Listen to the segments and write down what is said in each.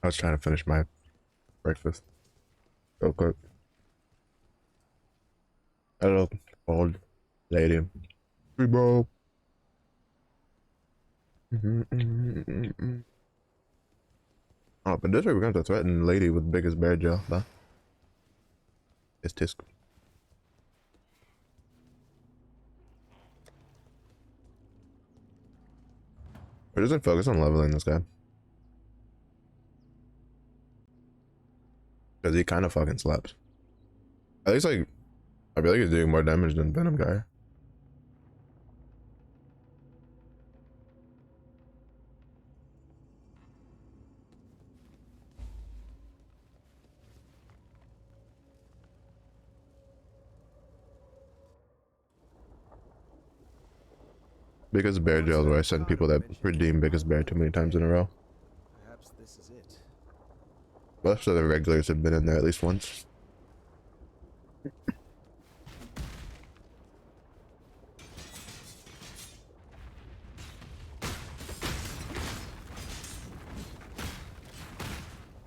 I was trying to finish my breakfast real quick. Hello, old lady. Hey, bro. Oh, but this way we're going to threaten lady with biggest bear jaw, but it's tisk. It doesn't focus on leveling this guy. Because he kind of fucking slaps. At least, like, I feel like he's doing more damage than Venom guy. Biggest bear jails where I send people that redeem biggest bear too many times in a row. Perhaps this is it. Most of the regulars have been in there at least once.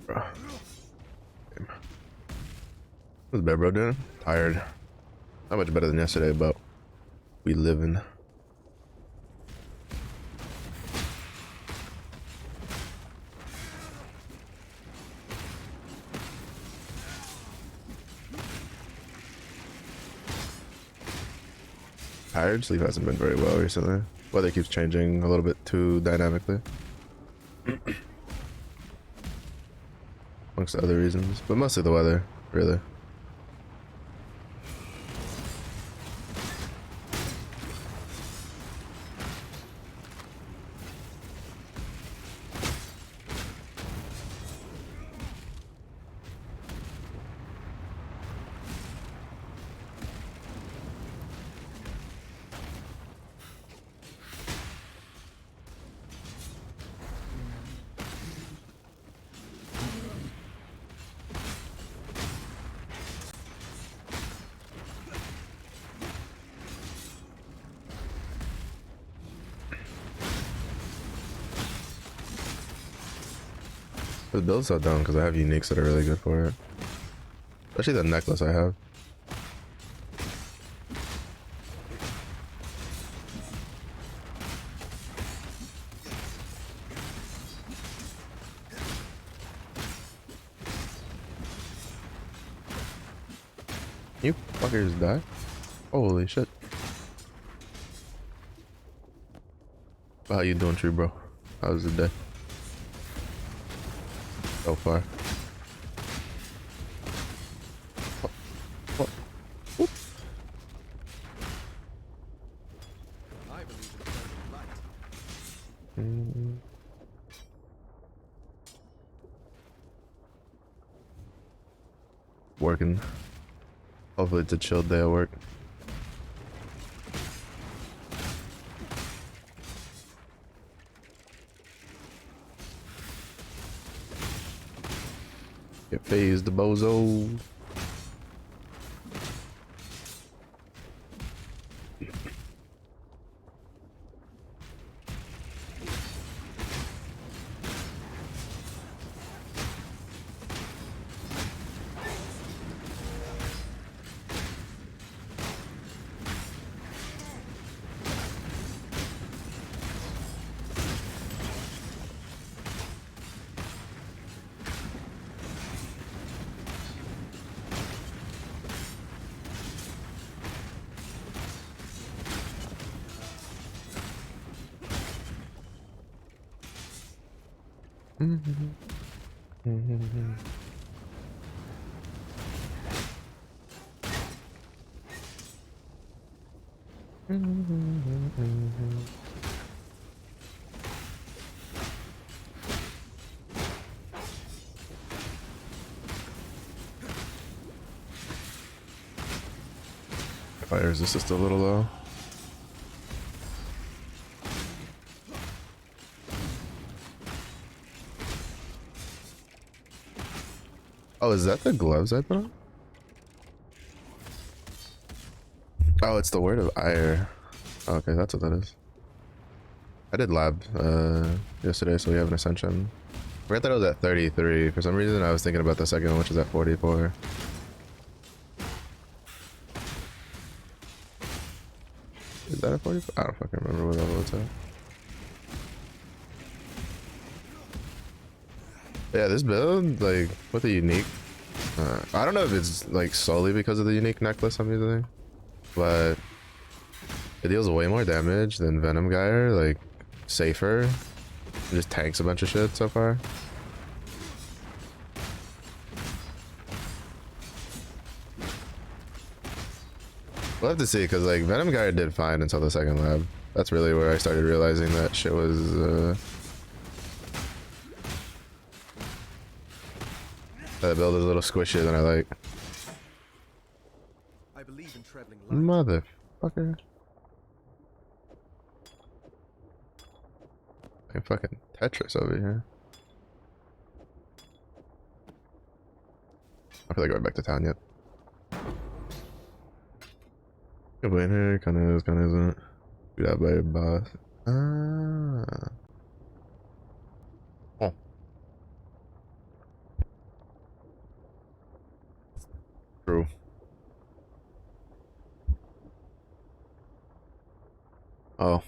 Bro. What's bear bro doing? Tired. Not much better than yesterday, but we living. Tired. Sleep hasn't been very well recently. Weather keeps changing a little bit too dynamically. Amongst other reasons, but mostly the weather, really. The build's so dumb because I have uniques that are really good for it. Especially the necklace I have. You fuckers die? Holy shit. How you doing, tree bro? How's the day? So far. Oh. Oh. I believe in burning light. Working. Hopefully it's a chill day at work. Get phased, bozo. Fire resist a little low. Oh, is that the gloves I put on? Oh, it's the word of ire. Okay, that's what that is. I did lab yesterday, so we have an ascension. forgot that it was at 33. For some reason, I was thinking about the second one, which is at 44. Is that a 44? I don't fucking remember what level it's at. Yeah, this build, like, with the unique, I don't know if it's like solely because of the unique necklace I'm using, but it deals way more damage than Venom Gyre, like, safer. It just tanks a bunch of shit so far. We'll have to see, because, like, Venom Gyre did fine until the second lab. That's really where I started realizing that shit was, that build is a little squishier than I like. I believe in traveling light. Motherfucker. Like fucking Tetris over here. I feel like going back to town yet. Good wait here, kinda is, kinda isn't. Do that by your boss. Ah. Oh. True. Oh.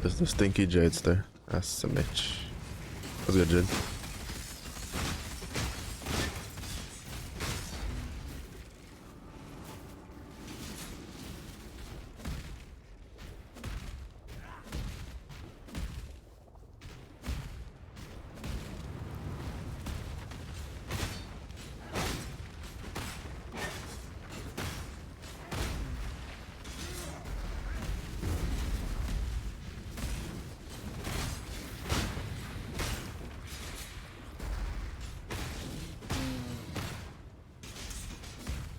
There's the stinky jades there. That's a bitch. That's good, Jade.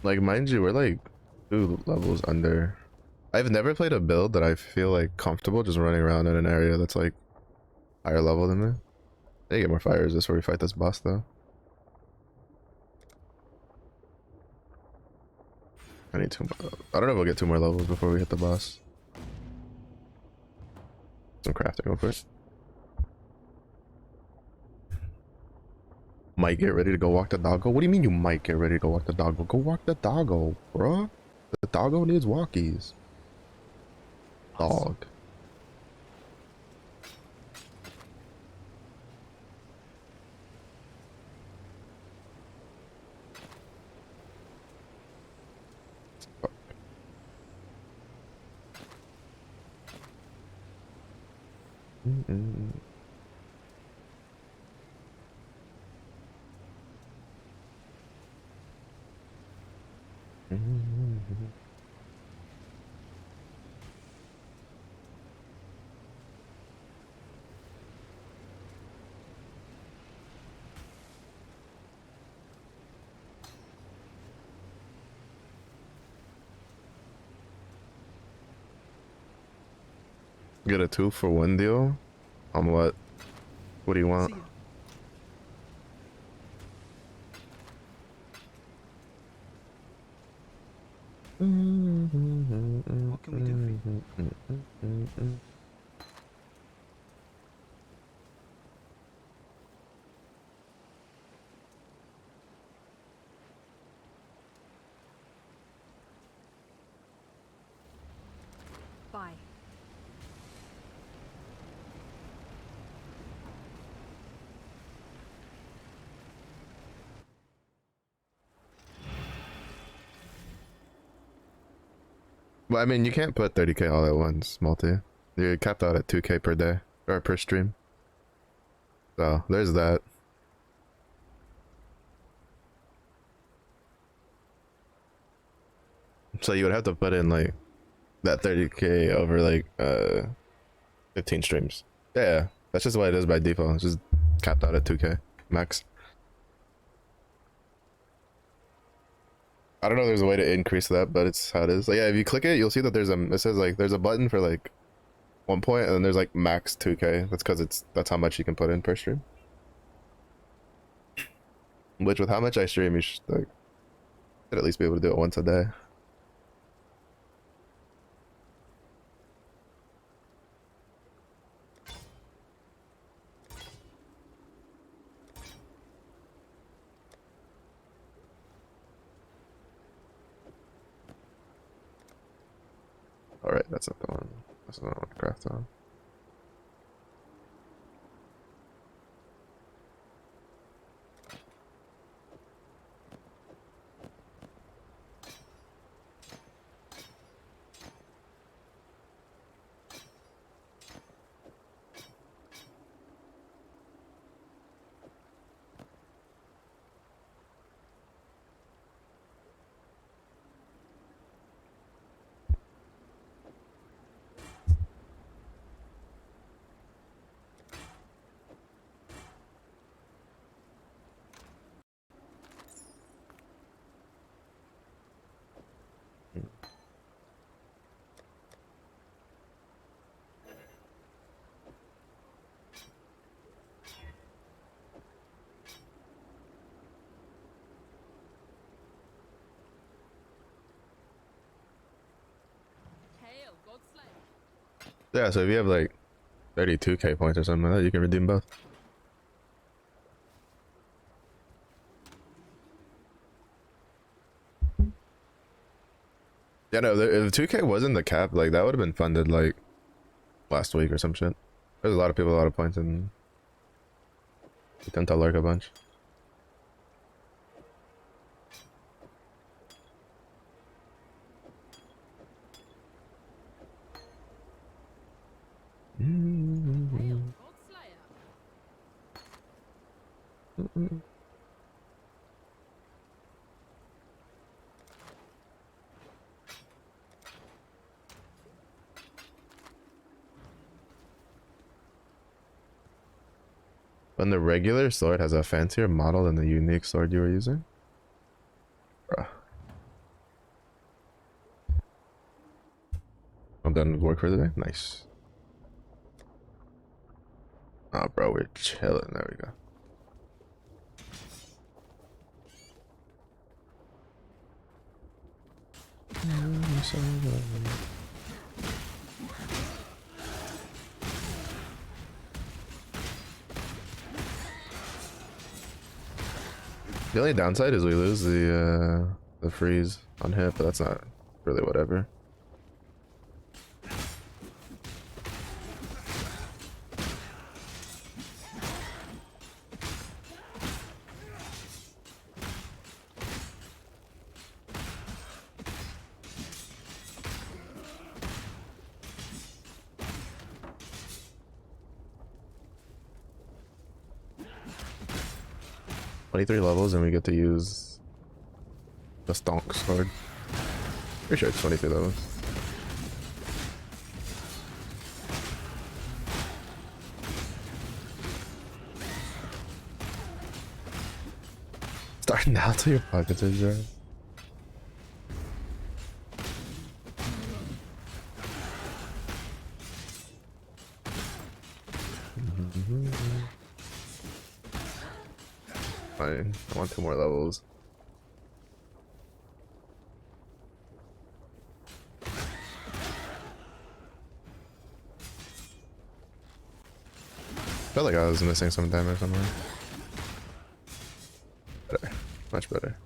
Like, mind you, we're like 2 levels under. I've never played a build that I feel like comfortable just running around in an area that's like higher level than me. They get more fire resist where we fight this boss though. I need 2 more. I don't know if we'll get 2 more levels before we hit the boss. Some crafting real quick. Might get ready to go walk the doggo. What do you mean you might get ready to go walk the doggo? Go walk the doggo, bruh. The doggo needs walkies. Dog. Mm-mm. Mm-mm. Get a 2-for-1 deal? On what? What do you want? See ya. What can we do for you? Bye. Well, I mean, you can't put 30k all at once, multi. You're capped out at 2k per day, or per stream. So, there's that. So you would have to put in, like, that 30k over, like, 15 streams. Yeah, that's just what it is by default. It's just capped out at 2k max. I don't know if there's a way to increase that, but it's how it is. Like, yeah, if you click it, you'll see that there's it says like there's a button for like 1 point, and then there's like max 2k. That's because that's how much you can put in per stream. Which with how much I stream, you should like should at least be able to do it once a day. That's not the one. That's not the one I want to craft on. Hail, Godslayer. Yeah, so if you have like 32k points or something like that, you can redeem both. Yeah, no, if 2k wasn't the cap, like that would have been funded like last week or some shit. There's a lot of people, a lot of points, and we tend to lurk a bunch. Hail, Godslayer. When the regular sword has a fancier model than the unique sword you were using? Bruh. I'm done with work for the day. Nice. Oh, bro, we're chilling. There we go. The only downside is we lose the freeze on hit, but that's not really whatever. Three levels and we get to use the Stonk sword. Pretty sure it's 23 levels. Starting now till your pockets are dry. Fine. I want 2 more levels. Felt like I was missing some damage somewhere. Better. Much better.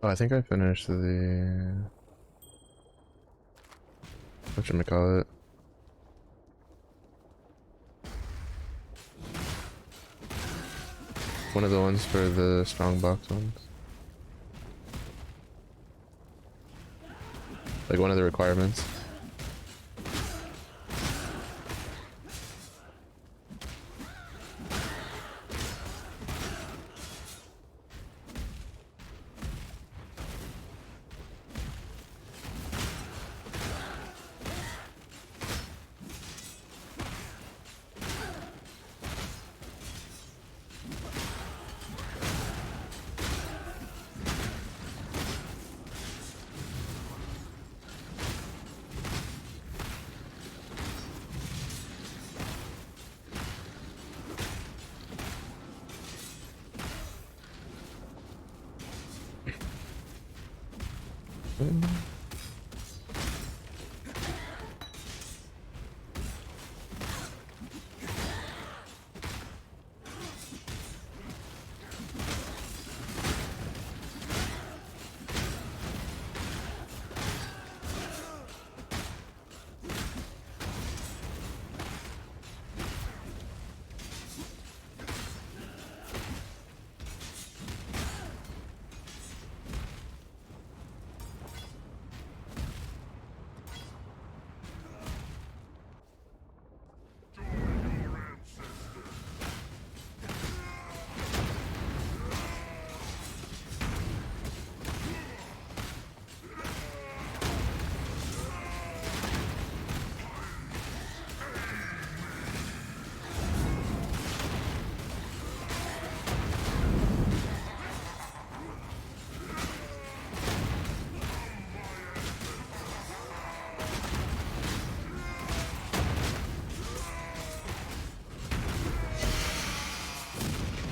Oh, I think I finished the... whatchamacallit? One of the ones for the strong box ones. Like one of the requirements.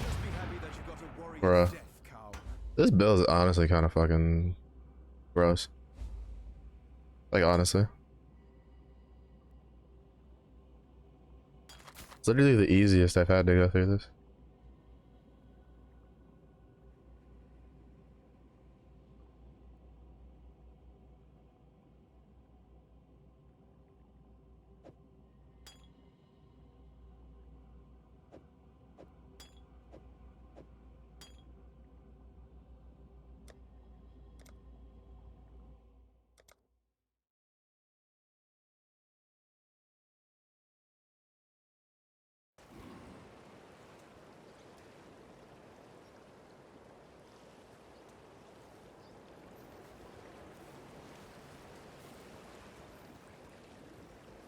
Just be happy that you got a warrior's Bruh. death, cow. This build is honestly kind of fucking gross. Like, honestly. It's literally the easiest I've had to go through this.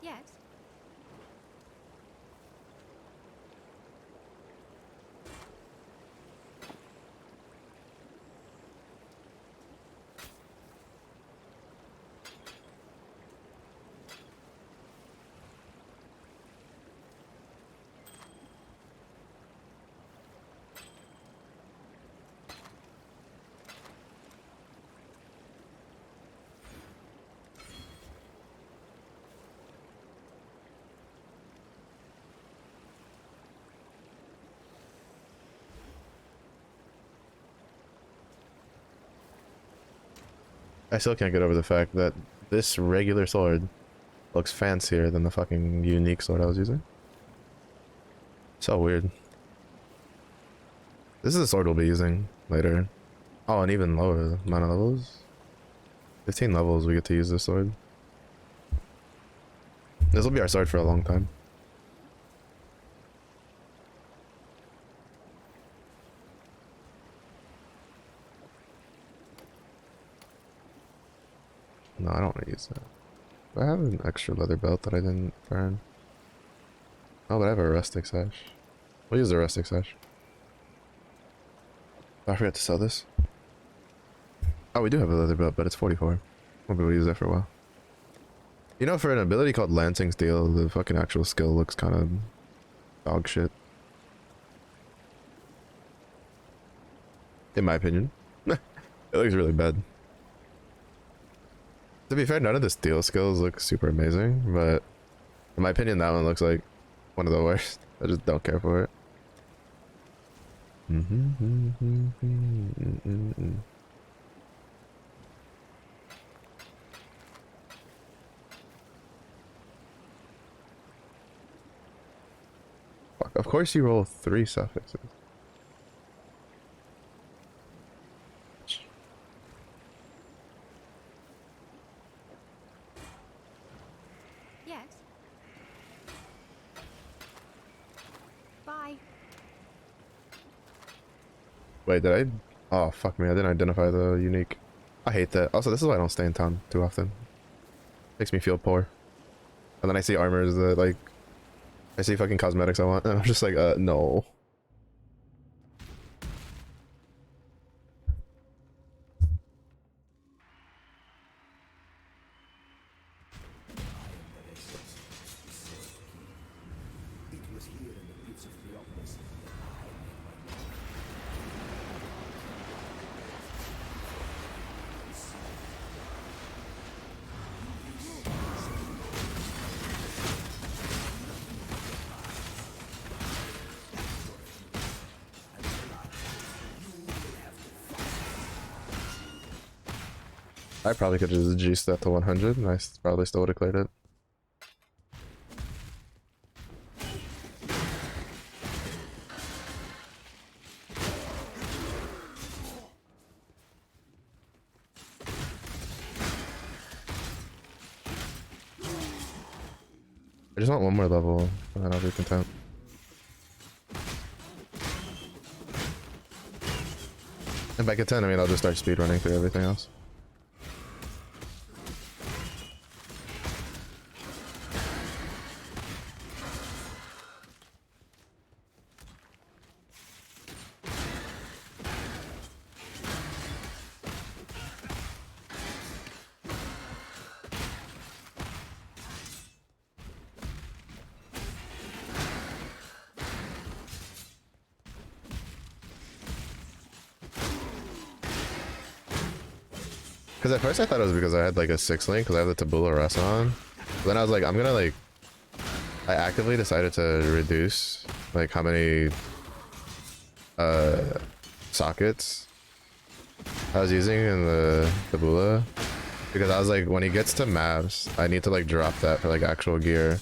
Yes. I still can't get over the fact that this regular sword looks fancier than the fucking unique sword I was using. So weird. This is the sword we'll be using later. Oh, and even lower amount of levels. 15 levels we get to use this sword. This will be our sword for a long time. No, I don't want to use that. Do I have an extra leather belt that I didn't burn? Oh, but I have a rustic sash. We'll use the rustic sash. Oh, I forgot to sell this. Oh, we do have a leather belt, but it's 44. We'll be able to use that for a while. You know, for an ability called Lancing Steel, the fucking actual skill looks kind of dog shit. In my opinion. It looks really bad. To be fair, none of the steel skills look super amazing, but in my opinion, that one looks like one of the worst. I just don't care for it. Fuck, of course you roll 3 suffixes. Yes. Bye. Wait, did I? Oh, fuck me, I didn't identify the unique. I hate that. Also, this is why I don't stay in town too often. Makes me feel poor. And then I see armors that, like, I see fucking cosmetics I want, and I'm just like, no. I probably could just juice that to 100 and probably still would have cleared it. I just want one more level and then I'll be content. And by content, I mean I'll just start speedrunning through everything else. Because at first I thought it was because I had like a 6 link because I have the Tabula Rasa on. But then I was like, I'm gonna like... I actively decided to reduce like how many sockets I was using in the Tabula. Because I was like, when he gets to maps, I need to like drop that for like actual gear.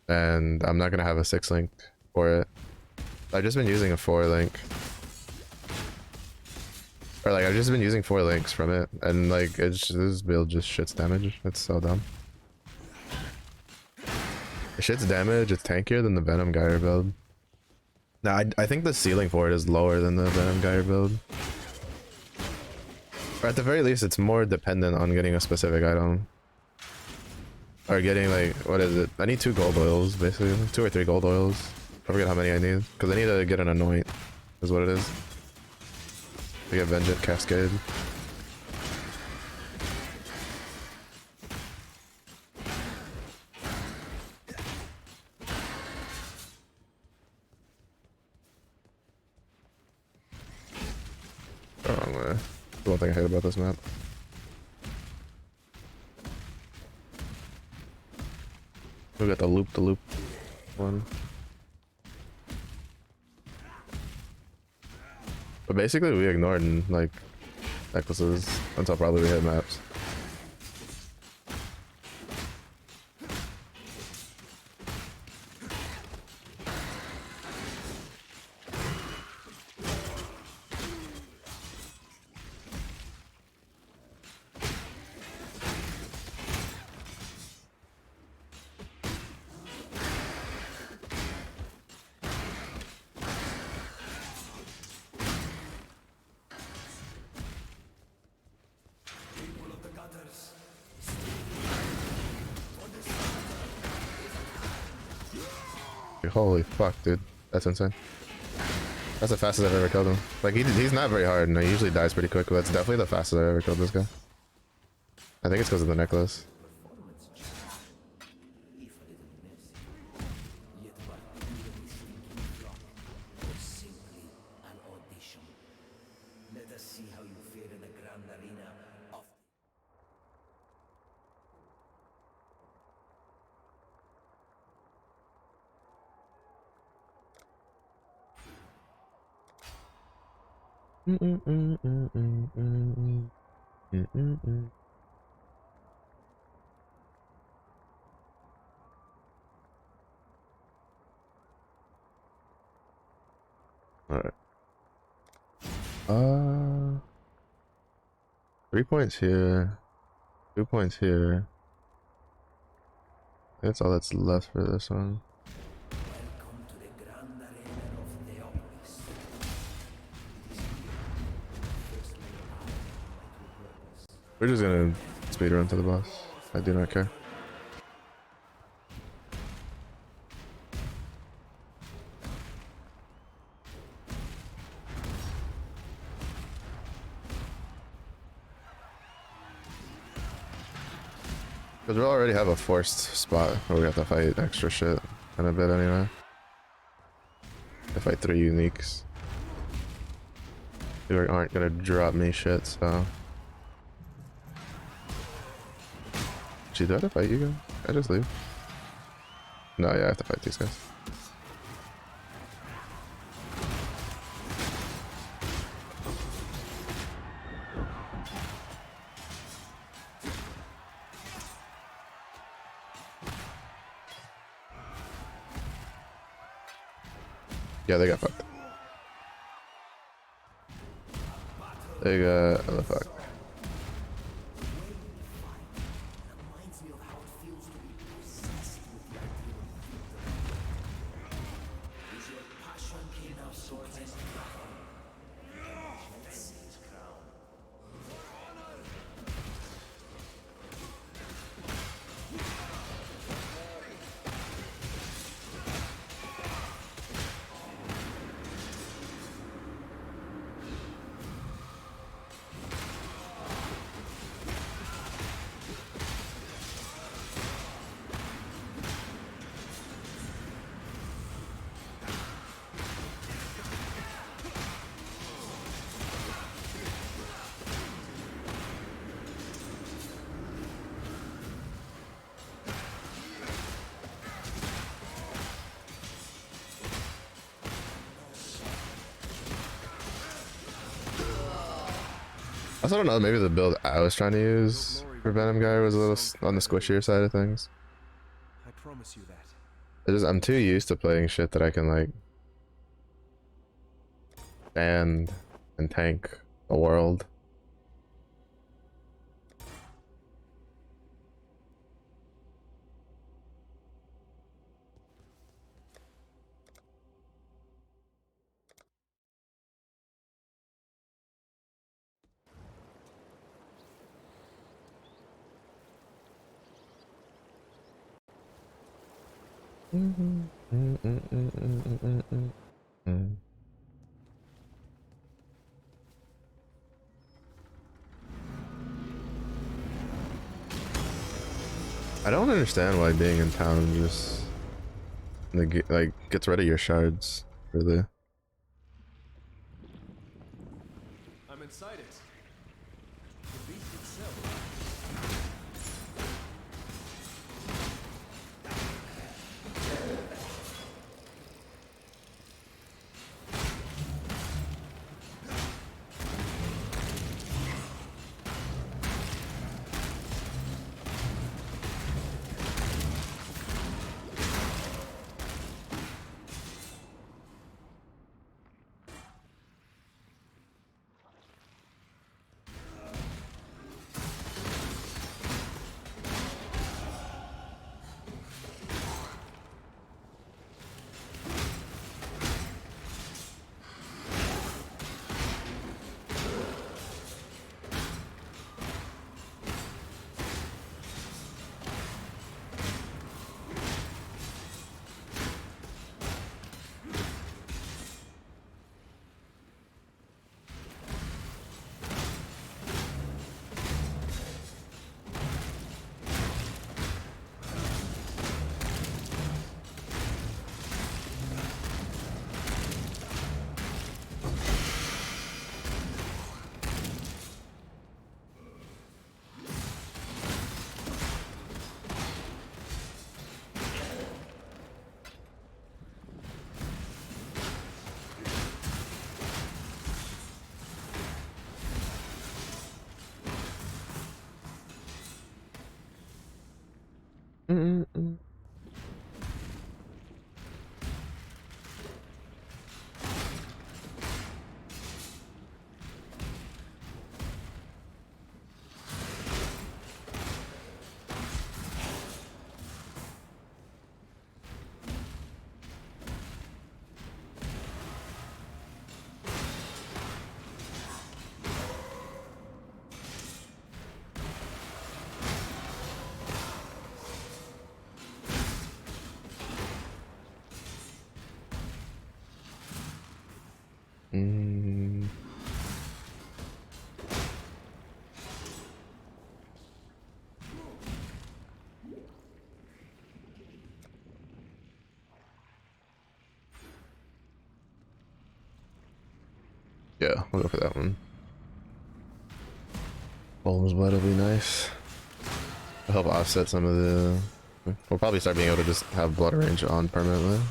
And I'm not gonna have a 6 link for it. I've just been using a 4 link. Or like I've just been using 4 links from it, and like this build just shits damage. It's so dumb. It shits damage. It's tankier than the Venom Gyre build. Now I think the ceiling for it is lower than the Venom Gyre build. Or at the very least, it's more dependent on getting a specific item. Or getting like, what is it? I need 2 gold oils basically, 2 or 3 gold oils. I forget how many I need because I need to get an anoint. Is what it is. We get Vengeance Cascade. Wrong way. The one thing I hate about this map. We got the loop one. But basically we ignored like necklaces until probably we hit maps. Holy fuck, dude. That's insane. That's the fastest I've ever killed him. Like, he's not very hard, and he usually dies pretty quick, but that's definitely the fastest I've ever killed this guy. I think it's because of the necklace. Alright. 3 points here. 2 points here. That's all that's left for this one. We're just gonna speed run to the boss. I do not care. Because we already have a forced spot where we have to fight extra shit in a bit anyway. To fight 3 uniques. They aren't gonna drop me shit, so. Gee, do I have to fight you guys? I just leave? No, yeah, I have to fight these guys. Yeah, they got fucked. They got oh, fuck. I don't know, maybe the build I was trying to use for Venom Guy was a little on the squishier side of things. I promise you that. I'm too used to playing shit that I can like stand and tank a world. I don't understand why being in town just like gets rid of your shards, really. I'm inside it. The beast itself. Yeah, we'll go for that one. Bombs blood will be nice. It'll help offset some of the... We'll probably start being able to just have blood range on permanently.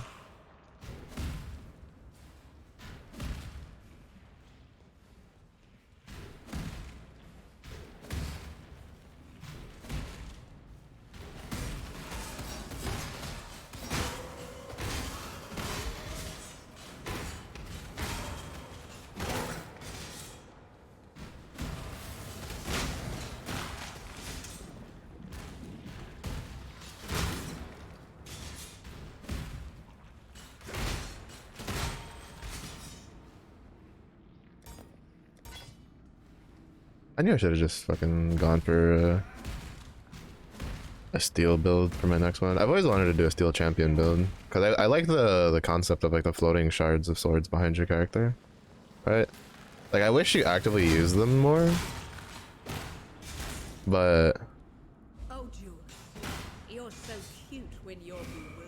I knew I should have just fucking gone for a steel build for my next one. I've always wanted to do a steel champion build because I like the concept of like the floating shards of swords behind your character, right? Like I wish you actively use them more, but Oh, Jules, you're so cute when you're bewildered.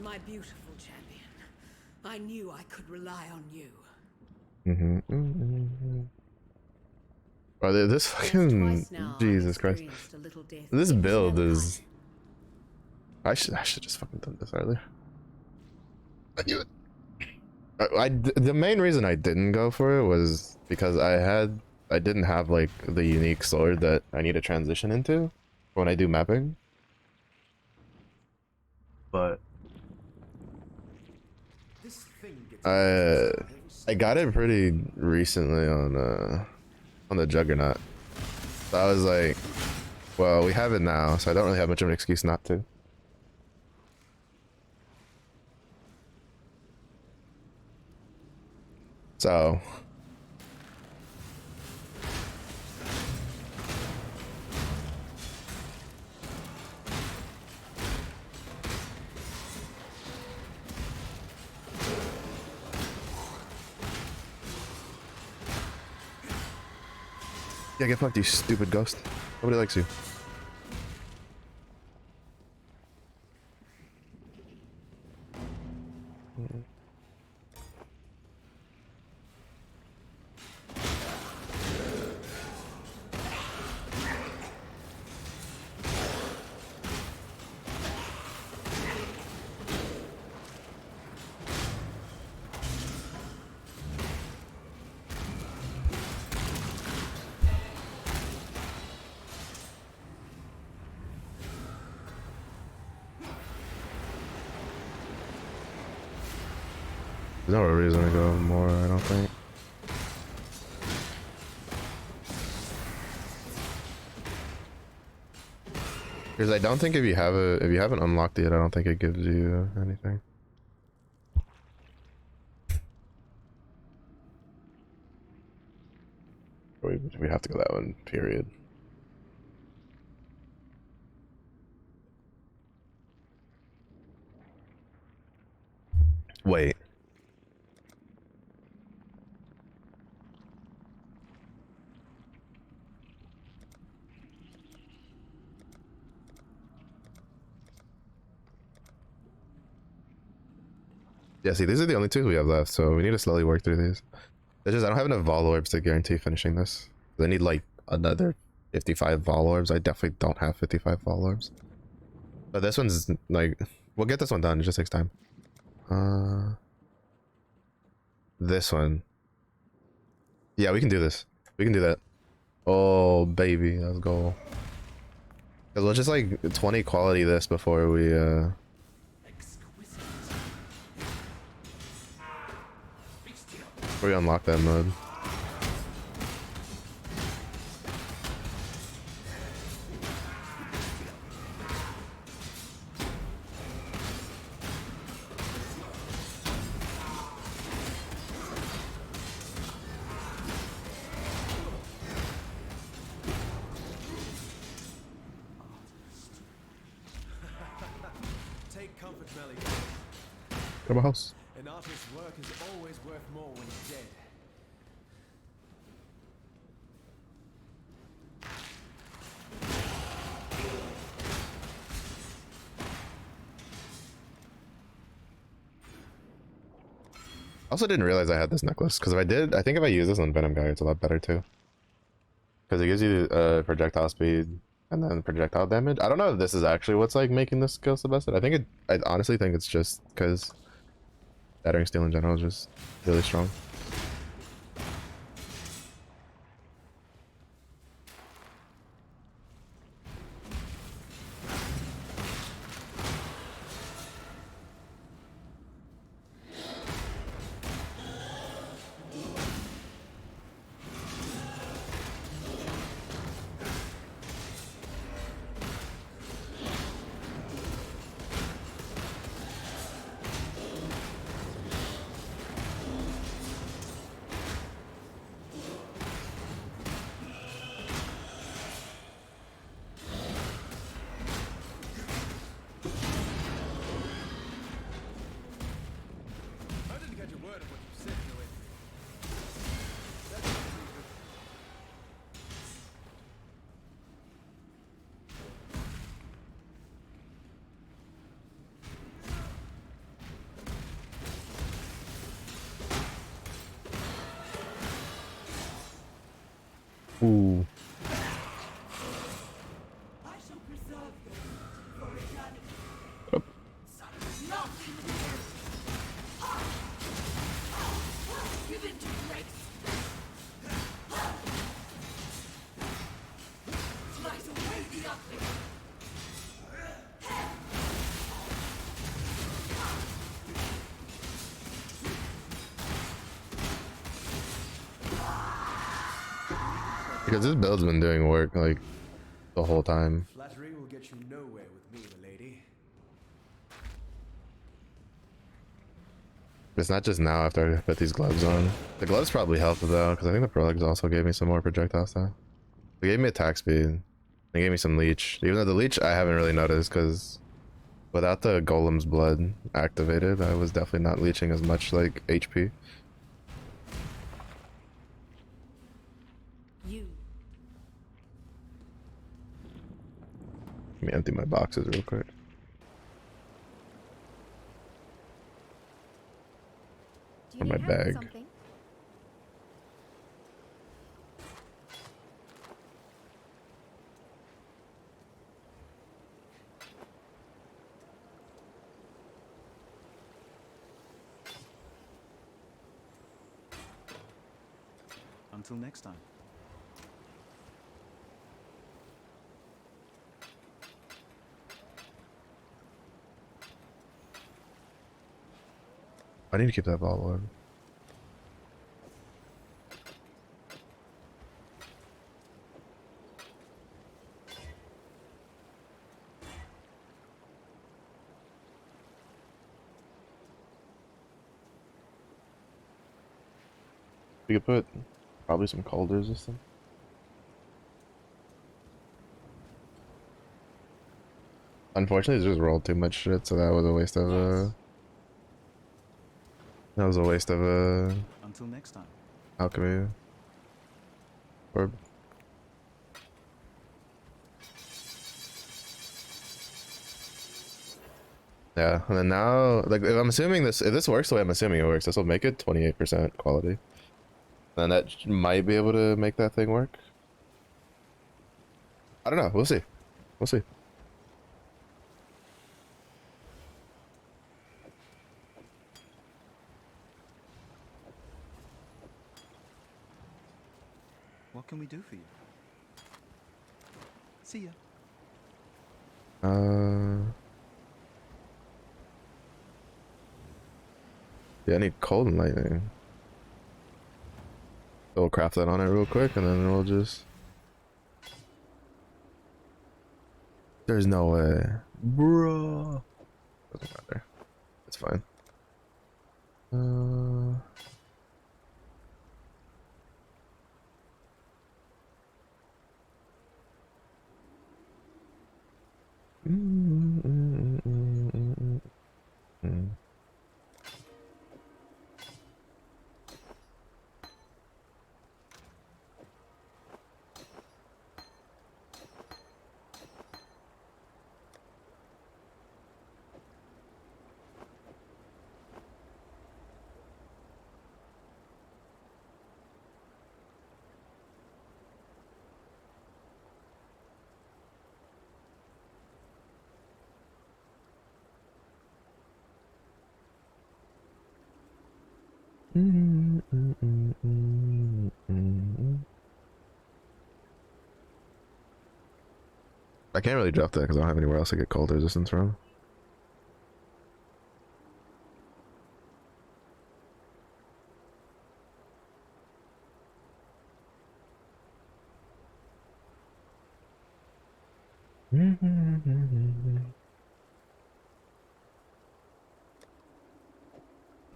My beautiful champion. I knew I could rely on you. oh, this fucking Twice now, I've Jesus Christ, experienced a little death this in build Shadowheart. is. I should just fucking done this earlier. I knew it. The main reason I didn't go for it was because I didn't have like the unique sword that I need to transition into when I do mapping. But I got it pretty recently on the Juggernaut. So I was like, well, we have it now, so I don't really have much of an excuse not to. So yeah, get fucked, you stupid ghost. Nobody likes you. There's no reason to go more, I don't think. Because I don't think if you haven't unlocked it, I don't think it gives you anything. We have to go that one, period. Wait. Yeah, see, these are the only two we have left, so we need to slowly work through these. It's just I don't have enough Vol Orbs to guarantee finishing this. I need like another 55 Vol Orbs. I definitely don't have 55 Vol Orbs. But this one's like, we'll get this one done. It just takes time. This one. Yeah, we can do this. We can do that. Oh, baby, let's go. Cause we'll just like 20 quality this before we unlock that mode. Take comfort, Melly. Come on, house. An artist's work is always worth more when he's dead. Also didn't realize I had this necklace, because if I did, I think if I use this on Venom Guy, it's a lot better too. Because it gives you projectile speed and then projectile damage. I don't know if this is actually what's like making this skill so busted. I honestly think it's just because Shattering Steel in general is just really strong. I didn't get a word of what you said, Noe. That's not secret. Ooh. I shall preserve you for eternity. Oh. Such nothing. Give in to grace. Slice away the ugly. Because this build's been doing work like the whole time. Flattery will get you nowhere with me, milady. It's not just now after I put these gloves on. The gloves probably helped though, because I think the Prolegs also gave me some more projectile stuff. They gave me attack speed. They gave me some leech. Even though the leech I haven't really noticed, because without the Golem's blood activated, I was definitely not leeching as much like HP. You. Let me empty my boxes real quick. Do you Or my need help with bag. something? Until next time. I need to keep that ball on. We could put probably some cold resistance. Unfortunately, it just rolled too much shit, so that was a waste of that was a waste of Until next time. alchemy. Orb. Yeah, and then now, like, if I'm assuming this, if this works the way I'm assuming it works, this will make it 28% quality. Then that might be able to make that thing work. I don't know. We'll see. We'll see. What can we do for you? See ya. Yeah, I need cold and lightning. So we'll craft that on it real quick, and then we'll just. There's no way, bro. Doesn't matter. It's fine. I can't really drop that because I don't have anywhere else to get cold resistance from.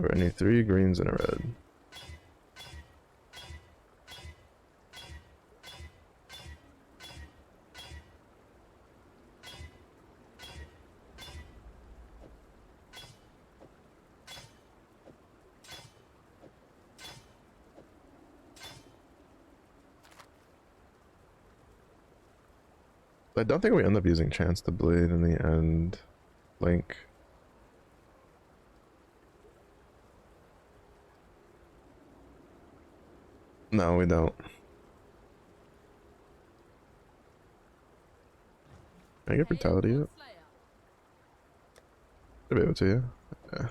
I need 3 greens and a red. I don't think we end up using Chance to Bleed in the end. Link. No, we don't. Can I get Brutality yet? Should be able to, yeah. Yeah.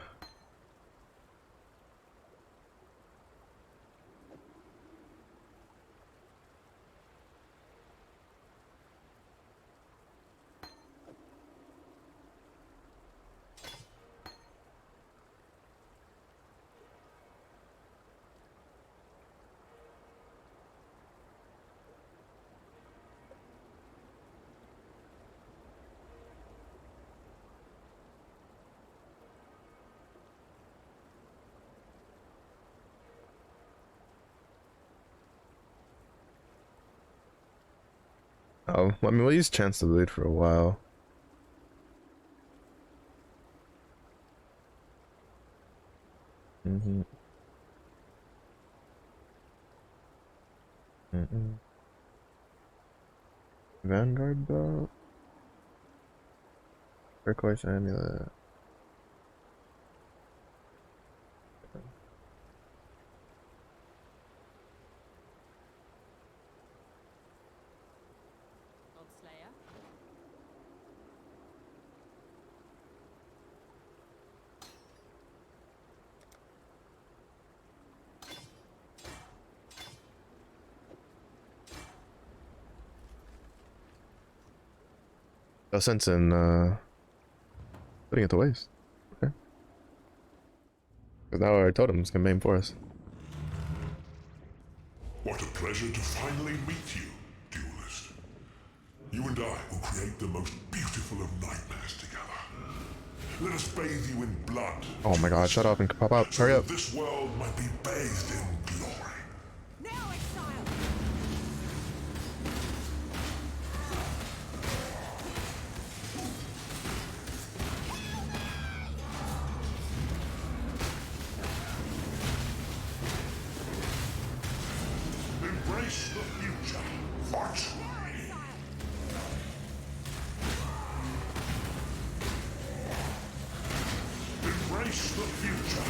Oh, I mean, we'll use Chance to Bleed for a while. Vanguard belt. Turquoise amulet. Godslayer. No sense in putting it to waste. Okay. Because now our totems can maim for us. What a pleasure to finally meet you, duelist. You and I will create the most beautiful of nightmares together. Let us bathe you in blood. Oh my god, shut up and pop up. So Hurry up. that this world might be bathed in glory. Now, exile! Embrace the future. Fight. Embrace the future.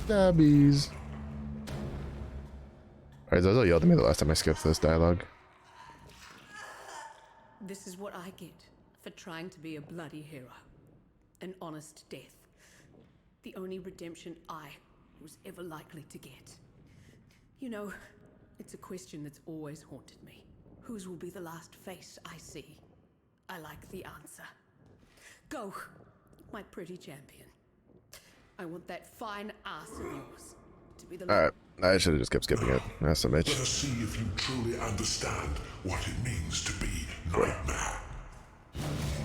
Stabbies. Alright, Zozo yelled at me the last time I skipped this dialogue. This is what I get for trying to be a bloody hero. An honest death. The only redemption I was ever likely to get. You know, it's a question that's always haunted me. Whose will be the last face I see? I like the answer. Go, my pretty champion. I want that fine ass of yours to be the Alright, I should have just kept skipping it. That's some Let bitch. us see if you truly understand what it means to be Nightmare.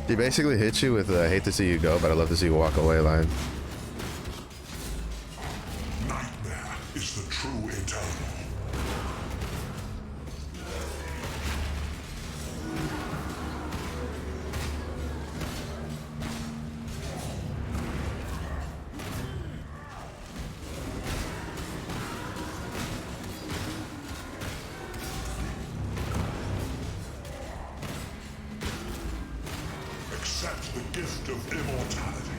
He basically hits you with I hate to see you go, but I love to see you walk away line. Nightmare is the true eternal. Accept the gift of immortality.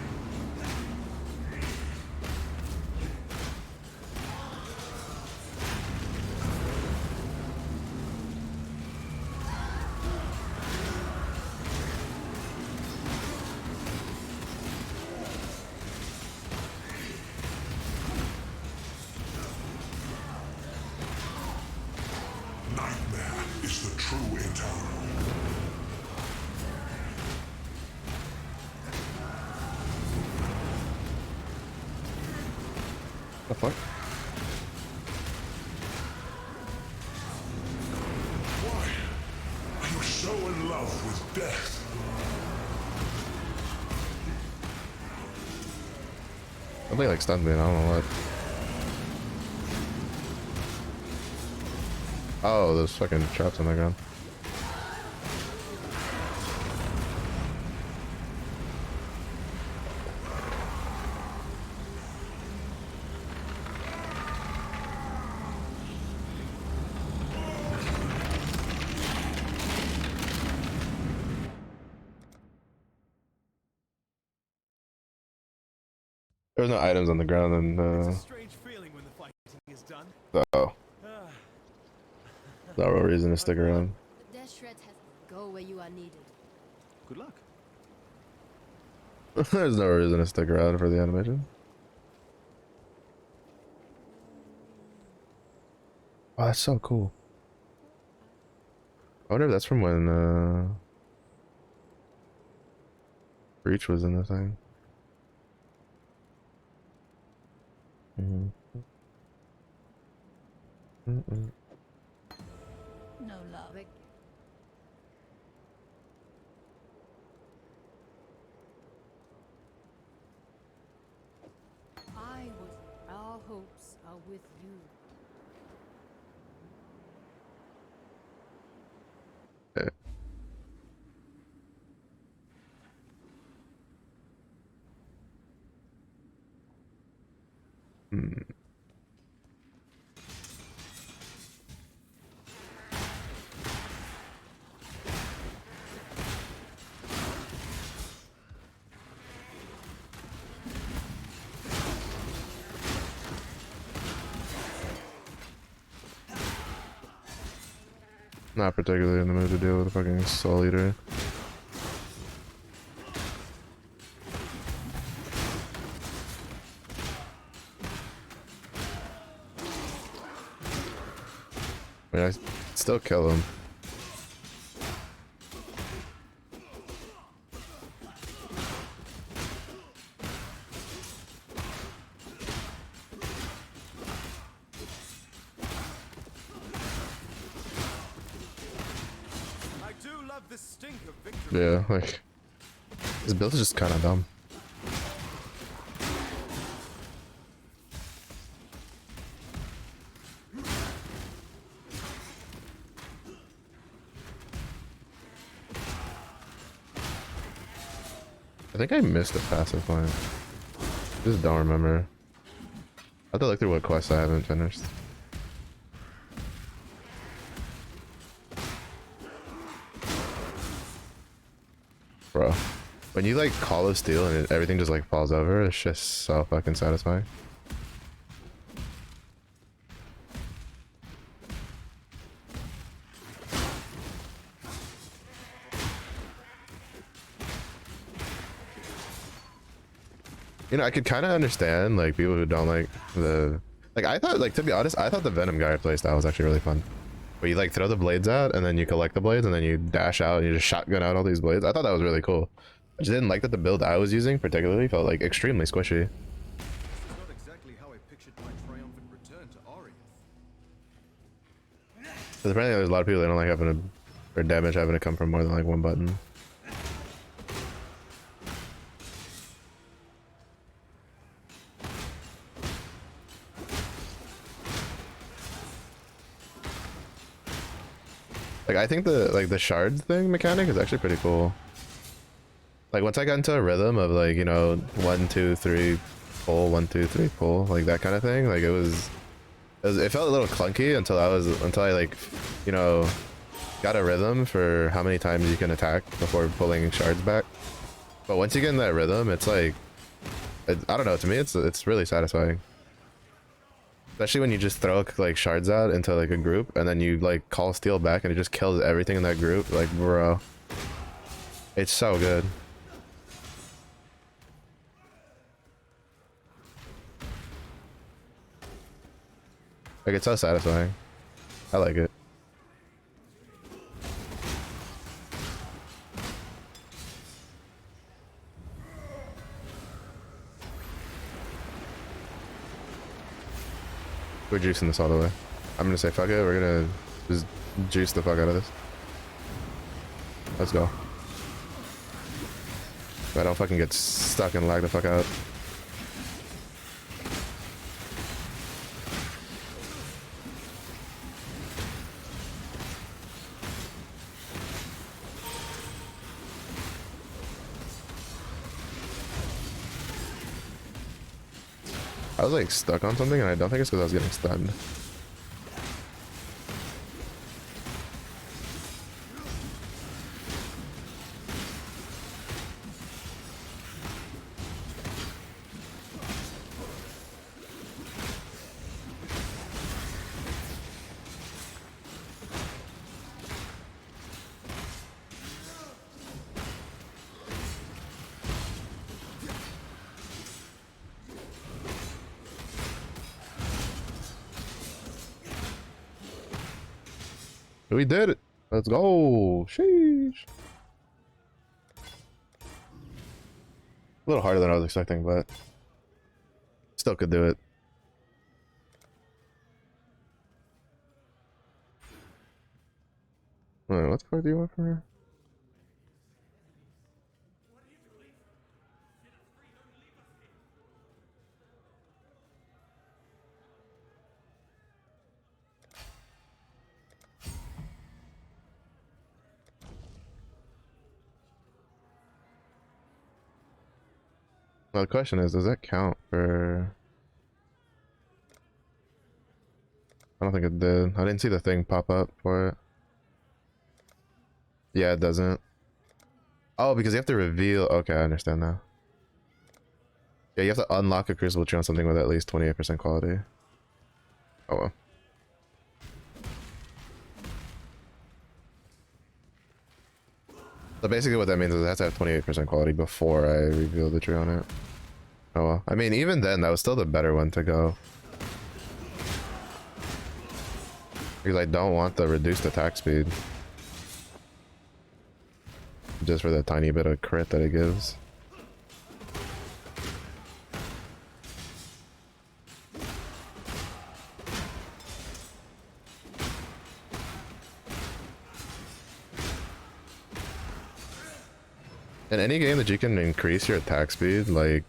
The fuck? Why are you so in love with death? Somebody like stunned me, and I don't know what. Oh, those fucking traps on the ground. There was no items on the ground, and It's a strange feeling when the fighting is done. so Ah, no real reason to stick around. Death Shred has go where you are needed. good luck. There's no reason to stick around for the animation. Oh, that's so cool. I wonder if that's from when Breach was in the thing. No love. I was. Our hopes are with you. Yeah. Not particularly in the mood to deal with a fucking Soul Eater. I mean, I still kill him. I do love the stink of victory. Yeah, like his build is just kind of dumb. I think I missed a passive line. Just don't remember. I have to look through what quests I haven't finished. Bro, when you like Call of Steel and everything just like falls over, it's just so fucking satisfying. You know, I could kind of understand like people who don't like the I thought, like, to be honest, I thought the Venom Guy playstyle was actually really fun. Where you like throw the blades out and then you collect the blades and then you dash out and you just shotgun out all these blades. I thought that was really cool. I just didn't like that the build I was using particularly felt like extremely squishy. This is not exactly how I pictured my triumphant return to Ariath. Because apparently there's a lot of people that don't like having to, or damage having to come from more than like one button. Like I think the shards thing mechanic is actually pretty cool. Like once I got into a rhythm of like, you know, 1, 2, 3, pull, 1, 2, 3, pull, like that kind of thing. Like it felt a little clunky until I like, you know, got a rhythm for how many times you can attack before pulling shards back. But once you get in that rhythm, it's like, I don't know, to me it's really satisfying. Especially when you just throw like shards out into like a group and then you like call steel back and it just kills everything in that group. Like, bro, it's so good. Like, it's so satisfying. I like it. We're juicing this all the way. I'm gonna say fuck it. We're gonna just juice the fuck out of this. Let's go. I don't fucking get stuck and lag the fuck out. I was like stuck on something and I don't think it's because I was getting stunned. We did it. Let's go. Sheesh. A little harder than I was expecting, but still could do it. Wait, what card do you want from her? Well, the question is, does that count for... I don't think it did. I didn't see the thing pop up for it. Yeah, it doesn't. Oh, because you have to reveal... Okay, I understand now. Yeah, you have to unlock a Crucible Tree on something with at least 28% quality. Oh well. So basically what that means is it has to have 28% quality before I reveal the tree on it. Oh well. I mean, even then, that was still the better one to go. Because I don't want the reduced attack speed. Just for the tiny bit of crit that it gives. In any game that you can increase your attack speed, like,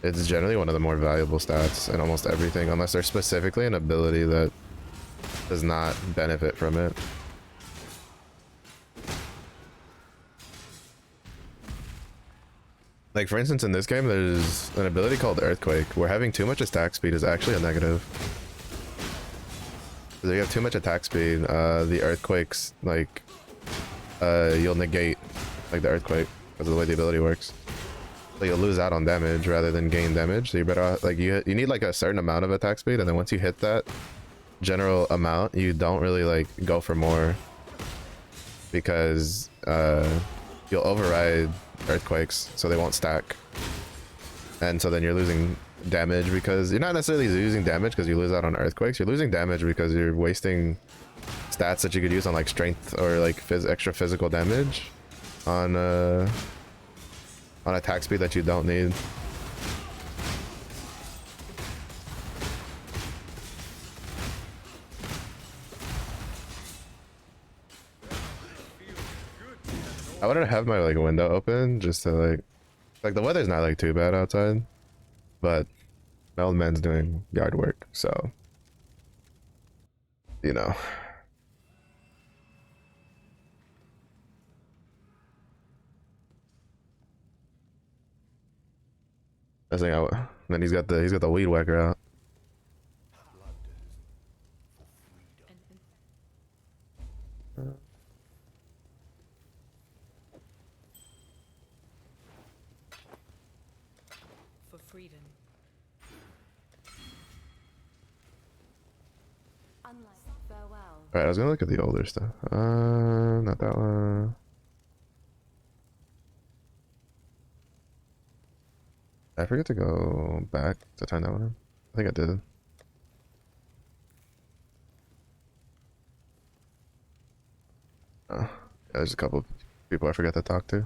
it's generally one of the more valuable stats in almost everything, unless there's specifically an ability that does not benefit from it. Like, for instance, in this game, there's an ability called Earthquake, where having too much attack speed is actually a negative. So if you have too much attack speed, the Earthquakes, like, you'll negate, like, the Earthquake, because of the way the ability works. So you'll lose out on damage rather than gain damage, so you're better off, like, you need, like, a certain amount of attack speed, and then once you hit that general amount, you don't really, like, go for more. Because, you'll override Earthquakes, so they won't stack. And so then you're losing damage because you're not necessarily losing damage because you lose out on Earthquakes. You're losing damage because you're wasting stats that you could use on like strength or like extra physical damage on attack speed that you don't need. I wanted to have my like window open just to like the weather's not like too bad outside, but my old man's doing yard work, so you know. Then he's got the weed whacker out. For freedom. Unlike farewell. Alright, I was gonna look at the older stuff. Not that one. I forget to go back to turn that one on. I think I did. Yeah, there's a couple of people I forgot to talk to.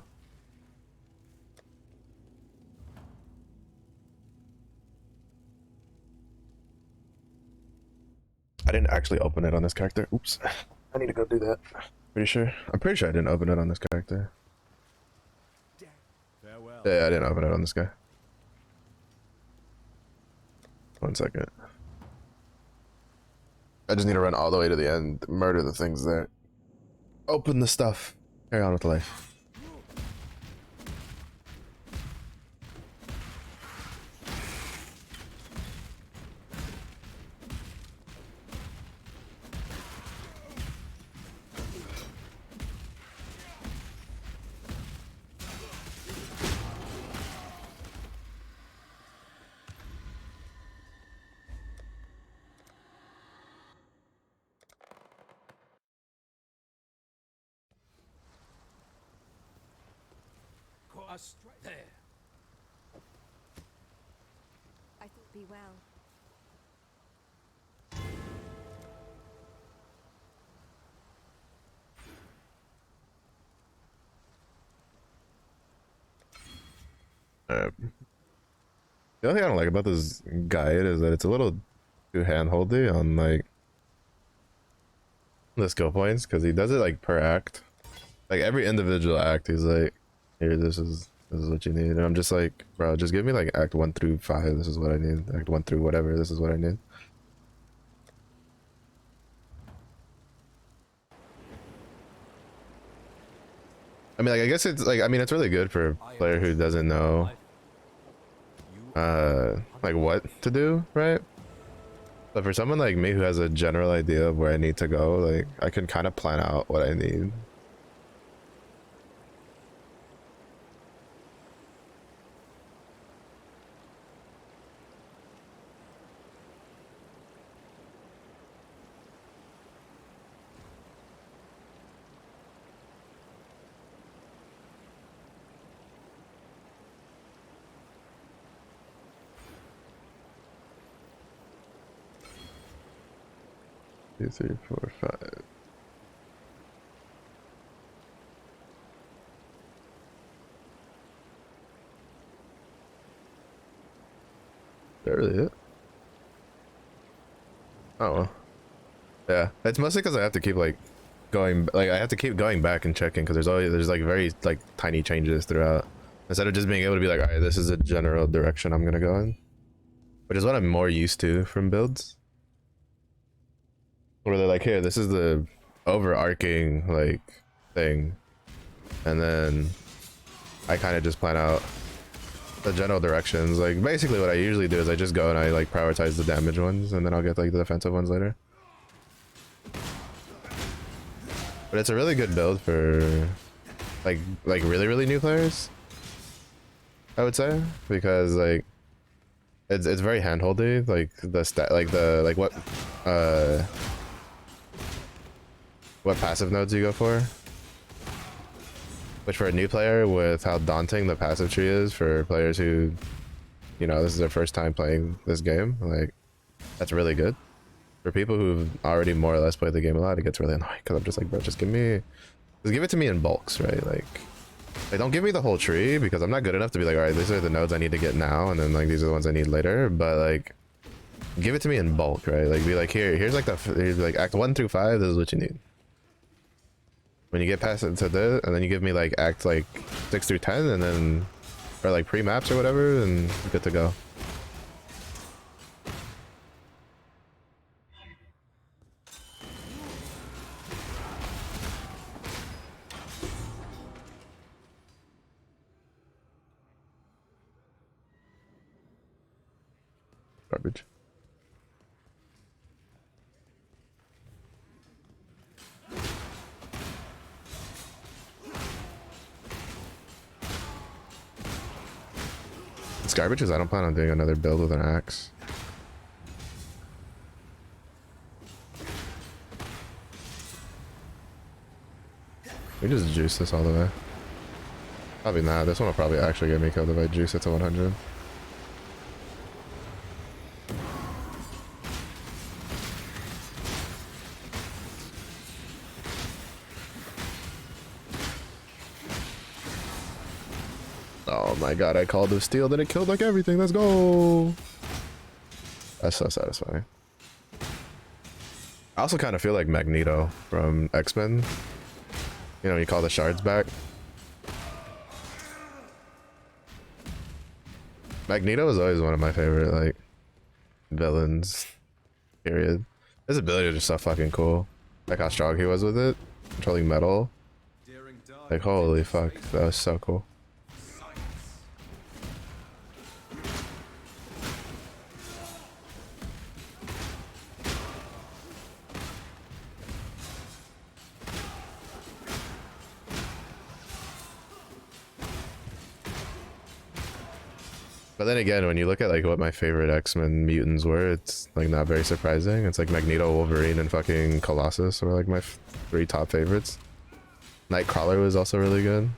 didn't actually open it on this character. Oops. I need to go do that. Pretty sure. I'm pretty sure I didn't open it on this character. Farewell. Yeah, I didn't open it on this guy. 1 second. I just need to run all the way to the end, murder the things there. Open the stuff. Carry on with life. There. I thought be well. The only thing I don't like about this guide is that it's a little too handholdy on like the skill points, because he does it like per act. Like every individual act, he's like, "Here, this is what you need," and I'm just like, "Bro, just give me like act 1 through 5. This is what I need. Act 1 through whatever. This is what I need." I mean, like, I guess it's like, I mean, it's really good for a player who doesn't know, like what to do, right? But for someone like me who has a general idea of where I need to go, like, I can kind of plan out what I need. Two, 3, 4, 5. That really it? Oh well. Yeah, it's mostly because I have to keep like going, like I have to keep going back and checking, because there's like very like tiny changes throughout, instead of just being able to be like, all right, this is the general direction I'm gonna go in, which is what I'm more used to from builds. Where they're like, here, this is the overarching like thing, and then I kind of just plan out the general directions. Like basically what I usually do is I just go and I like prioritize the damage ones, and then I'll get like the defensive ones later. But it's a really good build for like really new players, I would say, because like it's very handholdy, like the stat, like the like what passive nodes you go for, which for a new player, with how daunting the passive tree is for players who, you know, this is their first time playing this game, like that's really good. For people who've already more or less played the game a lot, it gets really annoying, because I'm just like, bro, just give it to me in bulks, right? Like don't give me the whole tree, because I'm not good enough to be like, all right, these are the nodes I need to get now, and then like these are the ones I need later. But like, give it to me in bulk, right? Like be like, here's like here's like act 1 through 5. This is what you need. When you get past it to this, and then you give me like act like 6 through 10, and then, or like pre-maps or whatever, and you're good to go. Garbage. It's garbage because I don't plan on doing another build with an axe. We just juice this all the way. Probably not. This one will probably actually get me killed if I juice it to 100. Oh my god, I called the steal, then it killed like everything. Let's go. That's so satisfying. I also kind of feel like Magneto from X-Men. You know, you call the shards back. Magneto is always one of my favorite like villains. Period. His ability was just so fucking cool. Like how strong he was with it, controlling metal. Daring dark Like holy fuck, that was so cool. science. But then again, when you look at like what my favorite X-Men mutants were, it's like not very surprising. It's like Magneto, Wolverine, and fucking Colossus were like my three top favorites. Nightcrawler was also really good.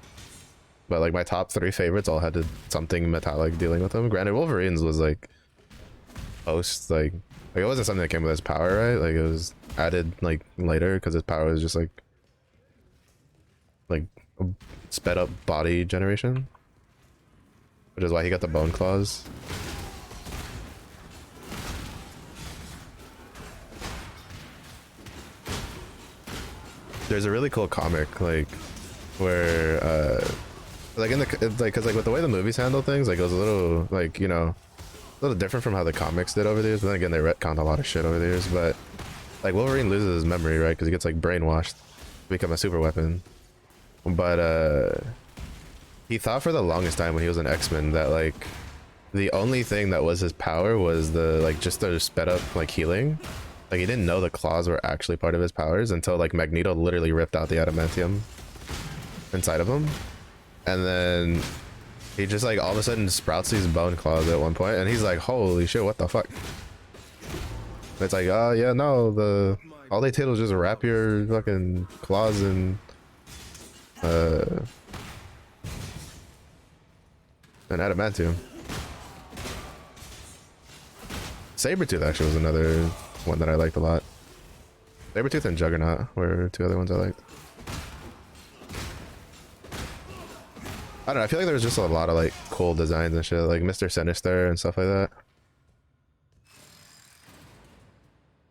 But like my top three favorites all had something metallic dealing with them. Granted, Wolverine's was like post like it wasn't something that came with his power, right? Like it was added like later because his power was just like a sped up body generation. Which is why he got the bone claws. There's a really cool comic like where like in the it's like because like with the way the movies handle things, like it was a little like, you know, a little different from how the comics did over the years. But then again, they retconned a lot of shit over the years. But like Wolverine loses his memory, right? Because he gets like brainwashed to become a super weapon. But he thought for the longest time when he was an X-Men that like the only thing that was his power was the like just the sped up like healing. Like he didn't know the claws were actually part of his powers until like Magneto literally ripped out the adamantium inside of him. And then he just like all of a sudden sprouts these bone claws at one point and he's like, holy shit, what the fuck? And it's like, oh yeah, no, all they did was just wrap your fucking claws in an adamantium. Sabretooth actually was another one that I liked a lot. Sabretooth and Juggernaut were two other ones I liked. I don't know, I feel like there was just a lot of like cool designs and shit, like Mr. Sinister and stuff like that.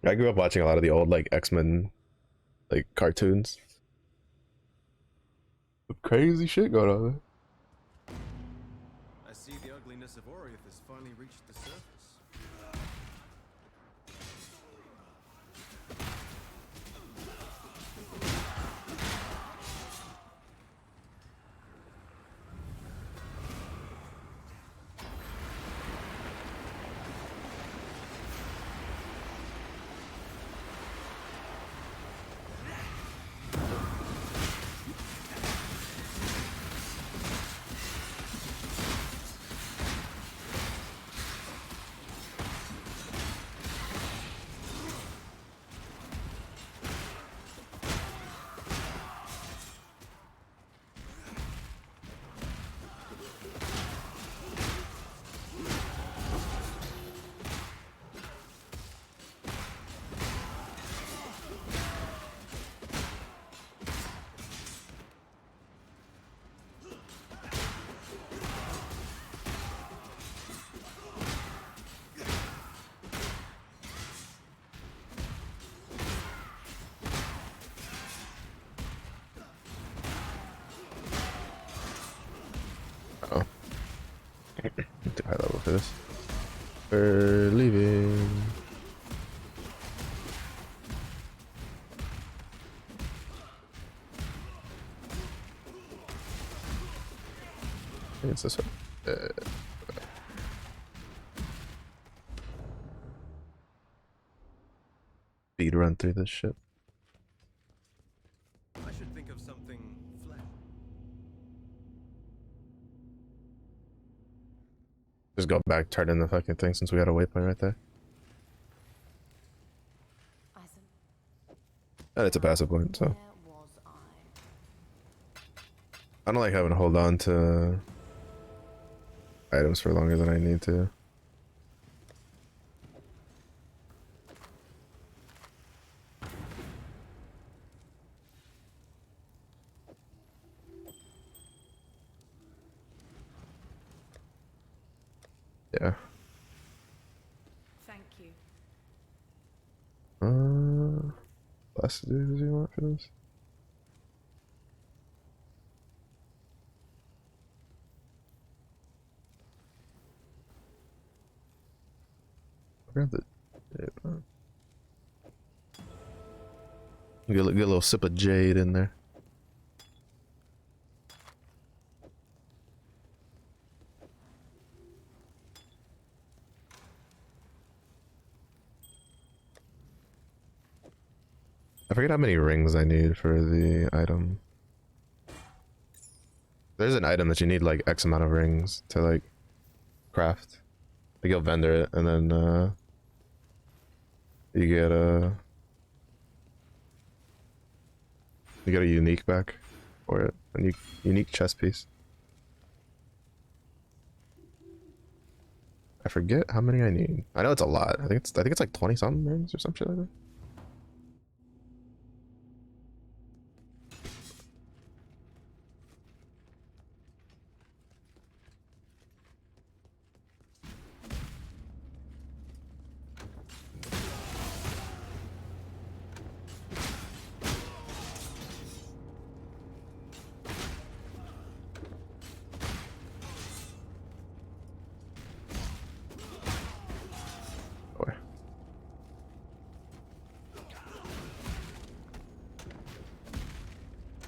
I grew up watching a lot of the old like X-Men like cartoons. Crazy shit going on there. I see the ugliness of Oriath has finally reached the surface. Oh. Too high level for this. We're leaving. I think it's this way. Speed run through this shit. I should think of something flat. Just go back, turn in the fucking thing since we had a waypoint right there. Eisen, And it's a passive point, so. where was I? I don't like having to hold on to items for longer than I need to. Yeah. Thank you. classes do you want for this? Grab the. Get a little sip of jade in there. I forget how many rings I need for the item. There's an item that you need like X amount of rings to like craft. Like you'll vendor it and then you get a unique back for it. A unique chest piece. I forget how many I need. I know it's a lot. I think it's like 20 something rings or some shit like that.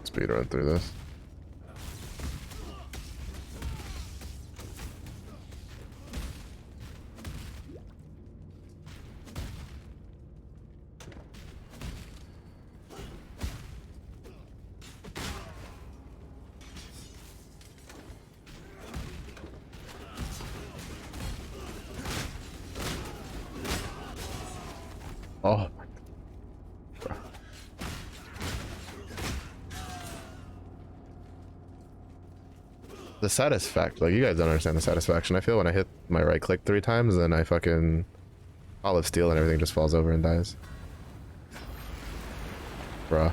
Speed run through this. Oh. The satisfaction, like you guys don't understand the satisfaction I feel when I hit my right click 3 times, then I fucking olive steel and everything just falls over and dies. Bruh.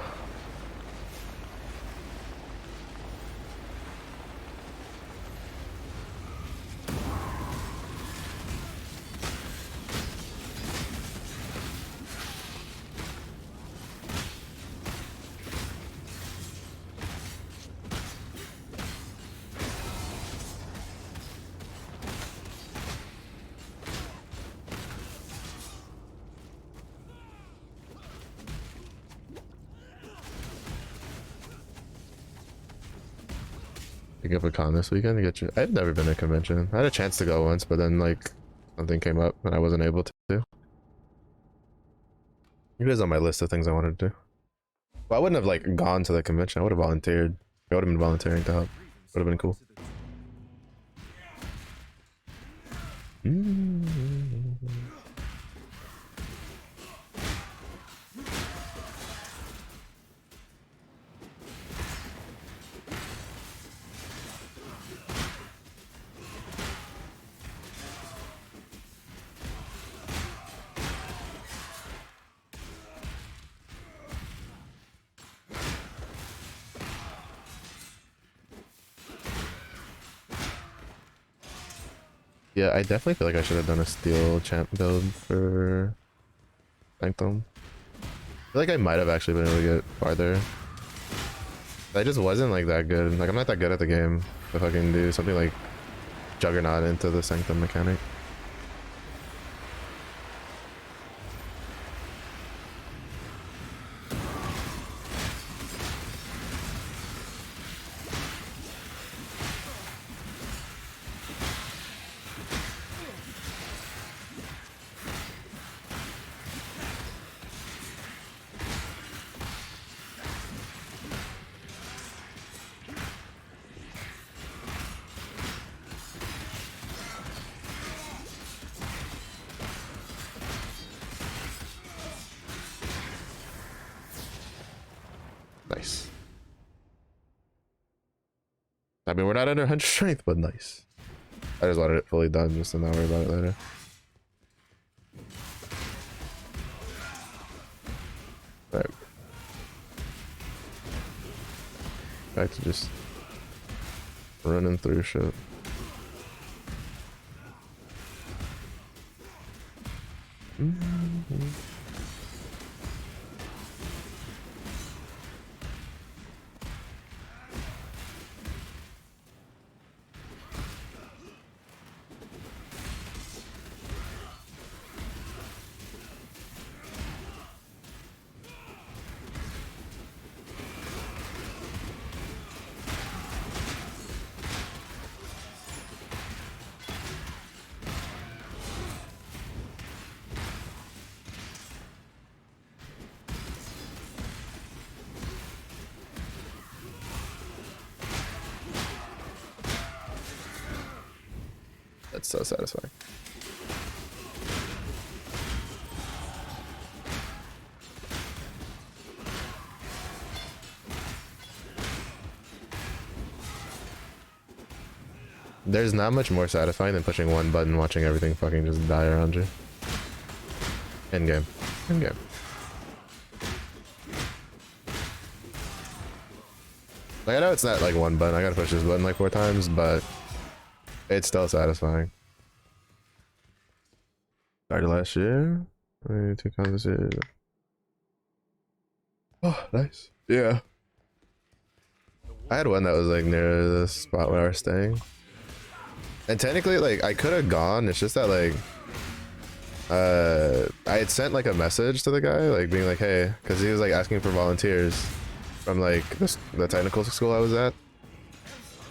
Pick up a con this weekend to get you. I've never been to a convention. I had a chance to go once, but then like something came up and I wasn't able to. You guys on my list of things I wanted to do. Well, I wouldn't have like gone to the convention. I would have volunteered. I would have been volunteering to help. Would have been cool. Yeah, I definitely feel like I should have done a steel champ build for Sanctum. I feel like I might have actually been able to get farther. I just wasn't like that good. Like I'm not that good at the game to fucking do something like Juggernaut into the Sanctum mechanic. Nice. I mean, we're not under 100 strength, but nice. I just wanted it fully done just to not worry about it later. Alright. Back to just running through shit. That's so satisfying. There's not much more satisfying than pushing one button, watching everything fucking just die around you. End game. End game. Like, I know it's not like one button. I gotta push this button like 4 times, but it's still satisfying. Started last year. 2 conversations. Oh, nice. Yeah. I had one that was like near the spot where I was staying. And technically, like, I could have gone. It's just that, like, I had sent like a message to the guy, like being like, hey, because he was like asking for volunteers from like the technical school I was at.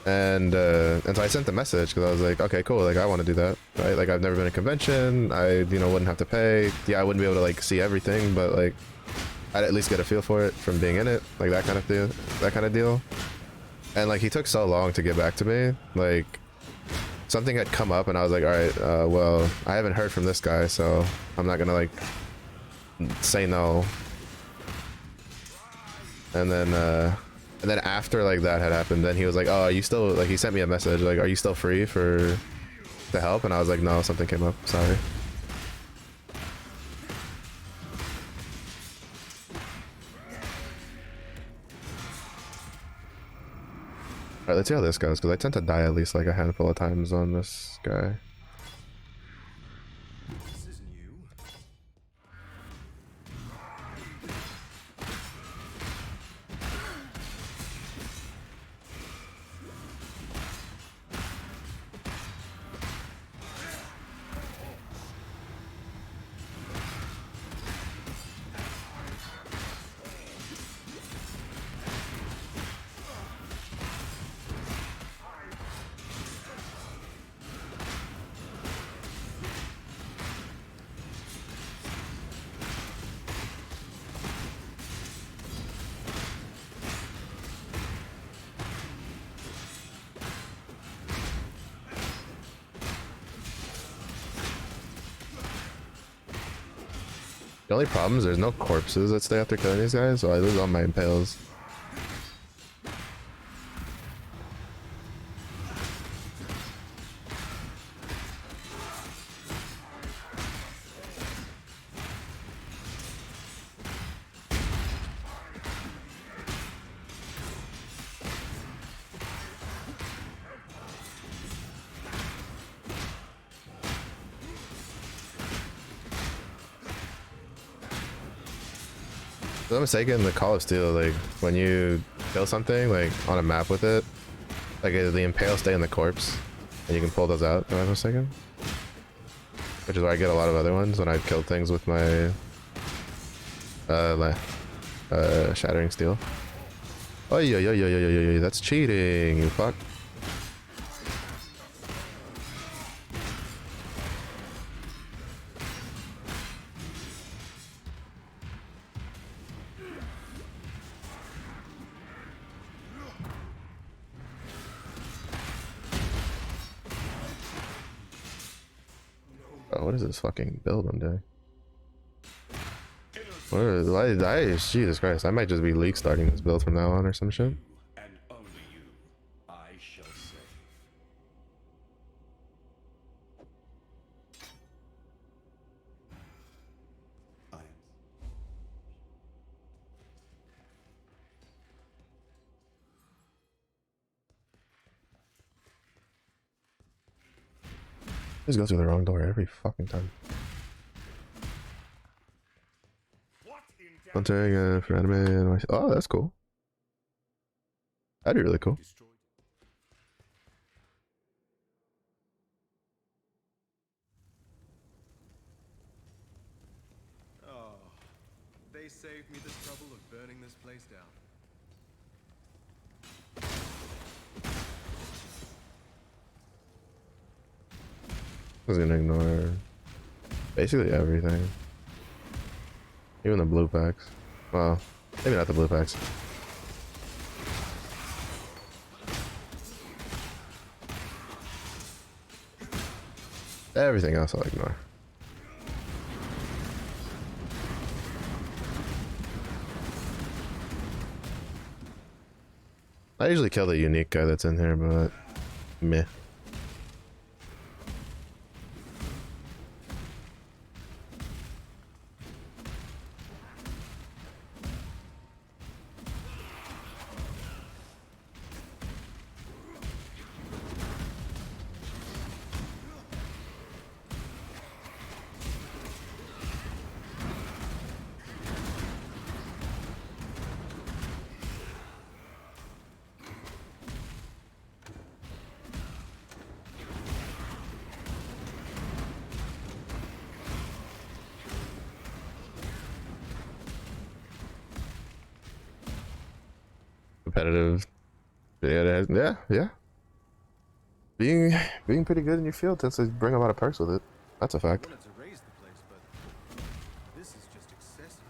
And so I sent the message because I was like, okay, cool, like I want to do that, right? Like I've never been to a convention. I, you know, wouldn't have to pay. Yeah, I wouldn't be able to like see everything, but like I'd at least get a feel for it from being in it, like that kind of deal. And like he took so long to get back to me, like something had come up and I was like, all right, well, I haven't heard from this guy, so I'm not gonna like say no. And then after like that had happened, then he was like, oh, are you still, like, he sent me a message like, are you still free to help? And I was like, no, something came up, sorry. Alright, let's see how this goes, because I tend to die at least like a handful of times on this guy. This is new. The only problem is there's no corpses that stay after killing these guys, so I lose all my impales. If I'm mistaken, the Call of Steel, like when you kill something like on a map with it, like the impale stay in the corpse, and you can pull those out. Am I mistaken? Which is why I get a lot of other ones when I kill things with my Shattering Steel. Oh yeah, that's cheating, you fuck. Oh, what is this fucking build I'm doing? Jesus Christ, I might just be league starting this build from now on or some shit. And only you, I shall say. I am. Just go through the wrong door every fucking time. Hunting for anime and oh, that's cool. That'd be really cool. Oh, they saved me the trouble of burning this place down. I was gonna ignore basically everything. Even the blue packs. Well, maybe not the blue packs. Everything else I'll ignore. I usually kill the unique guy that's in here, but meh. Competitive. Yeah. Being pretty good in your field tends to bring a lot of perks with it. That's a fact. I wanted to raise the place, but this is just excessive.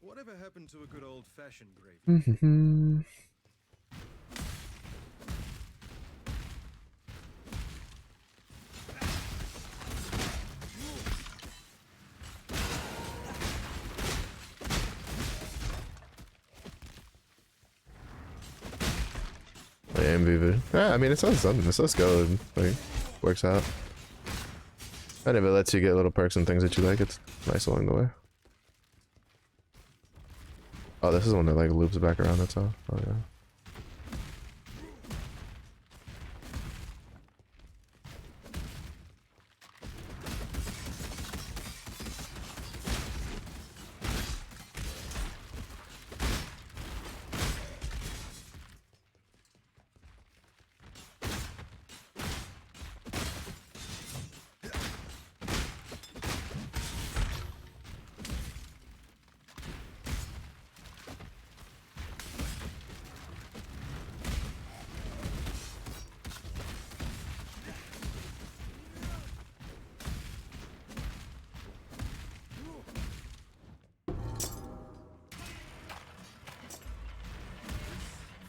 Whatever happened to a good old-fashioned gravy? MVP. Yeah, I mean, it sounds something. It's just good. Like, works out. And if it lets you get little perks and things that you like, it's nice along the way. Oh, this is one that like loops back around. That's all. Oh yeah.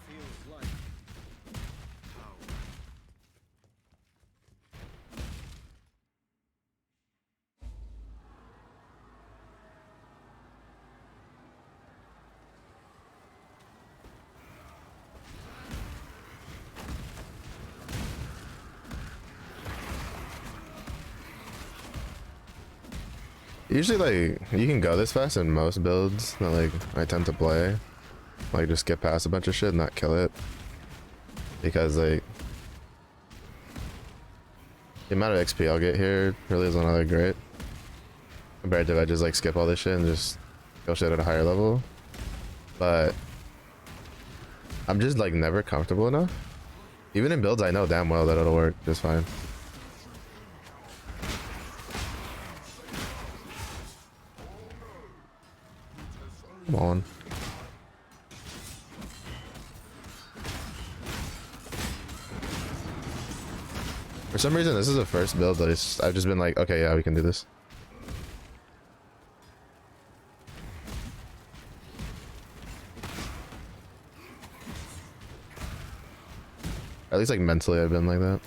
Feels like power. Usually, like, you can go this fast in most builds that like I tend to play. Like, just get past a bunch of shit and not kill it. Because like the amount of XP I'll get here really isn't all that great. Compared to if I just like skip all this shit and just kill shit at a higher level. But I'm just like never comfortable enough. Even in builds I know damn well that it'll work just fine. Come on. For some reason, this is the first build that I've just been like, okay, yeah, we can do this. At least like mentally, I've been like that.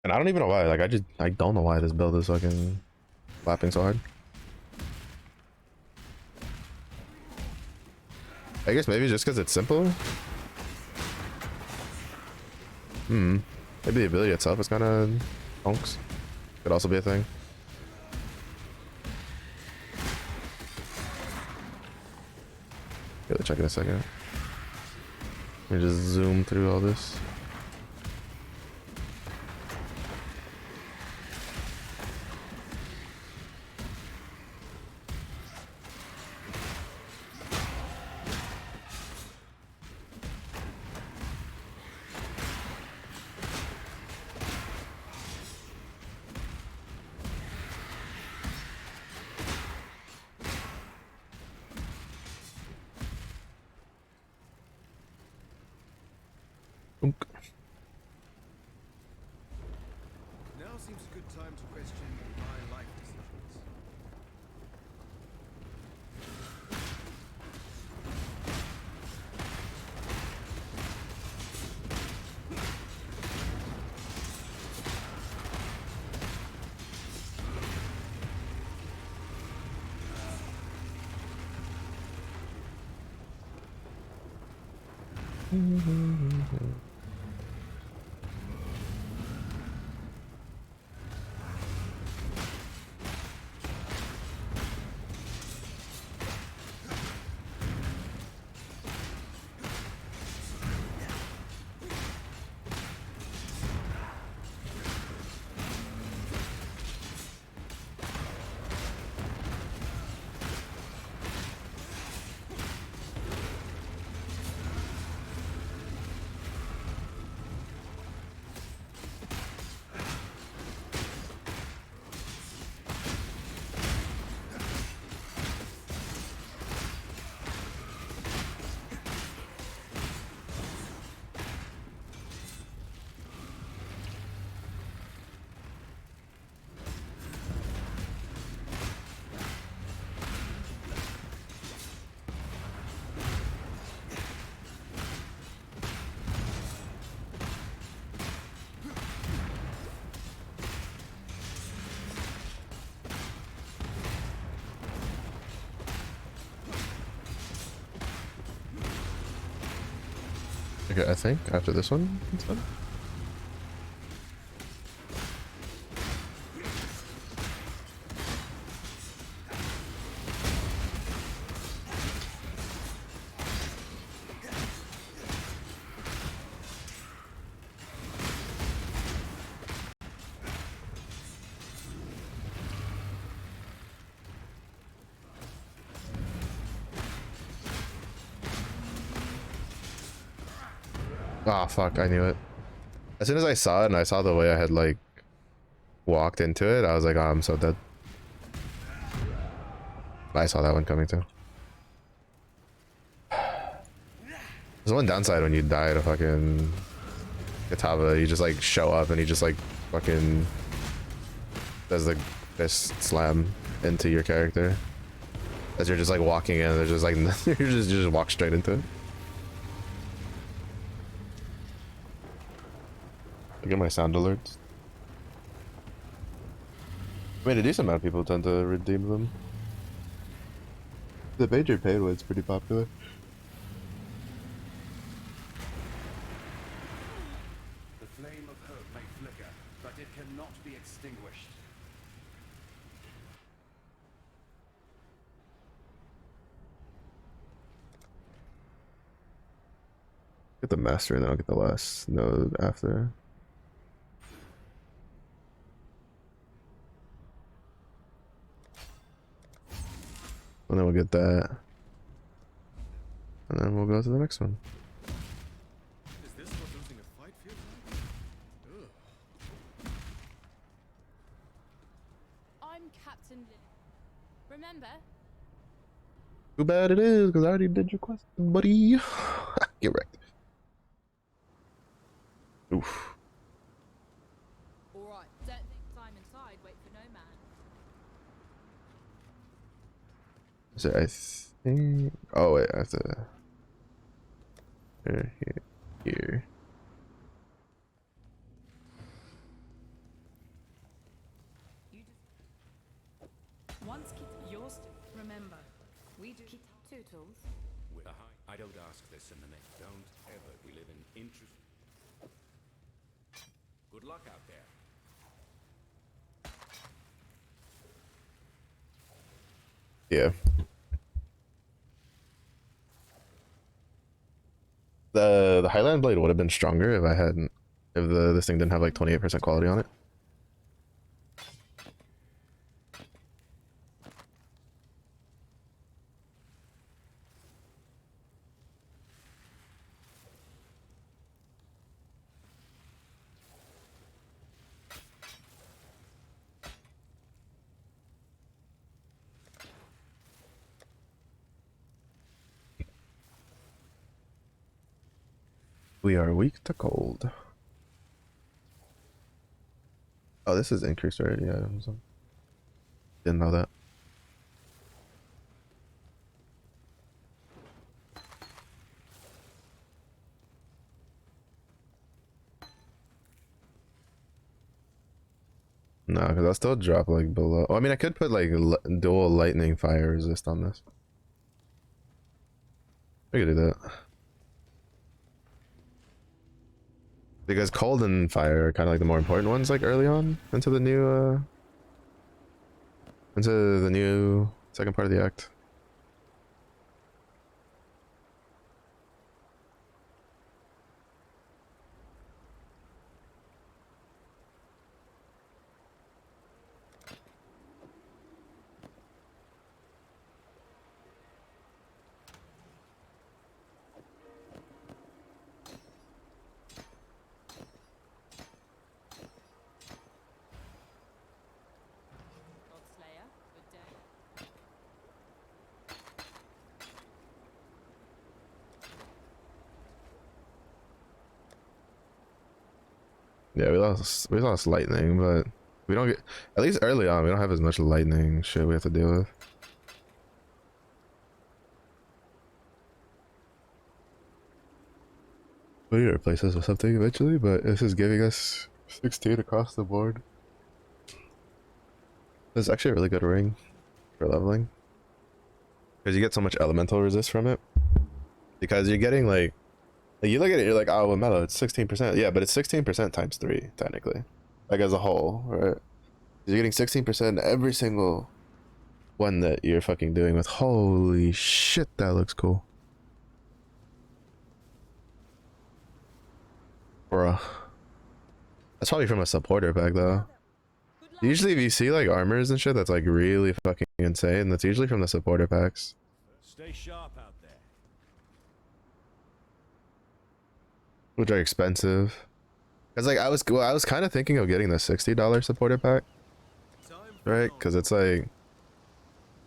And I don't even know why. Like, I don't know why this build is fucking slapping so hard. I guess maybe just because it's simple. Maybe the ability itself is kind of honks. Could also be a thing. Gotta check in a second. Let me just zoom through all this. Oonk. Now seems a good time to question my life decisions. Okay, I think after this one, it's done. Ah, fuck, I knew it. As soon as I saw it and I saw the way I had, like, walked into it, I was like, oh, I'm so dead. I saw that one coming too. There's one downside when you die to fucking Kitava. You just, like, show up and he just, like, fucking does the fist slam into your character. As you're just, like, walking in, there's just, like, you just walk straight into it. I get my sound alerts. I mean, a decent amount of people tend to redeem them. The major paid one's pretty popular. The flame of hope may flicker, but it cannot be extinguished. Get the master and then I'll get the last node after. And then we'll get that. And then we'll go to the next one. Is this what losing a fight feels like? Ugh. I'm Captain Lily. Remember? Too bad it is, because I already did your quest, buddy. Get wrecked. Oof. Alright, don't think time inside, wait for no man. So I think. Oh, wait, I have to. Here. You just once keep yours. Remember, we do keep Two tools. with. I don't ask this in the name. Don't ever. We live in interest. Good luck out there. Yeah. The Highland blade would have been stronger if I hadn't, if this thing didn't have like 28% quality on it. We are weak to cold. Oh, this is increased already. Yeah, didn't know that. No, because I'll still drop like below. Oh, I mean, I could put like dual lightning fire resist on this. We could do that. Because cold and fire are kind of like the more important ones, like early on into the new second part of the act. Godslayer, good day. Yeah, we lost lightning, but we don't get, at least early on, we don't have as much lightning shit we have to deal with. We need to replace this with something eventually, but this is giving us 16 across the board. This is actually a really good ring for leveling, because you get so much elemental resist from it. Because you're getting like you look at it, you're like, oh, well, mellow, it's 16%. Yeah, but it's 16% times 3 technically, like as a whole, right? You're getting 16% every single one that you're fucking doing with. Holy shit, that looks cool, bruh. That's probably from a supporter pack though. Usually if you see like armors and shit that's like really fucking insane, that's usually from the supporter packs. Stay sharp out there. Which are expensive. Cause like I was kind of thinking of getting the $60 supporter pack, right? Cause it's like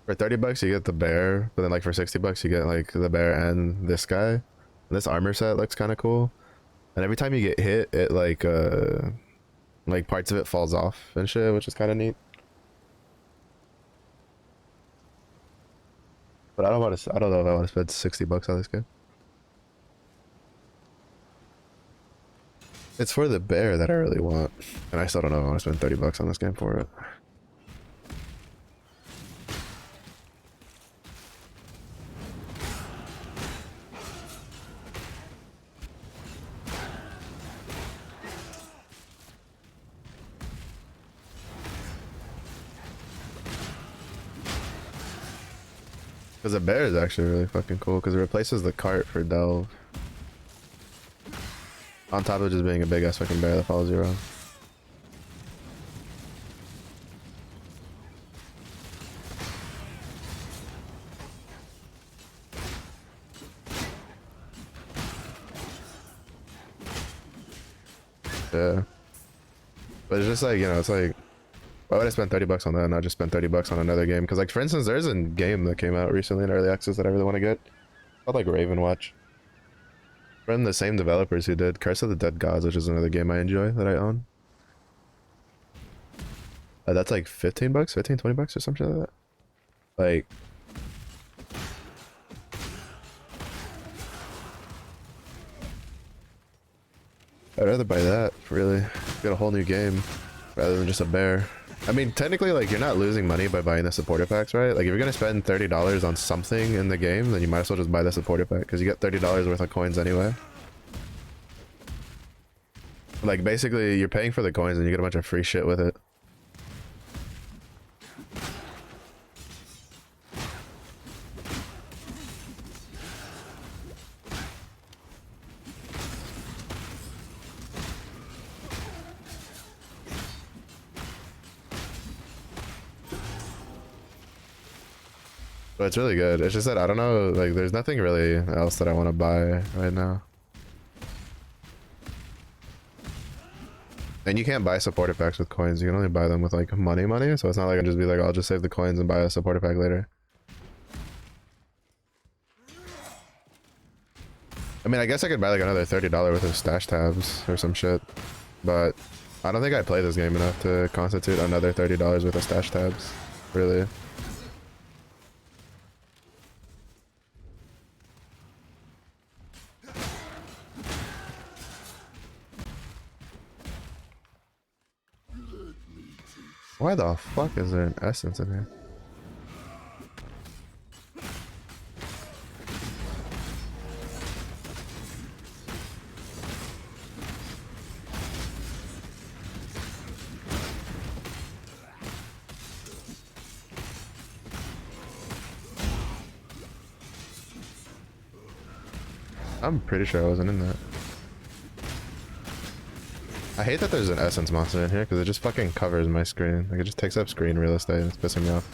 for 30 bucks you get the bear, but then like for 60 bucks you get like the bear and this guy. And this armor set looks kind of cool. And every time you get hit, it like parts of it falls off and shit, which is kind of neat. But I don't know if I want to spend 60 bucks on this game. It's for the bear that I really want, and I still don't know if I want to spend 30 bucks on this game for it. Because the bear is actually really fucking cool, because it replaces the cart for Delve. On top of just being a big ass fucking bear that follows you around. Yeah. But it's just like, you know, it's like, why would I spend 30 bucks on that and not just spend 30 bucks on another game? Because like, for instance, there's a game that came out recently in early access that I really want to get. It's called like Raven Watch. From the same developers who did Curse of the Dead Gods, which is another game I enjoy that I own. That's like 15 bucks, 15, 20 bucks or something like that. Like, I'd rather buy that, really. Get a whole new game rather than just a bear. I mean, technically, like, you're not losing money by buying the supporter packs, right? Like, if you're gonna spend $30 on something in the game, then you might as well just buy the supporter pack, because you get $30 worth of coins anyway. Like, basically, you're paying for the coins and you get a bunch of free shit with it. But it's really good. It's just that I don't know, like, there's nothing really else that I want to buy right now. And you can't buy supporter packs with coins. You can only buy them with like money. So it's not like I just be like, I'll just save the coins and buy a supporter pack later. I mean, I guess I could buy like another $30 worth of stash tabs or some shit, but I don't think I play this game enough to constitute another $30 worth of stash tabs, really. Why the fuck is there an essence in here? I'm pretty sure I wasn't in that. I hate that there's an essence monster in here because it just fucking covers my screen. Like, it just takes up screen real estate and it's pissing me off.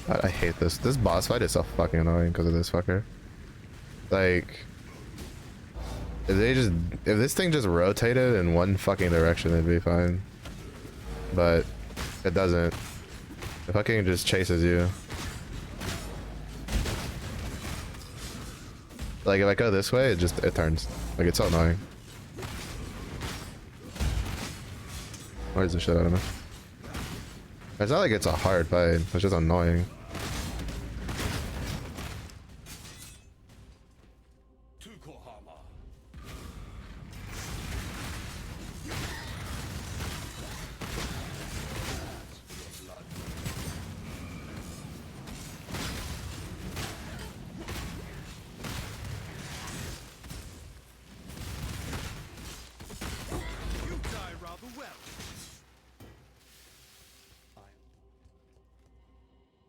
God, I hate this. This boss fight is so fucking annoying because of this fucker. Like, if this thing just rotated in one fucking direction, it'd be fine. But it doesn't. It fucking just chases you. Like, if I go this way, it turns. Like, it's so annoying. Annoys the shit out of me. It's not like it's a hard fight, it's just annoying.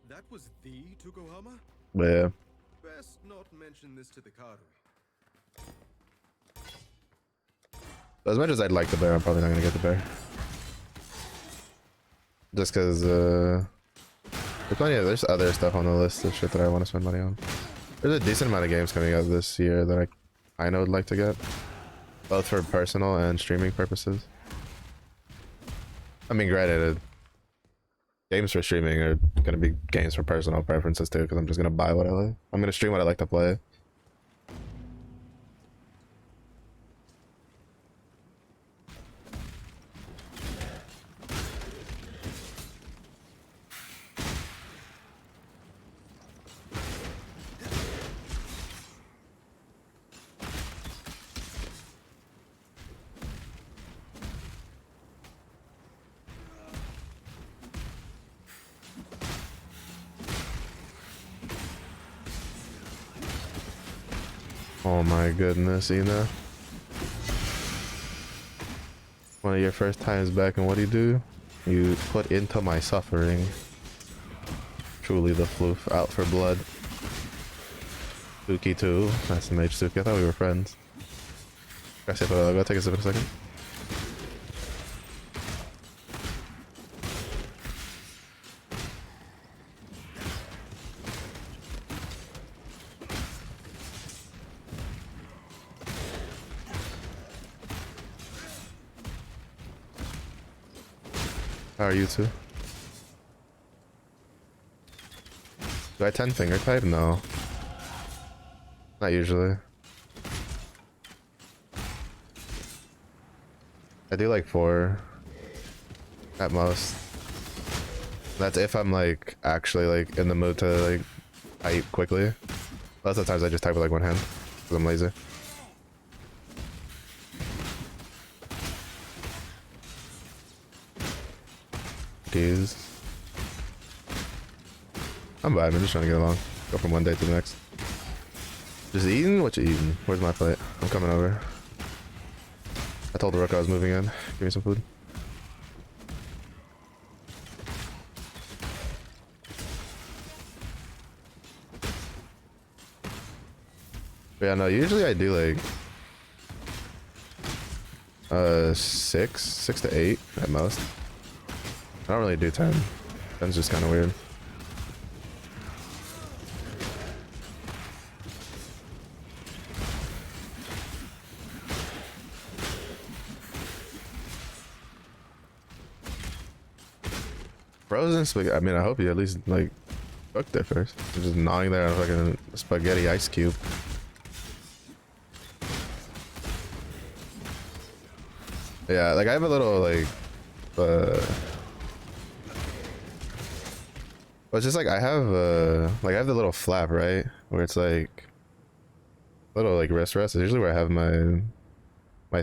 That was the Tukohama? Yeah. Best not mention this to the Karui. As much as I'd like the bear, I'm probably not gonna get the bear. Just because, there's other stuff on the list of shit that I want to spend money on. There's a decent amount of games coming out this year that I know would like to get. Both for personal and streaming purposes. I mean, granted, games for streaming are gonna be games for personal preferences too, because I'm just gonna buy what I like. I'm gonna stream what I like to play. Oh my goodness, Ina. One of your first times back, and what do? You put into my suffering. Truly the floof, out for blood. Suki too. That's the mage Suki. I thought we were friends. Go take a sip in a second. How are you two? Do I 10 finger type? No. Not usually. I do like 4 at most. That's if I'm like actually like in the mood to like type quickly. Lots of times I just type with like one hand because I'm lazy. Jeez. I'm vibing, I'm just trying to get along. Go from one day to the next. Just eating? What you eating? Where's my plate? I'm coming over. I told the Rook I was moving in. Give me some food. But yeah, no, usually I do like 6 to 8 at most. I don't really do 10. 10's just kind of weird. Frozen spaghetti. I mean, I hope you at least like cooked it first. You're just gnawing there on a fucking spaghetti ice cube. Yeah, like I have a little like well, it's just like I have like I have the little flap, right, where it's like little like wrist rest is usually where I have my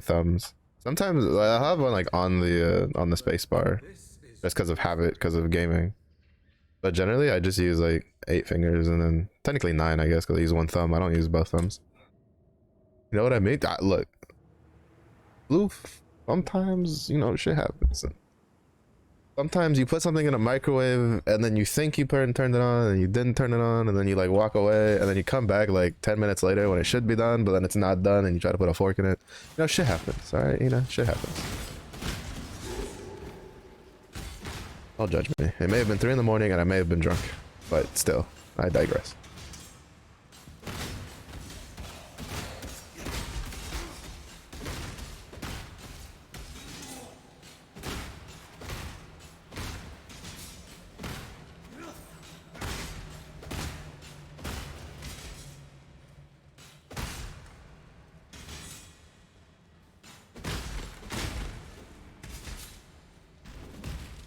thumbs. Sometimes I'll have one like on the space bar just because of habit, because of gaming, but generally I just use like 8 fingers and then technically 9, I guess, because I use one thumb. I don't use both thumbs. You know what I mean? Look, blue. Sometimes, you know, shit happens. Sometimes you put something in a microwave and then you think you turned it on and you didn't turn it on, and then you like walk away and then you come back like 10 minutes later when it should be done, but then it's not done and you try to put a fork in it. You know, shit happens, alright? You know, shit happens. Don't judge me. It may have been 3 in the morning and I may have been drunk, but still, I digress.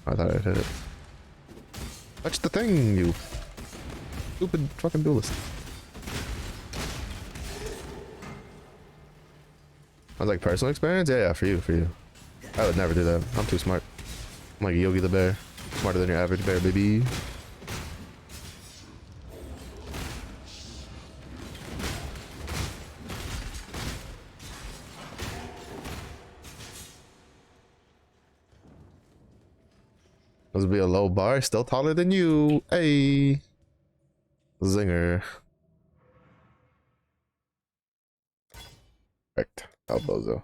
I thought I'd hit it. Touch the thing, you stupid fucking duelist. I was like, personal experience? Yeah, for you. I would never do that. I'm too smart. I'm like Yogi the Bear. Smarter than your average bear, baby. This would be a low bar, still taller than you. Hey. Zinger. Correct. Albozo.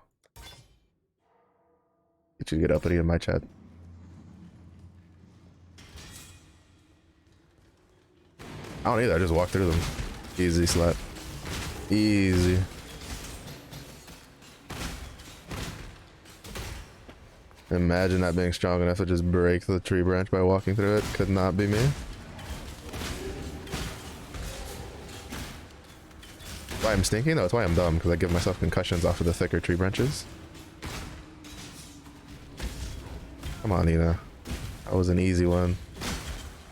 Get you to get uppity in my chat. I don't either, I just walk through them. Easy slap. Easy. Imagine not being strong enough to just break the tree branch by walking through it. Could not be me. Why I'm stinky? No, it's why I'm dumb, because I give myself concussions off of the thicker tree branches. Come on, Nina. That was an easy one.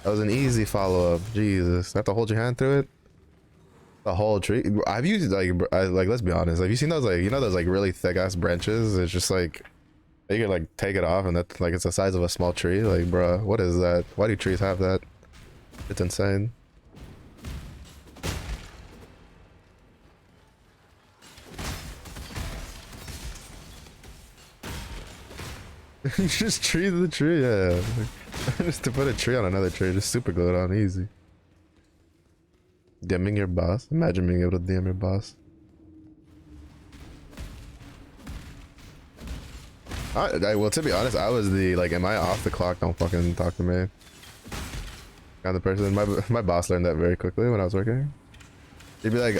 That was an easy follow-up. Jesus. I have to hold your hand through it? The whole tree? Have you, like, let's be honest. Have you seen those, like, you know those, like, really thick-ass branches? It's just, like, you can, like, take it off and that's, like, it's the size of a small tree. Like, bruh, what is that? Why do trees have that? It's insane. Just tree the tree, yeah. Just to put a tree on another tree, just super glue it on easy. DMing your boss? Imagine being able to DM your boss. Well, to be honest, I was the, like, am I off the clock? Don't fucking talk to me. Kind of person. My boss learned that very quickly when I was working. He'd be like,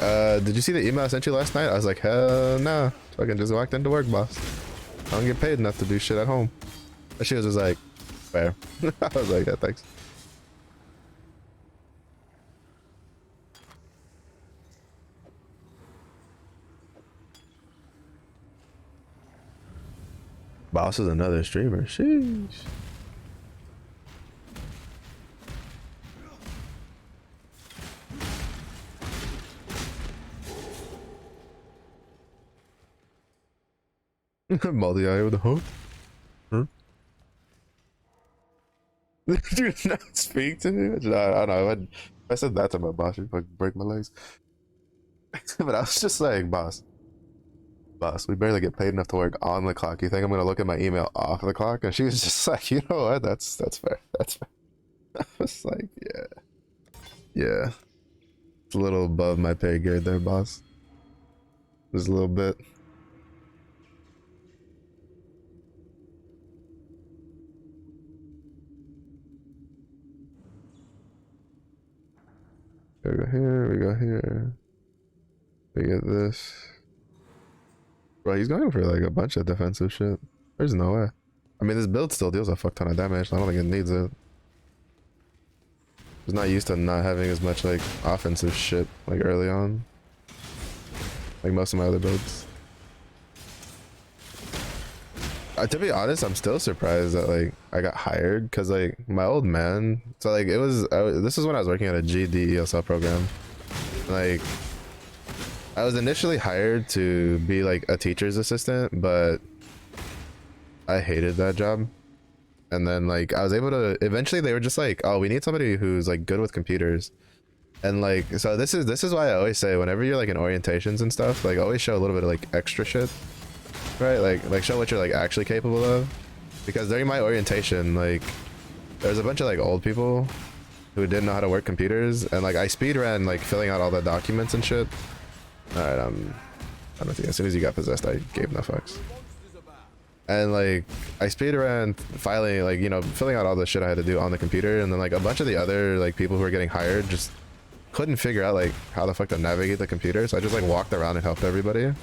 did you see the email I sent you last night? I was like, hell no. Fucking just walked into work, boss. I don't get paid enough to do shit at home. And she was just like, Fair. I was like, yeah, thanks. Boss is another streamer. Sheesh. Multi-eye with a hook. Huh? Do not speak to me. I don't know. If I said that to my boss, she'd fucking break my legs. But I was just like, boss, we barely get paid enough to work on the clock. You think I'm gonna look at my email off the clock? And she was just like, you know what? That's fair. That's fair. I was like, yeah. It's a little above my pay grade there, boss. Just a little bit. We go here, we go here. We get this. Bro, he's going for like a bunch of defensive shit. There's no way. I mean, this build still deals a fuck ton of damage. I don't think it needs it. It's not used to not having as much like offensive shit like early on. Like most of my other builds. To be honest, I'm still surprised that like I got hired because like my old man. So like it was. This is when I was working at a GD ESL program. Like I was initially hired to be like a teacher's assistant, but I hated that job. And then like I was able to. Eventually, they were just like, "Oh, we need somebody who's like good with computers." And like so, this is why I always say whenever you're like in orientations and stuff, like always show a little bit of like extra shit. Right, like show what you're like actually capable of, because during my orientation, like there was a bunch of like old people who didn't know how to work computers, and like I speed ran like filling out all the documents and shit. All right, I don't think as soon as you got possessed, I gave no fucks. And like I speed ran filing, like, you know, filling out all the shit I had to do on the computer, and then like a bunch of the other like people who were getting hired just couldn't figure out like how the fuck to navigate the computer, so I just like walked around and helped everybody.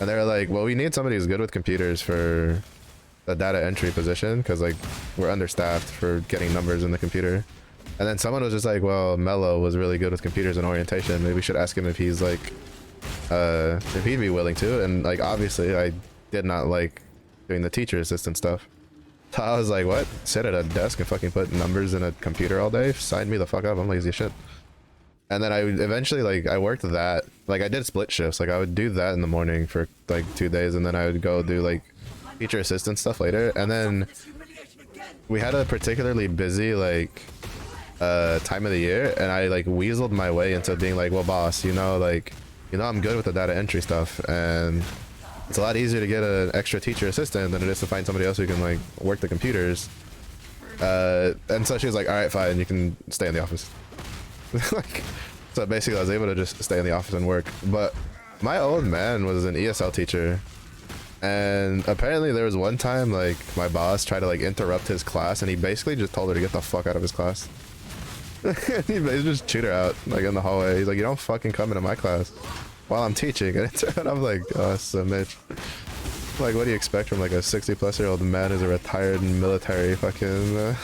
And they were like, well, we need somebody who's good with computers for the data entry position, because like we're understaffed for getting numbers in the computer. And then someone was just like, well, Mello was really good with computers and orientation. Maybe we should ask him if he's like, if he'd be willing to. And like, obviously I did not like doing the teacher assistant stuff. So I was like, what? Sit at a desk and fucking put numbers in a computer all day? Sign me the fuck up. I'm lazy as shit. And then I eventually, like, I worked that, like, I did split shifts. Like, I would do that in the morning for, like, 2 days, and then I would go do, like, teacher assistant stuff later. And then we had a particularly busy, like, time of the year, and I, like, weaseled my way into being like, well, boss, you know, I'm good with the data entry stuff, and it's a lot easier to get an extra teacher assistant than it is to find somebody else who can, like, work the computers. And so she was like, all right, fine, you can stay in the office. Like, so basically I was able to just stay in the office and work. But my old man was an ESL teacher, and apparently there was one time like my boss tried to like interrupt his class, and he basically just told her to get the fuck out of his class. He just chewed her out like in the hallway. He's like, you don't fucking come into my class while I'm teaching. And I'm like, oh, that's a bitch. Like, what do you expect from like a 60-plus-year-old man who's a retired military fucking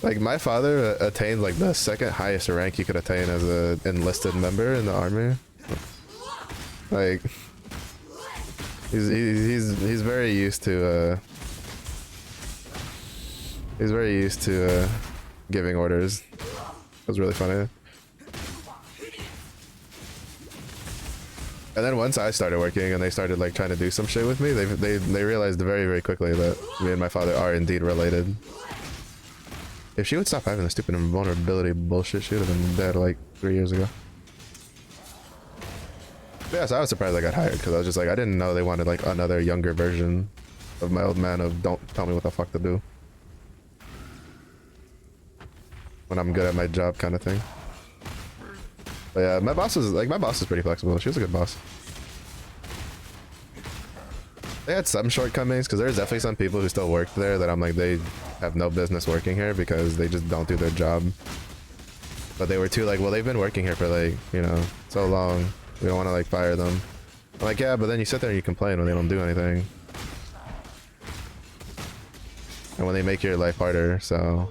like, my father attained like the second highest rank you could attain as a enlisted member in the army. Like, he's very used to giving orders. It was really funny. And then once I started working and they started like trying to do some shit with me, they realized very, very quickly that me and my father are indeed related. If she would stop having the stupid invulnerability bullshit, she would have been dead like 3 years ago. But yeah, so I was surprised I got hired, because I was just like, I didn't know they wanted like another younger version of my old man of don't tell me what the fuck to do when I'm good at my job kind of thing. But yeah, my boss is pretty flexible. She was a good boss. They had some shortcomings, because there's definitely some people who still work there that I'm like, they have no business working here because they just don't do their job. But they were too like, well, they've been working here for like, you know, so long. We don't want to like fire them. I'm like, yeah, but then you sit there and you complain when they don't do anything. and when they make your life harder. So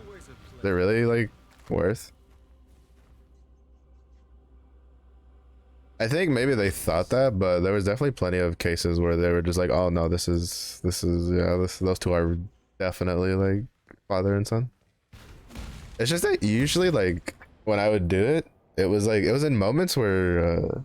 they're really like worth. I think maybe they thought that, but there was definitely plenty of cases where they were just like, oh no, this is those two are definitely like father and son. It's just that usually like when I would do it, it was in moments where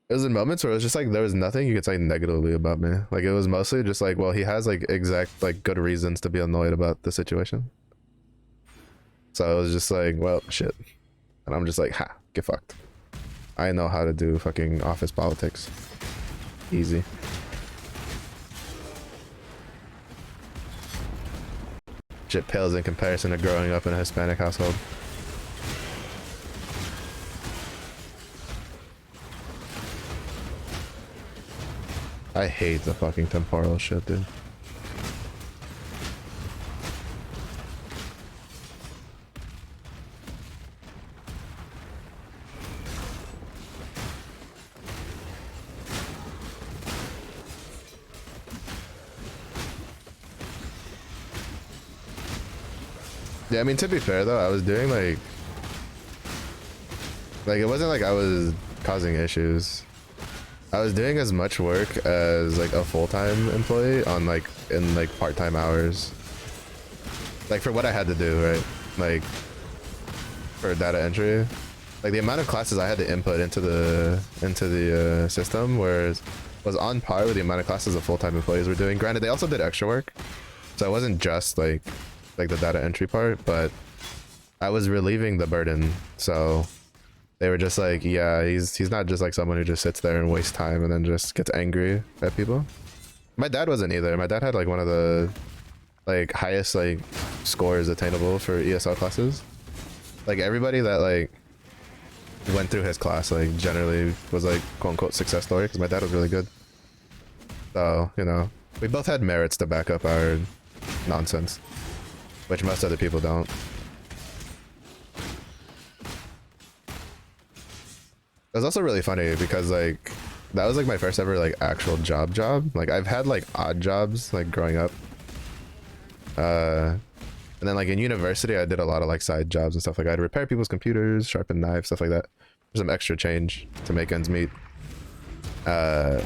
it was in moments where it was just like there was nothing you could say negatively about me. Like it was mostly just like, well, he has like exact like good reasons to be annoyed about the situation. So it was just like, well, shit. And I'm just like, ha, get fucked. I know how to do fucking office politics. Easy. Shit pales in comparison to growing up in a Hispanic household. I hate the fucking temporal shit, dude. Yeah, I mean, to be fair though, I was doing like it wasn't like I was causing issues. I was doing as much work as like a full-time employee on like in like part-time hours. Like for what I had to do, right? Like for data entry, like the amount of classes I had to input into the system was on par with the amount of classes the full-time employees were doing. Granted, they also did extra work, so it wasn't just like the data entry part, but I was relieving the burden. So they were just like, yeah, he's not just like someone who just sits there and wastes time and then just gets angry at people. My dad wasn't either. My dad had like one of the like highest like scores attainable for ESL classes. Like everybody that like went through his class like generally was like quote unquote success story, because my dad was really good. So, you know, we both had merits to back up our nonsense, which most other people don't. It was also really funny because like that was like my first ever like actual job. Like I've had like odd jobs like growing up. And then like in university I did a lot of like side jobs and stuff. Like I'd repair people's computers, sharpen knives, stuff like that. Some extra change to make ends meet. But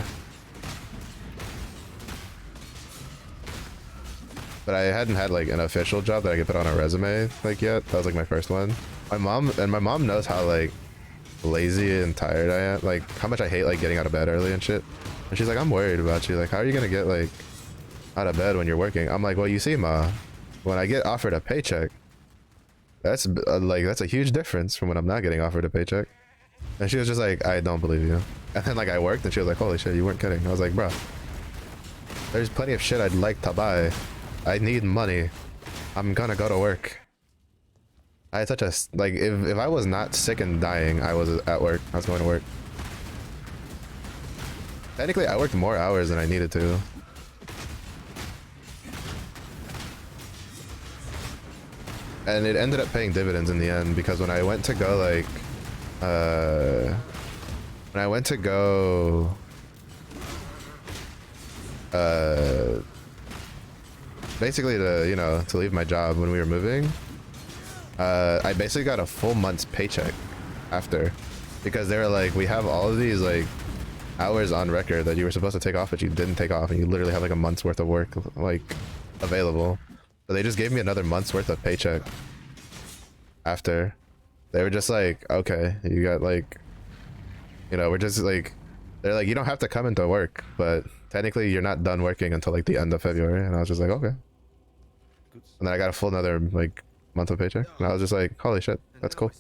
I hadn't had like an official job that I could put on a resume like yet. That was like my first one. My mom knows how like lazy and tired I am, like how much I hate like getting out of bed early and shit. And she's like, I'm worried about you. Like, how are you gonna get like out of bed when you're working? I'm like, well, you see, Ma, when I get offered a paycheck, that's that's a huge difference from when I'm not getting offered a paycheck. And she was just like, I don't believe you. And then like I worked and she was like, holy shit, you weren't kidding. I was like, bro, there's plenty of shit I'd like to buy. I need money. I'm gonna go to work. I had such a like if I was not sick and dying, I was at work. I was going to work. Technically, I worked more hours than I needed to. And it ended up paying dividends in the end, because when I went to go like basically to, you know, to leave my job when we were moving, I basically got a full month's paycheck after, because they were like, we have all of these like hours on record that you were supposed to take off but you didn't take off, and you literally have like a month's worth of work like available. So they just gave me another month's worth of paycheck after. They were just like, okay, you got like, you know, we're just like, they're like, you don't have to come into work, but technically you're not done working until like the end of February. And I was just like, okay. And then I got a full another like month of paycheck, and I was just like, holy shit, that's cool.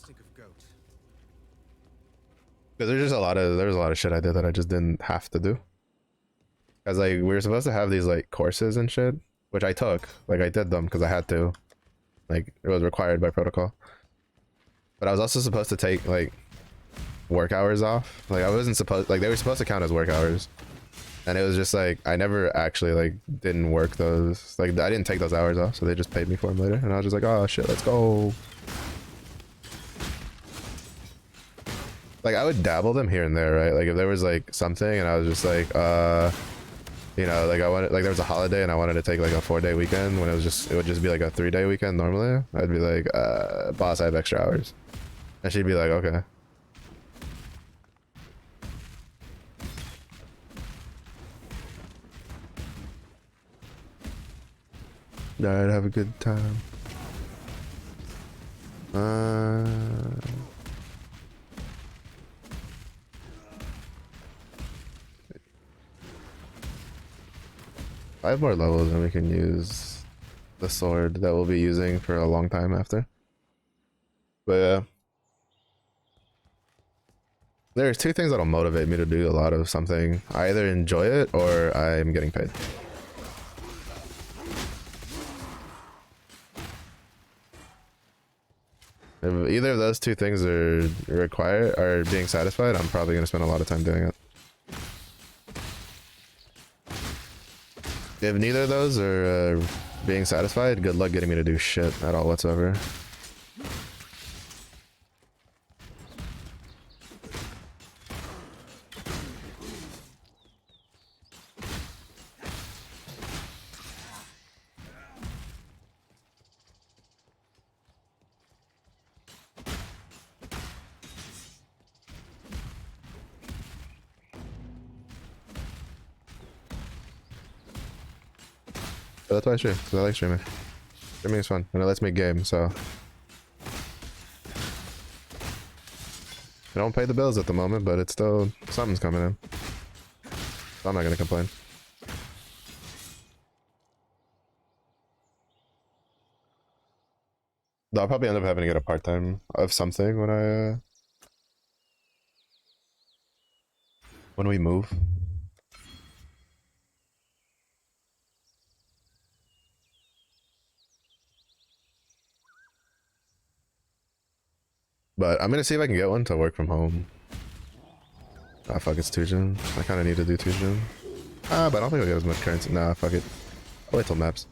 Because there's a lot of shit I did that I just didn't have to do. Because like we were supposed to have these like courses and shit, which I took. Like I did them because I had to. Like it was required by protocol. But I was also supposed to take like work hours off. Like I wasn't supposed, like they were supposed to count as work hours. And it was just like I never actually like didn't work those. Like I didn't take those hours off, so they just paid me for them later. And I was just like, oh shit, let's go. Like I would dabble them here and there, right? Like if there was like something and I was just like, You know, like I wanted, like there was a holiday and I wanted to take like a 4-day weekend when it would just be like a 3-day weekend normally. I'd be like, boss, I have extra hours. And she'd be like, okay. Alright, have a good time. Uh, 5 more levels and we can use the sword that we'll be using for a long time after. But yeah. There's 2 things that'll motivate me to do a lot of something. I either enjoy it or I'm getting paid. If either of those 2 things are being satisfied, I'm probably gonna spend a lot of time doing it. If neither of those are being satisfied, good luck getting me to do shit at all whatsoever. But that's why I stream, because I like streaming. Streaming is fun, and it lets me game, so. I don't pay the bills at the moment, but it's still, something's coming in. So I'm not gonna complain. Though I'll probably end up having to get a part-time of something when we move. But I'm gonna see if I can get one to work from home. Ah, fuck, it's Tujin. I kind of need to do Tujin. Ah, but I don't think I'll get as much currency. Nah, fuck it. I'll wait till maps.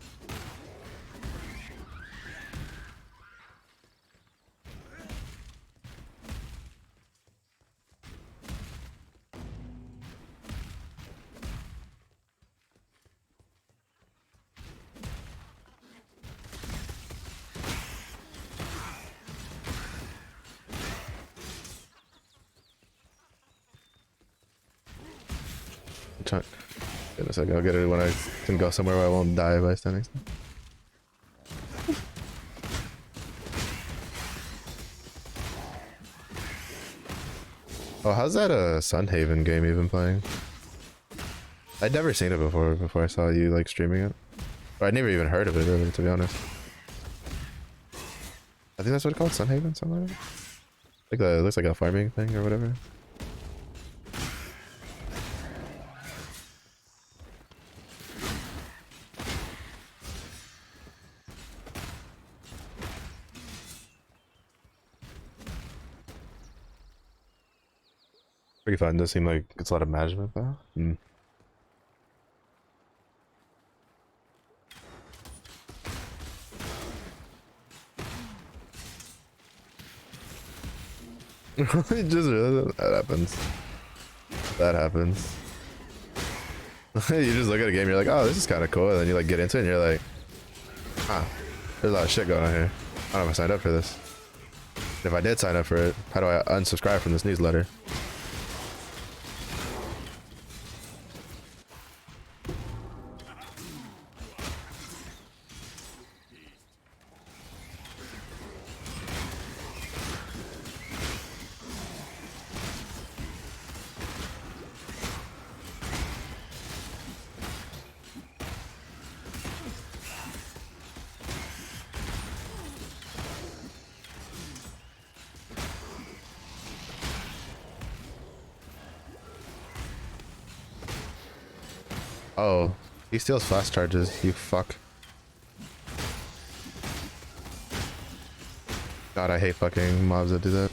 Goodness, I'll get it when I can go somewhere where I won't die by standing still. Oh, how's that Sunhaven game even playing? I'd never seen it before I saw you like streaming it. Or I'd never even heard of it really, to be honest. I think that's what it's called, Sunhaven, something like that. Like it looks like a farming thing or whatever. Pretty fun. Does seem like it's a lot of management though. Hmm. That happens. That happens. You just look at a game, you're like, oh, this is kind of cool, and then you like get into it, and you're like, ah, there's a lot of shit going on here. I don't know if I signed up for this. And if I did sign up for it, how do I unsubscribe from this newsletter? Oh, he steals fast charges, you fuck. God, I hate fucking mobs that do that.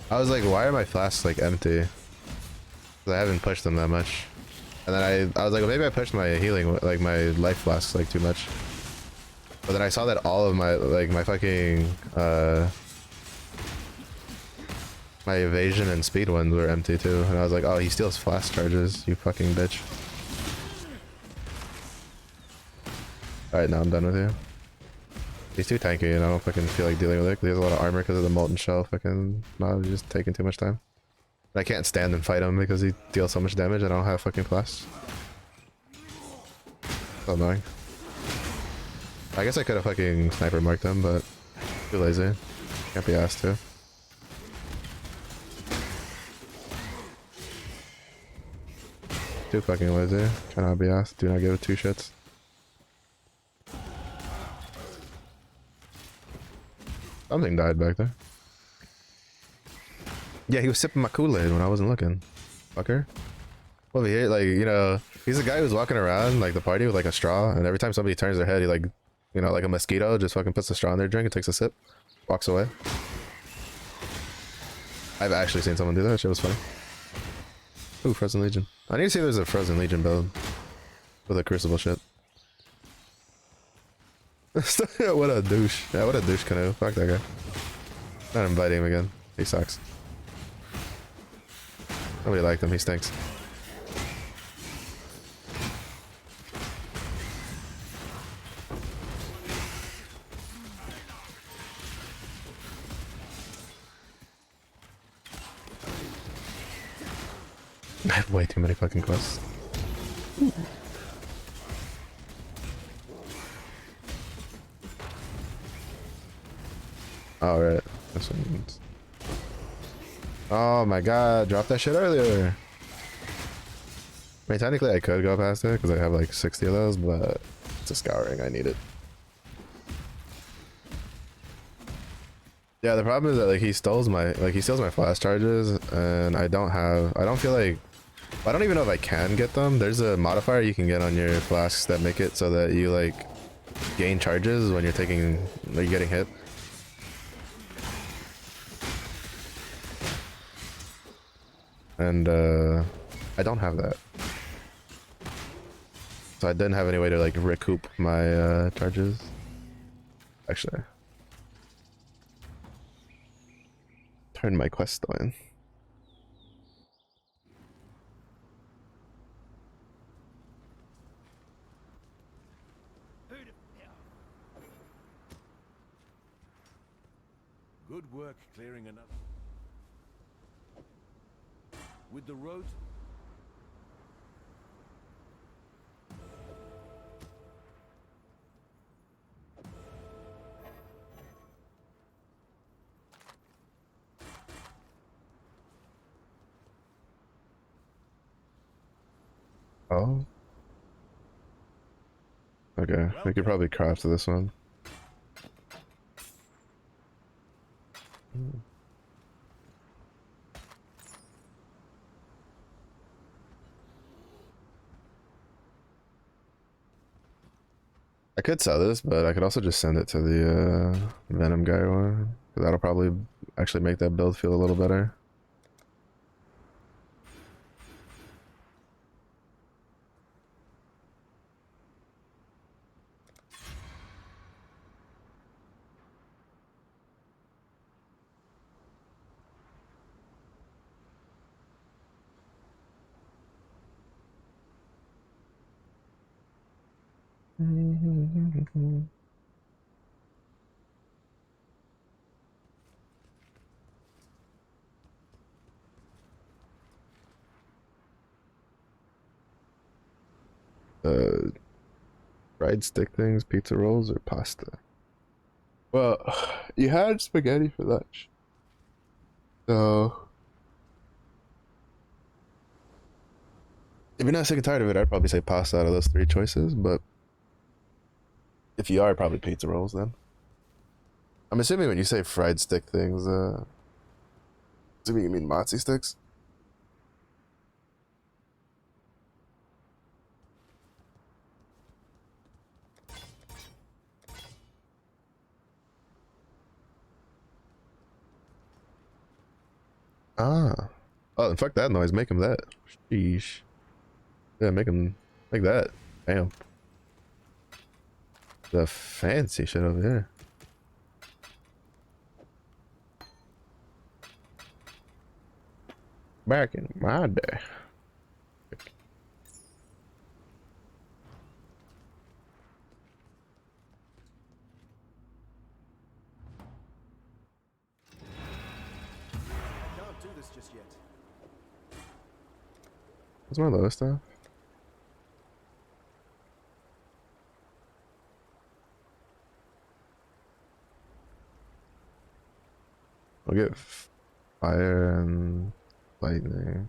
I was like, why are my flasks like empty? 'Cause I haven't pushed them that much. And then I was like, well, maybe I pushed my healing, like my life flasks like too much. But then I saw that all of my, like my fucking, My evasion and speed ones were empty too, and I was like, oh, he steals flash charges, you fucking bitch. Alright, now I'm done with you. He's too tanky and I don't fucking feel like dealing with it, 'cause he has a lot of armor because of the molten shell. Fucking, no, he's just taking too much time. And I can't stand and fight him because he deals so much damage and I don't have fucking flash. So annoying. I guess I could have fucking sniper marked him, but too lazy. Can't be asked to. Too fucking lazy. Cannot be asked. Do not give two shits. Something died back there. Yeah, he was sipping my Kool-Aid when I wasn't looking. Fucker. Over here, like, you know, he's a guy who's walking around, like, the party with, like, a straw, and every time somebody turns their head, he, like, you know, like a mosquito, just fucking puts the straw in their drink and takes a sip. Walks away. I've actually seen someone do that. Shit was funny. Ooh, Frozen Legion. I need to see if there's a Frozen Legion build with a Crucible shit. What a douche. Yeah, what a douche canoe. Fuck that guy. Not inviting him again. He sucks. Nobody liked him. He stinks. I have way too many fucking quests. Alright. This one's... Oh my god, drop that shit earlier. I mean, technically I could go past it because I have like 60 of those, but it's a scouring, I need it. Yeah, the problem is that like he steals my flash charges, and I don't feel like, I don't even know if I can get them. There's a modifier you can get on your flasks that make it so that you like gain charges when you're getting hit. And I don't have that, so I didn't have any way to like recoup my charges. Actually, turn my quest on. Good work clearing another. With the road. Oh. Okay, we could probably craft this one. I could sell this, but I could also just send it to the Venom guy one, because that'll probably actually make that build feel a little better. Fried stick things, pizza rolls, or pasta? Well, you had spaghetti for lunch, so if you're not sick and tired of it, I'd probably say pasta out of those three choices, but if you are, probably pizza rolls then. I'm assuming when you say fried stick things, assuming you mean mozzie sticks? Ah. Oh, and fuck that noise. Make him that. Sheesh. Yeah, make him like that. Damn. The fancy shit over here. Back in my day. Can't do this just yet. What's my lowest stuff? I'll get fire and lightning.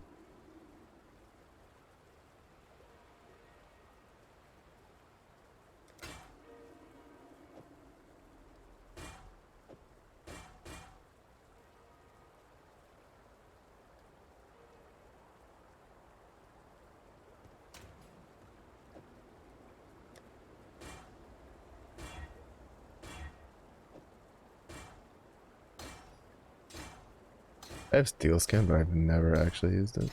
I have steel skin, but I've never actually used it.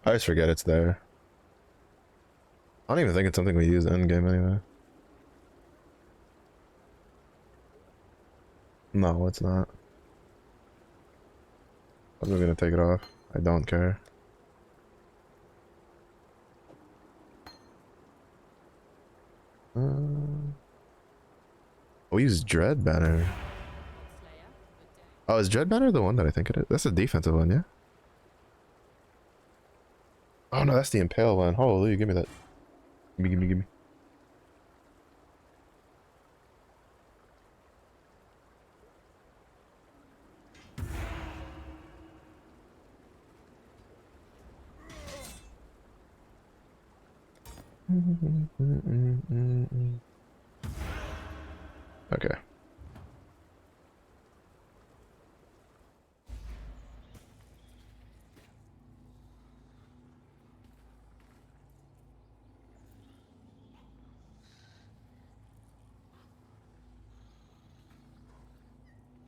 I always forget it's there. I don't even think it's something we use end game anyway. No, it's not. I'm just gonna take it off. I don't care. We use Dread Banner. Slayer, good day. Oh, is Dread Banner the one that I think it is? That's a defensive one, yeah? Oh no, that's the Impale one. Holy, give me that. Give me. Okay.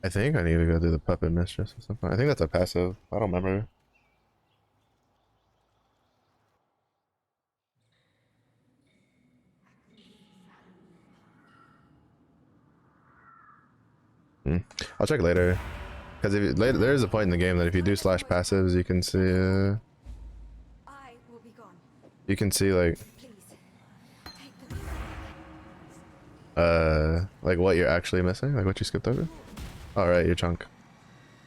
I think I need to go do the Puppet Mistress or something. I think that's a passive. I don't remember. I'll check later. Because if later, there's a point in the game that if you do slash passives, you can see. I will be gone. You can see like Please, take them. like what you're actually missing, like what you skipped over. All right, your chunk.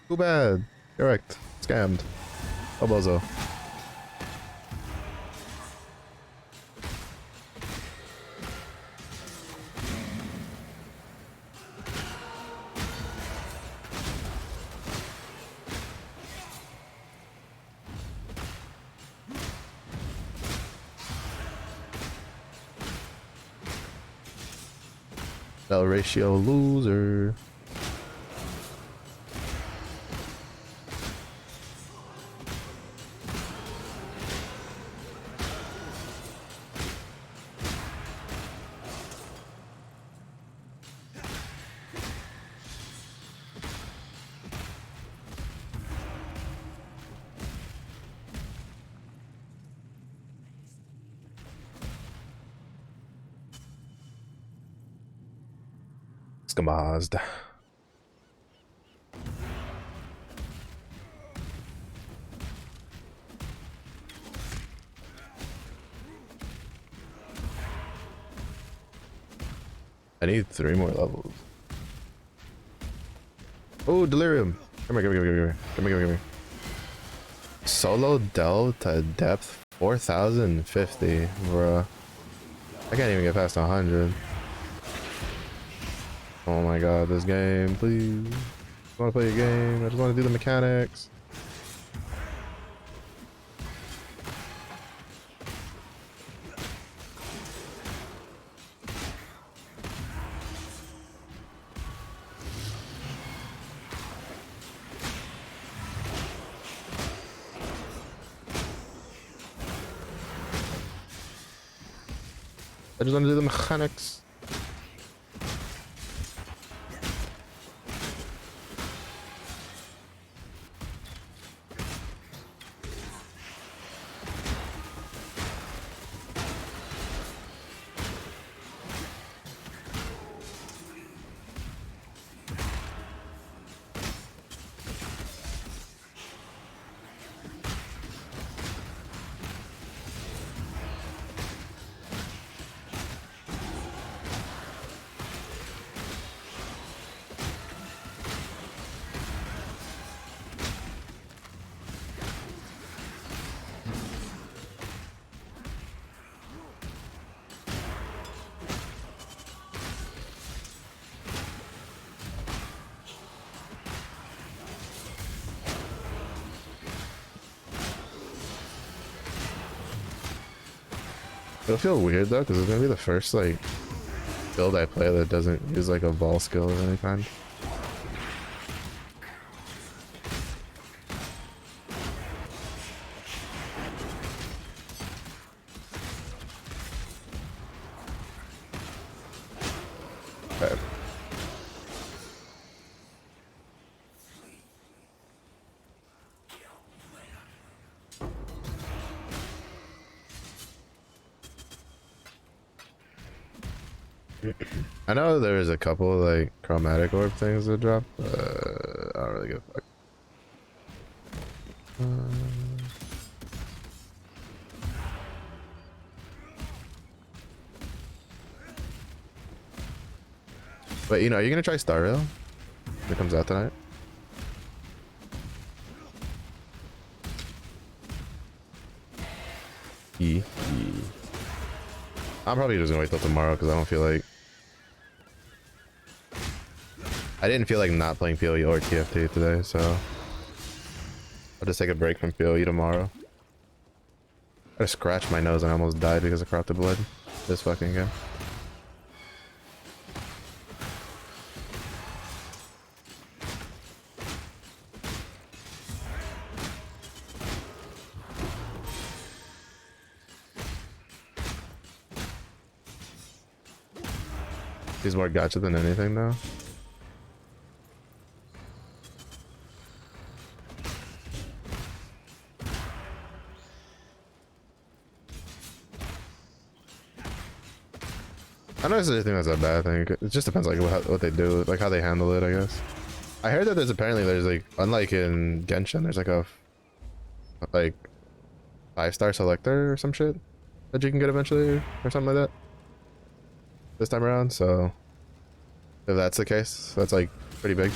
Too bad. Correct. Scammed. Oh, bozo. Bell ratio loser. Skamazed. I need 3 more levels. Oh, Delirium. Come here. Come here. Solo Delta depth 4050, bruh. I can't even get past 100. Oh my god, this game, please. I just want to play a game. I just want to do the mechanics. I just want to do the mechanics. It'll feel weird though, because it's gonna be the first like build I play that doesn't use like a ball skill of any kind. Okay. I know there's a couple like chromatic orb things that drop. I don't really give a fuck. But you know, are you gonna try Star Rail? It comes out tonight. I'm probably just gonna wait till tomorrow because I don't feel like. I didn't feel like not playing PoE or TFT today, so I'll just take a break from PoE tomorrow. I just scratched my nose and I almost died because of corrupted blood this fucking game. He's more gacha than anything now. I don't necessarily think that's a bad thing. It just depends like what they do, like how they handle it, I guess. I heard that there's like, unlike in Genshin, there's like a like 5-star selector or some shit that you can get eventually or something like that this time around. So if that's the case, that's like pretty big.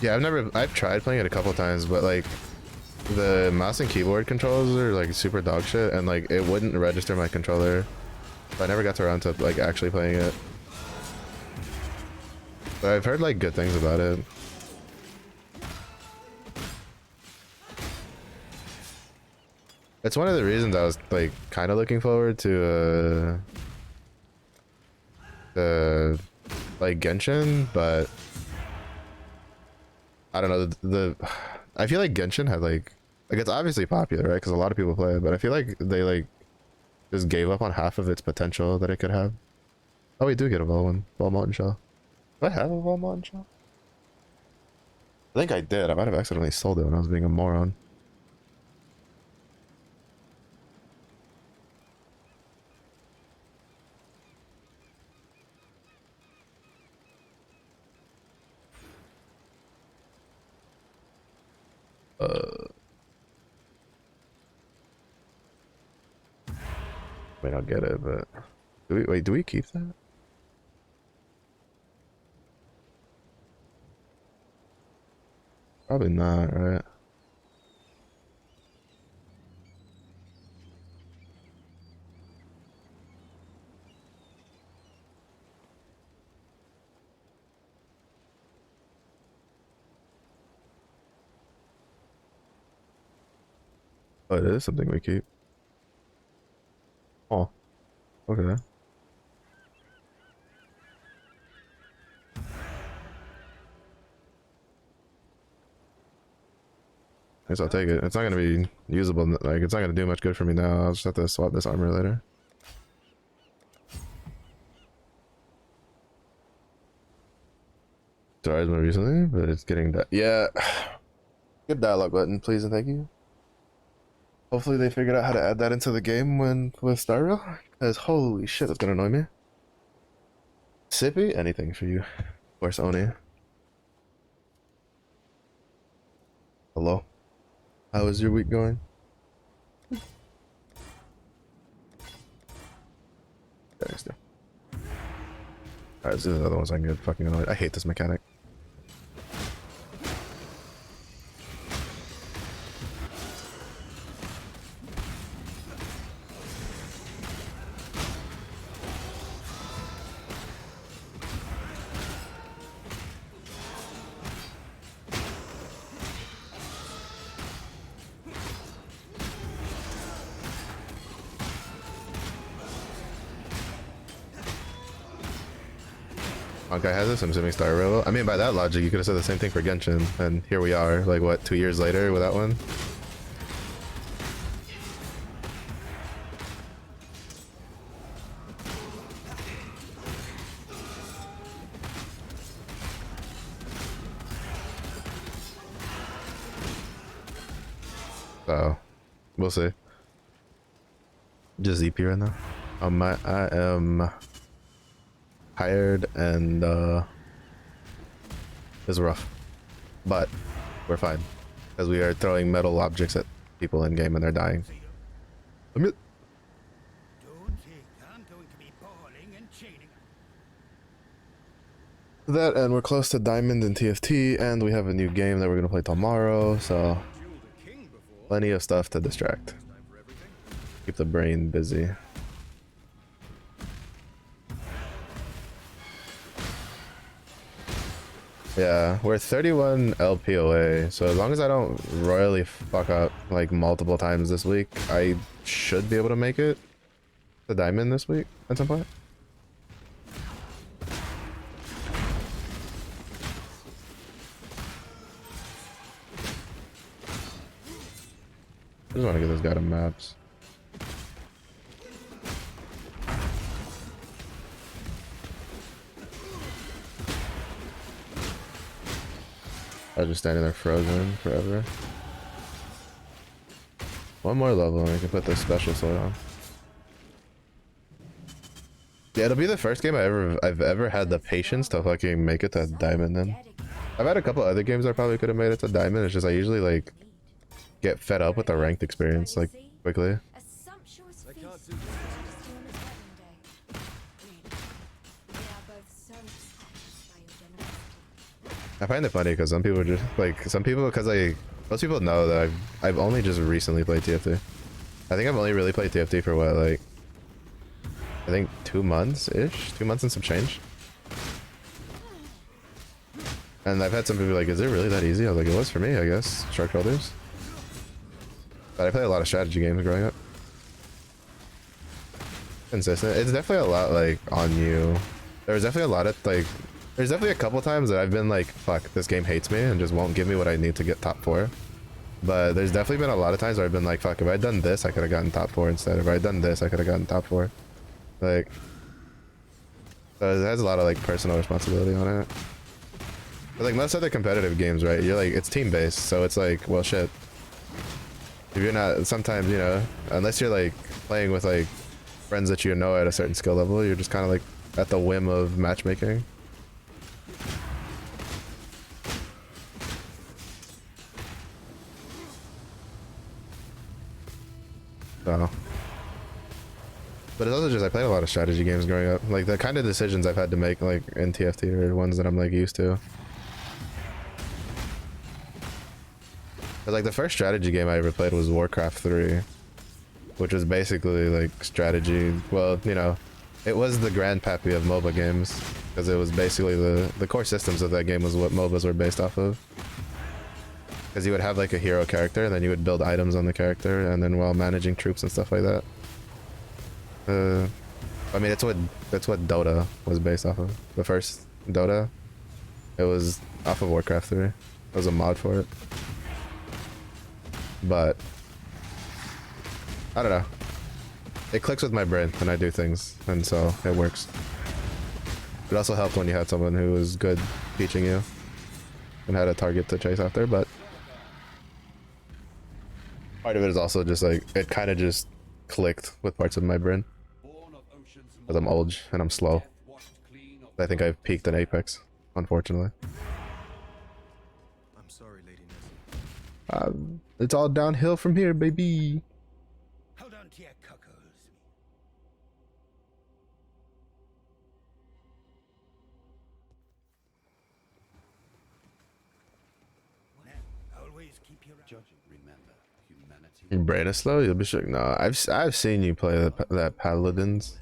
Yeah, I've tried playing it a couple times, but like the mouse and keyboard controls are like super dog shit, and like it wouldn't register my controller. So I never got around to like actually playing it. But I've heard like good things about it. It's one of the reasons I was like kind of looking forward to like Genshin, but I don't know, I feel like Genshin had like it's obviously popular, right? Because a lot of people play it, but I feel like they like just gave up on half of its potential that it could have. Oh, we do get a Vol Molten Shell. Do I have a Vol Molten Shell? I think I did. I might have accidentally sold it when I was being a moron. Wait, I'll get it, but do we keep that? Probably not, right? Oh, it is something we keep. Oh, okay. I guess I'll take it. It's not gonna be usable, like it's not gonna do much good for me now. I'll just have to swap this armor later. Sorry, more recently, but it's getting that. Yeah. Good dialogue button, please and thank you. Hopefully they figured out how to add that into the game with Star Rail, because holy shit, that's gonna annoy me. Sippy, anything for you. Of course, Oni. Hello. How is your week going? Thanks, dude. Alright, this is the other ones I can get fucking annoyed. I hate this mechanic. Honkai has this, I'm assuming Star Rail. I mean, by that logic, you could have said the same thing for Genshin, and here we are, like, what, 2 years later with that one? So, we'll see. Just ZP right now. I am tired and it's rough, but we're fine because we are throwing metal objects at people in game and they're dying. Don't think I'm going to be bawling and chaining. That, and we're close to Diamond and TFT, and we have a new game that we're gonna play tomorrow, so plenty of stuff to distract. Keep the brain busy. Yeah, we're 31 LPOA, so as long as I don't royally fuck up like multiple times this week, I should be able to make it to Diamond this week at some point. I just want to get this guy to maps. I was just standing there frozen forever. One more level and I can put this special sword on. Yeah, it'll be the first game I've ever had the patience to fucking make it to Diamond in. I've had a couple other games I probably could have made it to Diamond. It's just I usually like get fed up with the ranked experience like quickly. A sumptuous feast just on his wedding day. We are both so touched by your generosity. I find it funny because some people just like because most people know that I've only just recently played TFT. I think I've only really played TFT for what, like I think 2 months ish, 2 months and some change. And I've had some people be like, is it really that easy? I was like, it was for me, I guess. Shark Shoulders. But I played a lot of strategy games growing up. Consistent. It's definitely a lot like on you. There's definitely a lot of like, there's definitely a couple times that I've been like, fuck, this game hates me and just won't give me what I need to get top 4. But there's definitely been a lot of times where I've been like, fuck, if I'd done this, I could have gotten top 4 instead. If I'd done this, I could have gotten top 4. Like, so it has a lot of like personal responsibility on it. But like most other competitive games, right? You're like, it's team based, so it's like, well, shit. If you're not, sometimes, you know, unless you're like playing with like friends that you know at a certain skill level, you're just kind of like at the whim of matchmaking. So, but it's also just I played a lot of strategy games growing up. Like the kind of decisions I've had to make like in TFT are ones that I'm like used to. But like the first strategy game I ever played was Warcraft 3, which was basically like strategy. Well, you know, it was the grandpappy of MOBA games because it was basically the core systems of that game was what MOBAs were based off of. Because you would have like a hero character and then you would build items on the character and then while managing troops and stuff like that. I mean, that's what Dota was based off of. The first Dota, it was off of Warcraft 3. It was a mod for it. But I don't know. It clicks with my brain when I do things, and so it works. It also helped when you had someone who was good teaching you and had a target to chase after, but part of it is also just like it kind of just clicked with parts of my brain. Because I'm old and I'm slow. I think I've peaked in Apex, unfortunately. I'm sorry, Lady Nessie. It's all downhill from here, baby. Hold on to your cockles. Now, always keep your Remember, humanity. Brain is slow. You'll be shook. No, I've seen you play that Paladins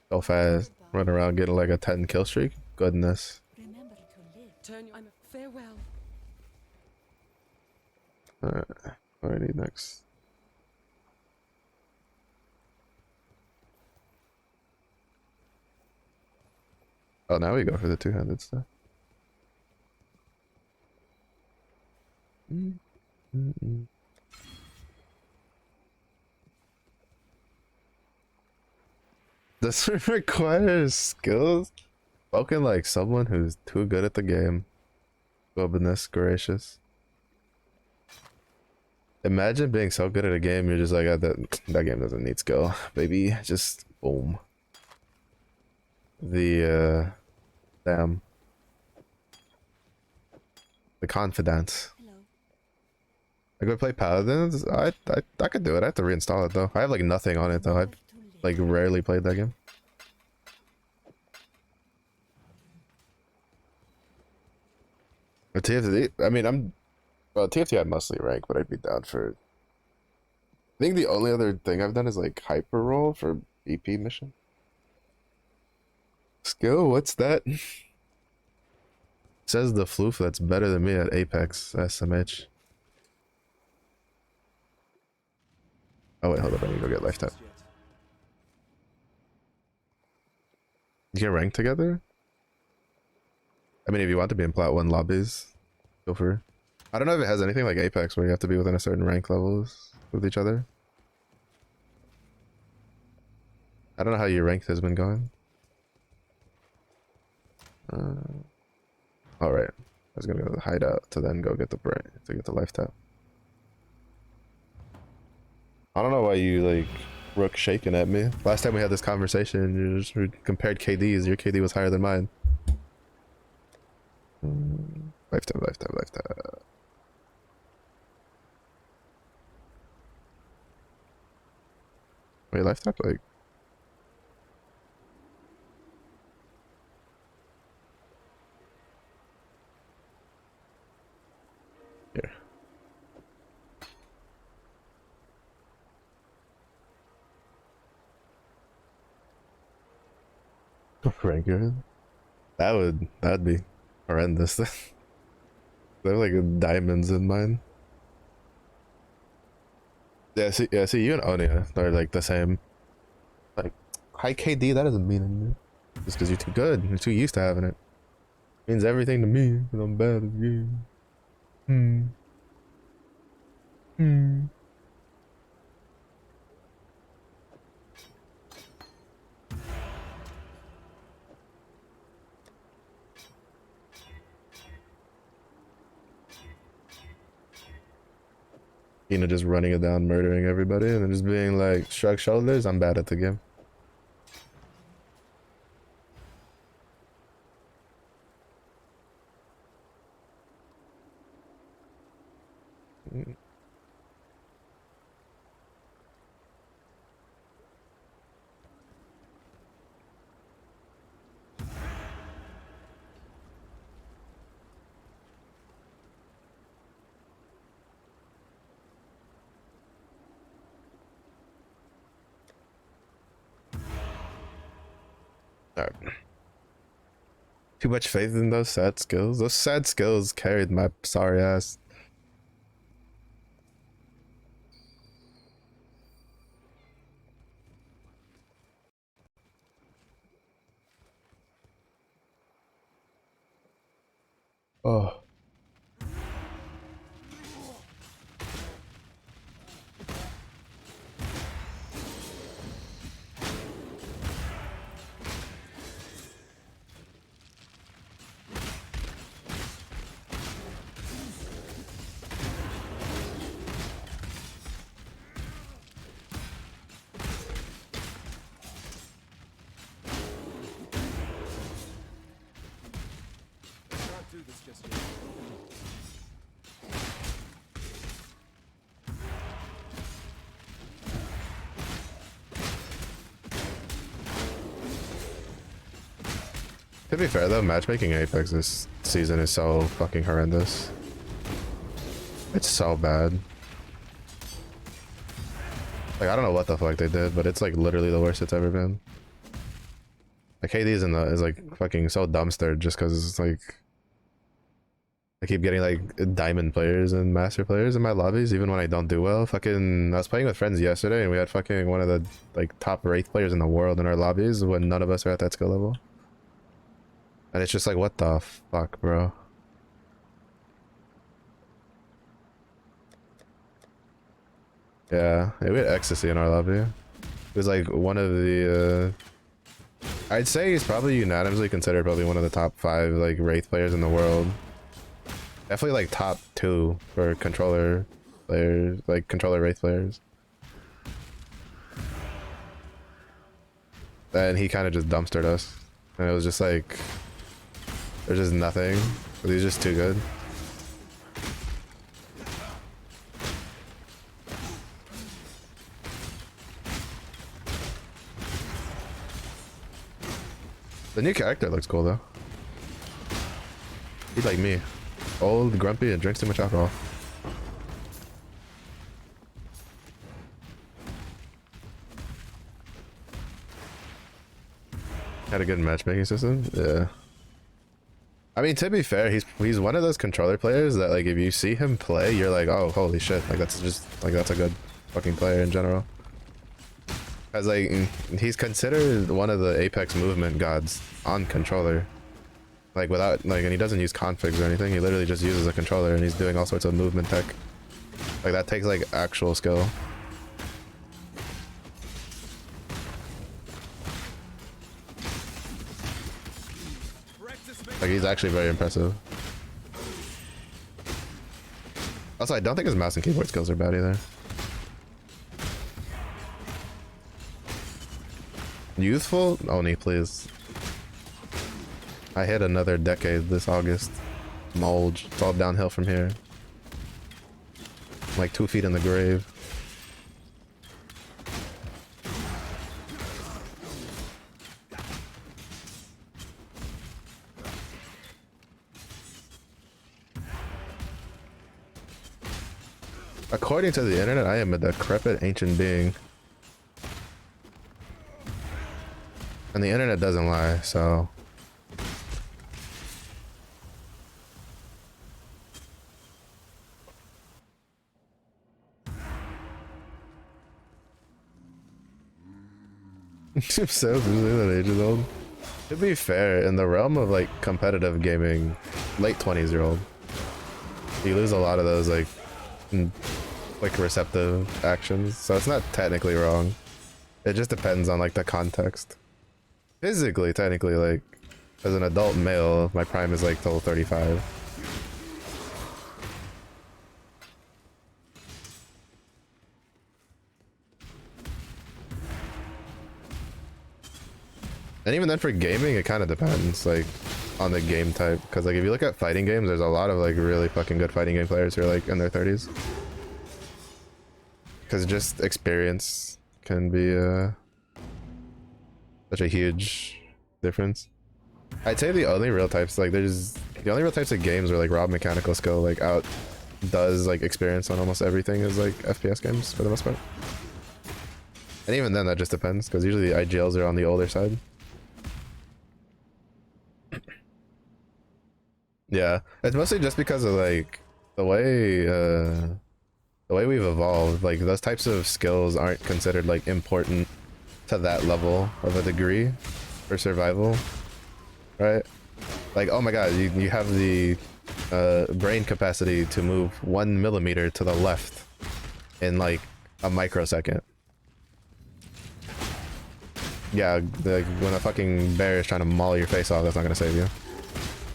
so fast, run around getting like a 10 kill streak. Goodness. Remember to live. Turn your farewell. Alright, what do I need next? Oh, now we go for the two-handed stuff. This requires skills. Spoken like someone who's too good at the game. Goodness gracious. Imagine being so good at a game, you're just like, "Ah, that game doesn't need skill, baby. Just boom." Damn. The confidence. Hello. I go play Paladins. I could do it. I have to reinstall it though. I have like nothing on it though. I've like rarely played that game. But TFT, I mean, well, TFT I mostly rank, but I'd be down for. I think the only other thing I've done is like hyper roll for EP mission. Skill, what's that? Says the floof that's better than me at Apex SMH. Oh wait, hold up, I need to go get life tap. You can rank together? I mean, if you want to be in Plat 1 lobbies, go for it. I don't know if it has anything like Apex where you have to be within a certain rank levels with each other. I don't know how your ranked has been going. Alright. I was gonna go to the hideout to then go get the brain to get the life tap. I don't know why you like Rook shaking at me. Last time we had this conversation, you just compared KDs. Your KD was higher than mine. Life tap, life tap, life tap. Wait, life tap like. Here. Ranker. That'd be horrendous. They're like diamonds in mine. Yeah, see, you and Onia are like the same. Like high KD, that doesn't mean anything. Just because you're too good, you're too used to having it. Means everything to me, but I'm bad at the game. You know, just running it down, murdering everybody, and then just being like, shrug shoulders, I'm bad at the game. Alright. Too much faith in those sad skills. Those sad skills carried my sorry ass. Oh. Can't do this just yet. To be fair though, matchmaking Apex this season is so fucking horrendous. It's so bad. Like I don't know what the fuck they did, but it's like literally the worst it's ever been. Like KD is like fucking so dumpstered just because it's like I keep getting like diamond players and master players in my lobbies even when I don't do well. Fucking I was playing with friends yesterday and we had fucking one of the like top wraith players in the world in our lobbies when none of us are at that skill level. And it's just like, what the fuck, bro? Yeah, we had Ecstasy in our lobby. It was like one of the, I'd say he's probably unanimously considered probably one of the top 5 like Wraith players in the world. Definitely like top 2 for controller players, like controller Wraith players. And he kind of just dumpstered us. And it was just like, there's just nothing. He's just too good. The new character looks cool though. He's like me. Old, grumpy, and drinks too much alcohol. Had a good matchmaking system? Yeah. I mean, to be fair, he's one of those controller players that like if you see him play, you're like, oh, holy shit. Like that's just, like that's a good fucking player in general. As like, he's considered one of the Apex movement gods on controller. Like without, like, and he doesn't use configs or anything. He literally just uses a controller and he's doing all sorts of movement tech. Like that takes like actual skill. Like he's actually very impressive. Also, I don't think his mouse and keyboard skills are bad either. Youthful? Oni, please. I hit another decade this August. Mulge. It's all downhill from here. I'm like 2 feet in the grave. According to the internet, I am a decrepit ancient being. And the internet doesn't lie, so... So that age is old. To be fair, in the realm of like competitive gaming, late 20s year old, you lose a lot of those like receptive actions, so it's not technically wrong. It just depends on like the context. Physically, technically, like as an adult male, my prime is like till 35. And even then for gaming, it kind of depends like on the game type, because like if you look at fighting games, there's a lot of like really fucking good fighting game players who are like in their 30s, because just experience can be such a huge difference. I'd say the only real types, like the only real types of games where like raw mechanical skill like outdoes like experience on almost everything is like FPS games for the most part. And even then that just depends, because usually the IGLs are on the older side. Yeah, it's mostly just because of like the way we've evolved. Like those types of skills aren't considered like important to that level of a degree for survival, right? Like, oh my god, you have the brain capacity to move 1 millimeter to the left in like a microsecond. Yeah, when a fucking bear is trying to maul your face off, that's not gonna save you.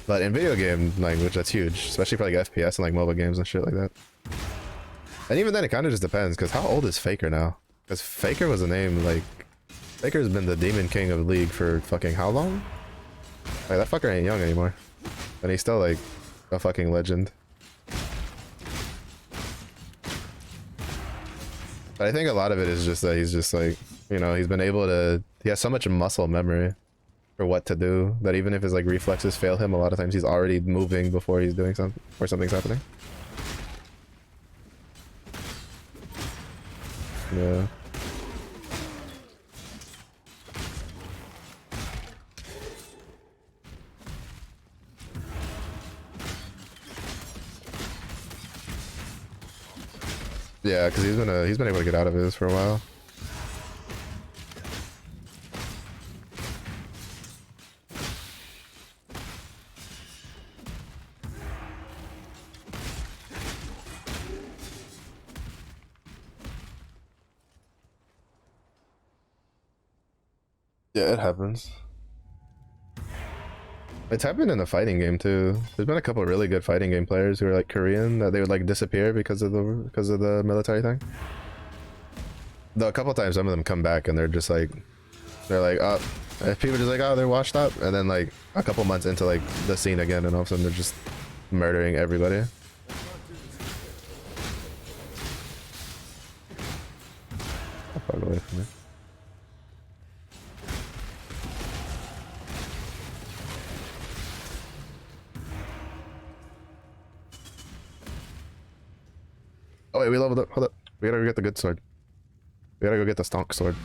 But in video game language, that's huge, especially for like FPS and like mobile games and shit like that. And even then, it kind of just depends, because how old is Faker now? Because Faker was a name, like, Faker's been the Demon King of League for fucking how long? Like, that fucker ain't young anymore. And he's still like a fucking legend. But I think a lot of it is just that he's just like, you know, he's been able to, he has so much muscle memory for what to do that even if his like reflexes fail him, a lot of times he's already moving before he's doing something, or something's happening. Yeah. Yeah, because he's been able to get out of his for a while. Yeah, it happens. It's happened in the fighting game too. There's been a couple of really good fighting game players who are like Korean that they would like disappear because of the military thing. Though a couple times some of them come back and they're like, oh, if people are just like, oh, they're washed up, and then like a couple months into like the scene again, and all of a sudden they're just murdering everybody. Fuck away from me. Oh wait, we leveled up. Hold up. We gotta go get the good sword. We gotta go get the stonk sword.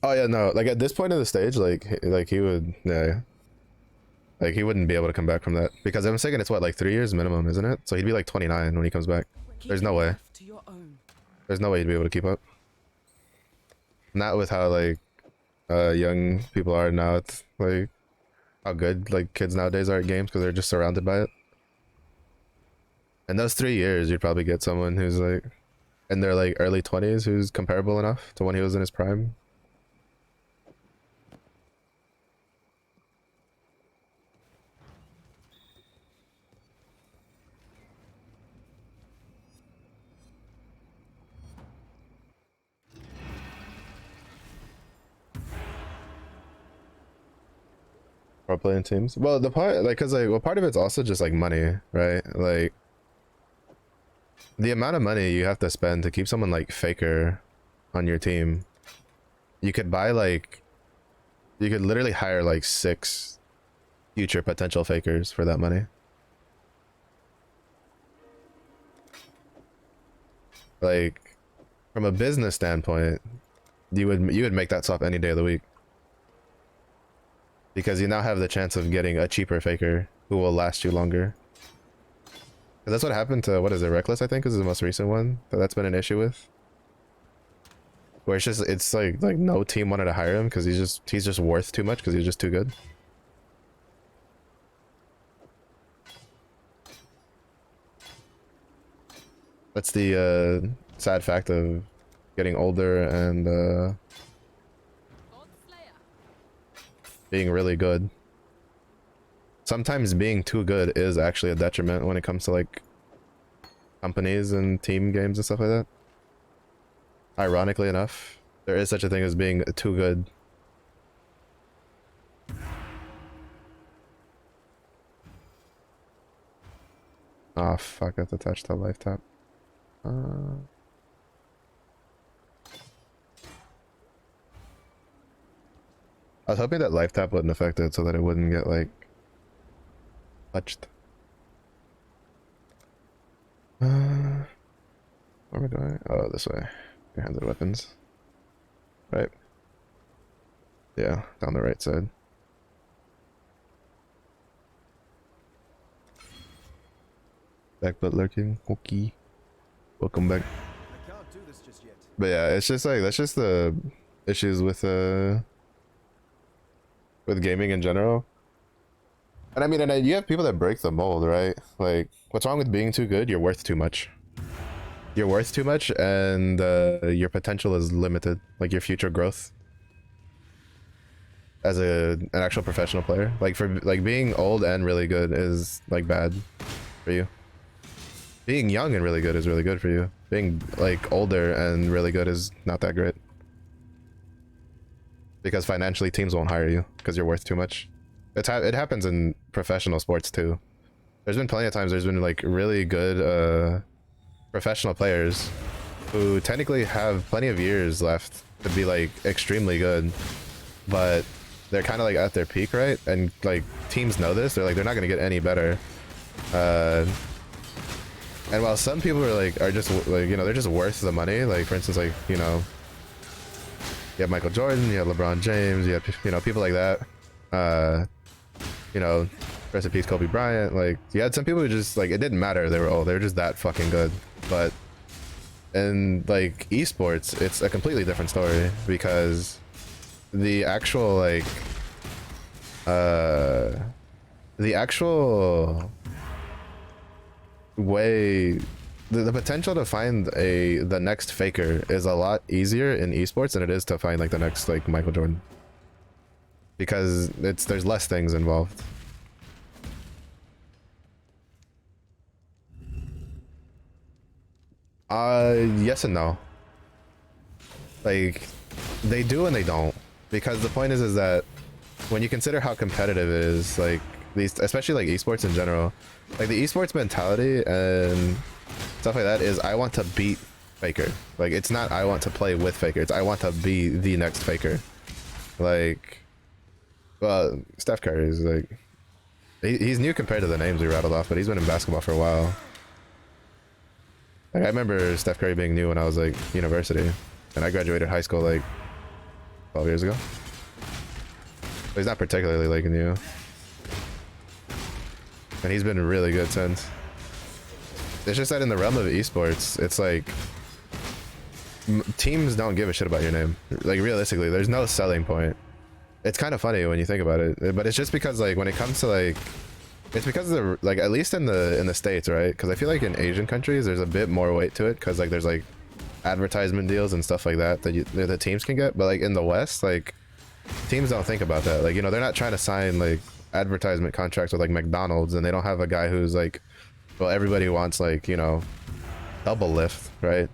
Oh yeah, no. Like at this point of the stage, like he would, yeah. Like he wouldn't be able to come back from that because I'm thinking it's what, like 3 years minimum, isn't it? So he'd be like 29 when he comes back. There's no way. There's no way he'd be able to keep up. Not with how like young people are now. It's like how good like kids nowadays are at games because they're just surrounded by it. In those 3 years, you'd probably get someone who's like in their like early 20s who's comparable enough to when he was in his prime. Pro playing teams. Well, the part like because like well, part of it's also just like money, right? Like the amount of money you have to spend to keep someone like Faker on your team. You could buy like you could literally hire like 6 future potential Fakers for that money. Like from a business standpoint, you would make that swap any day of the week. Because you now have the chance of getting a cheaper Faker who will last you longer. That's what happened to, what is it, Reckless, I think, is the most recent one that's been an issue with. Where it's like no team wanted to hire him because he's just worth too much because he's just too good. That's the sad fact of getting older and being really good. Sometimes being too good is actually a detriment when it comes to like companies and team games and stuff like that. Ironically enough, there is such a thing as being too good. Oh fuck, I have to touch the life tap. I was hoping that life tap wouldn't affect it so that it wouldn't get like touched. Where am I going? Oh, this way. Behind the weapons. Right. Yeah, down the right side. Back butt lurking. Okay. Welcome back. I can't do this just yet. But yeah, it's just like that's just the issues with gaming in general. And I mean, and you have people that break the mold, right? Like, what's wrong with being too good? You're worth too much. You're worth too much, and your potential is limited. Like your future growth as an actual professional player. Like for like being old and really good is like bad for you. Being young and really good is really good for you. Being like older and really good is not that great. Because financially teams won't hire you because you're worth too much. It happens in professional sports too. There's been plenty of times there's been like really good professional players who technically have plenty of years left to be like extremely good, but they're kind of like at their peak, right? And like teams know this. They're like they're not gonna get any better. And while some people are just like, you know, they're just worth the money. Like for instance, like, you know, you have Michael Jordan, you have LeBron James, you have, you know, people like that. You know, rest in peace Kobe Bryant. Like you had some people who just like it didn't matter. They were just that fucking good. But in like esports, it's a completely different story because the actual like the actual way the potential to find the next Faker is a lot easier in esports than it is to find like the next like Michael Jordan, because there's less things involved. Yes and no. Like, they do and they don't, because the point is that when you consider how competitive it is, like these, especially like esports in general, like the esports mentality and stuff like that is I want to beat Faker. Like, it's not I want to play with Faker, it's I want to be the next Faker. Like, well, Steph Curry is like, he's new compared to the names we rattled off, but he's been in basketball for a while. Like, I remember Steph Curry being new when I was like university, and I graduated high school like 12 years ago. But he's not particularly like new, and he's been really good since. It's just that in the realm of esports, it's like teams don't give a shit about your name. Like, realistically, there's no selling point. It's kind of funny when you think about it, but it's just because like when it comes to like, it's because of the, like, at least in the States, right? Because I feel like in Asian countries there's a bit more weight to it, because like there's like advertisement deals and stuff like that that the teams can get. But like in the West, like teams don't think about that. Like, you know, they're not trying to sign like advertisement contracts with like McDonald's, and they don't have a guy who's like, well, everybody wants like, you know, double lift, right?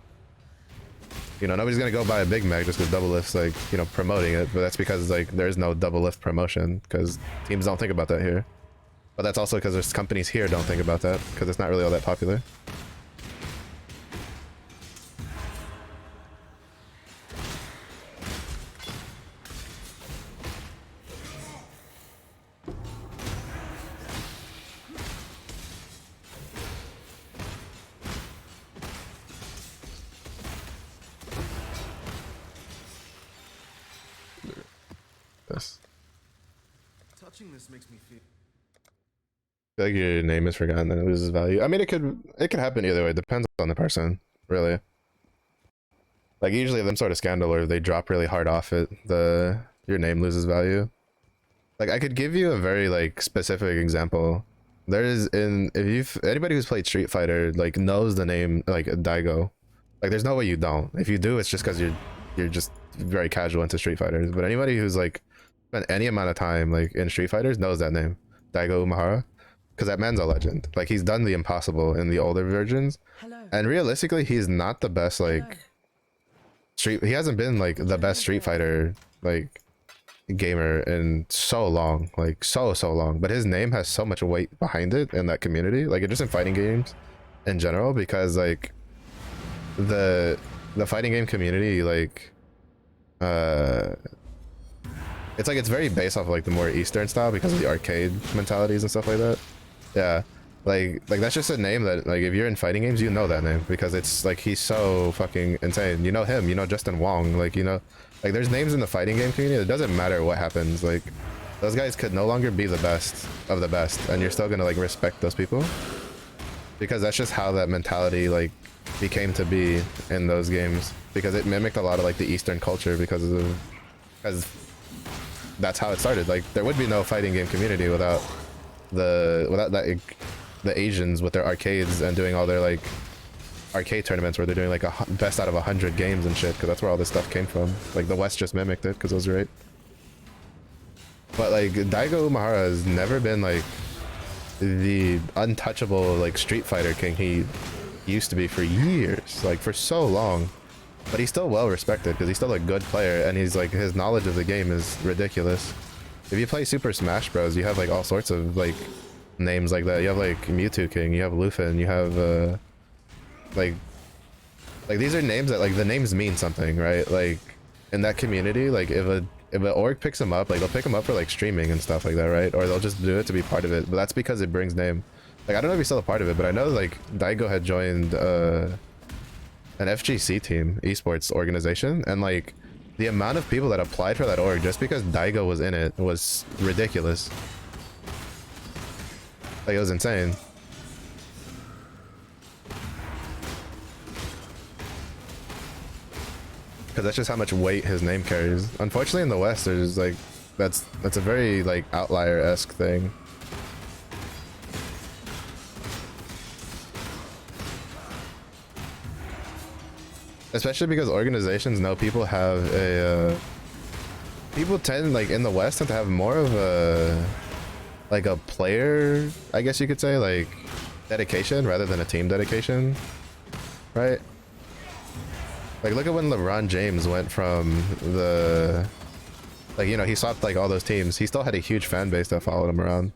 You know, nobody's gonna go buy a Big Mac just because double lift's like, you know, promoting it. But that's because like there's no double lift promotion, because teams don't think about that here. But that's also because there's companies here don't think about that, because it's not really all that popular. Yes. Touching this makes me feel. I feel like your name is forgotten, then it loses value. I mean, it could happen either way. It depends on the person, really. Like, usually them sort of scandal, or they drop really hard off it, your name loses value. Like, I could give you a very like specific example. There is anybody who's played Street Fighter like knows the name like Daigo. Like, there's no way you don't. If you do, it's just because you're just very casual into Street Fighters. But anybody who's like spent any amount of time like in Street Fighters knows that name, Daigo Umehara, because that man's a legend. Like, he's done the impossible in the older versions. Hello. And realistically, he's not the best like he hasn't been like the best Street Fighter like gamer in so long, like so long. But his name has so much weight behind it in that community, like just in fighting games in general, because like the fighting game community, like it's like it's very based off of like the more Eastern style because of the arcade mentalities and stuff like that. Yeah, like that's just a name that like if you're in fighting games, you know that name, because it's like he's so fucking insane. You know him, you know Justin Wong, like, you know, like there's names in the fighting game community. It doesn't matter what happens, like those guys could no longer be the best of the best, and you're still gonna like respect those people, because that's just how that mentality like became to be in those games, because it mimicked a lot of like the Eastern culture, because that's how it started. Like, there would be no fighting game community without the Asians with their arcades and doing all their like arcade tournaments where they're doing like a best out of 100 games and shit, because that's where all this stuff came from. Like, the West just mimicked it because it was great. But like Daigo Umehara has never been like the untouchable like Street Fighter king he used to be for years, like for so long. But he's still well respected because he's still a good player, and he's like, his knowledge of the game is ridiculous. If you play Super Smash Bros, you have like all sorts of like names like that. You have like Mewtwo King, you have Lufin, you have like these are names that like the names mean something, right? Like in that community, like if an org picks them up, like they'll pick them up for like streaming and stuff like that, right? Or they'll just do it to be part of it. But that's because it brings name. Like, I don't know if he's still a part of it, but I know like Daigo had joined an FGC team, esports organization, and like the amount of people that applied for that org just because Daigo was in it was ridiculous. Like, it was insane. Because that's just how much weight his name carries. Unfortunately, in the West, there's like that's a very like outlier-esque thing. especially because organizations know people have a people tend, like in the West, tend to have more of a like a player, I guess you could say, like dedication rather than a team dedication, right? Like look at when LeBron James went from the, like, you know, he swapped like all those teams. He still had a huge fan base that followed him around,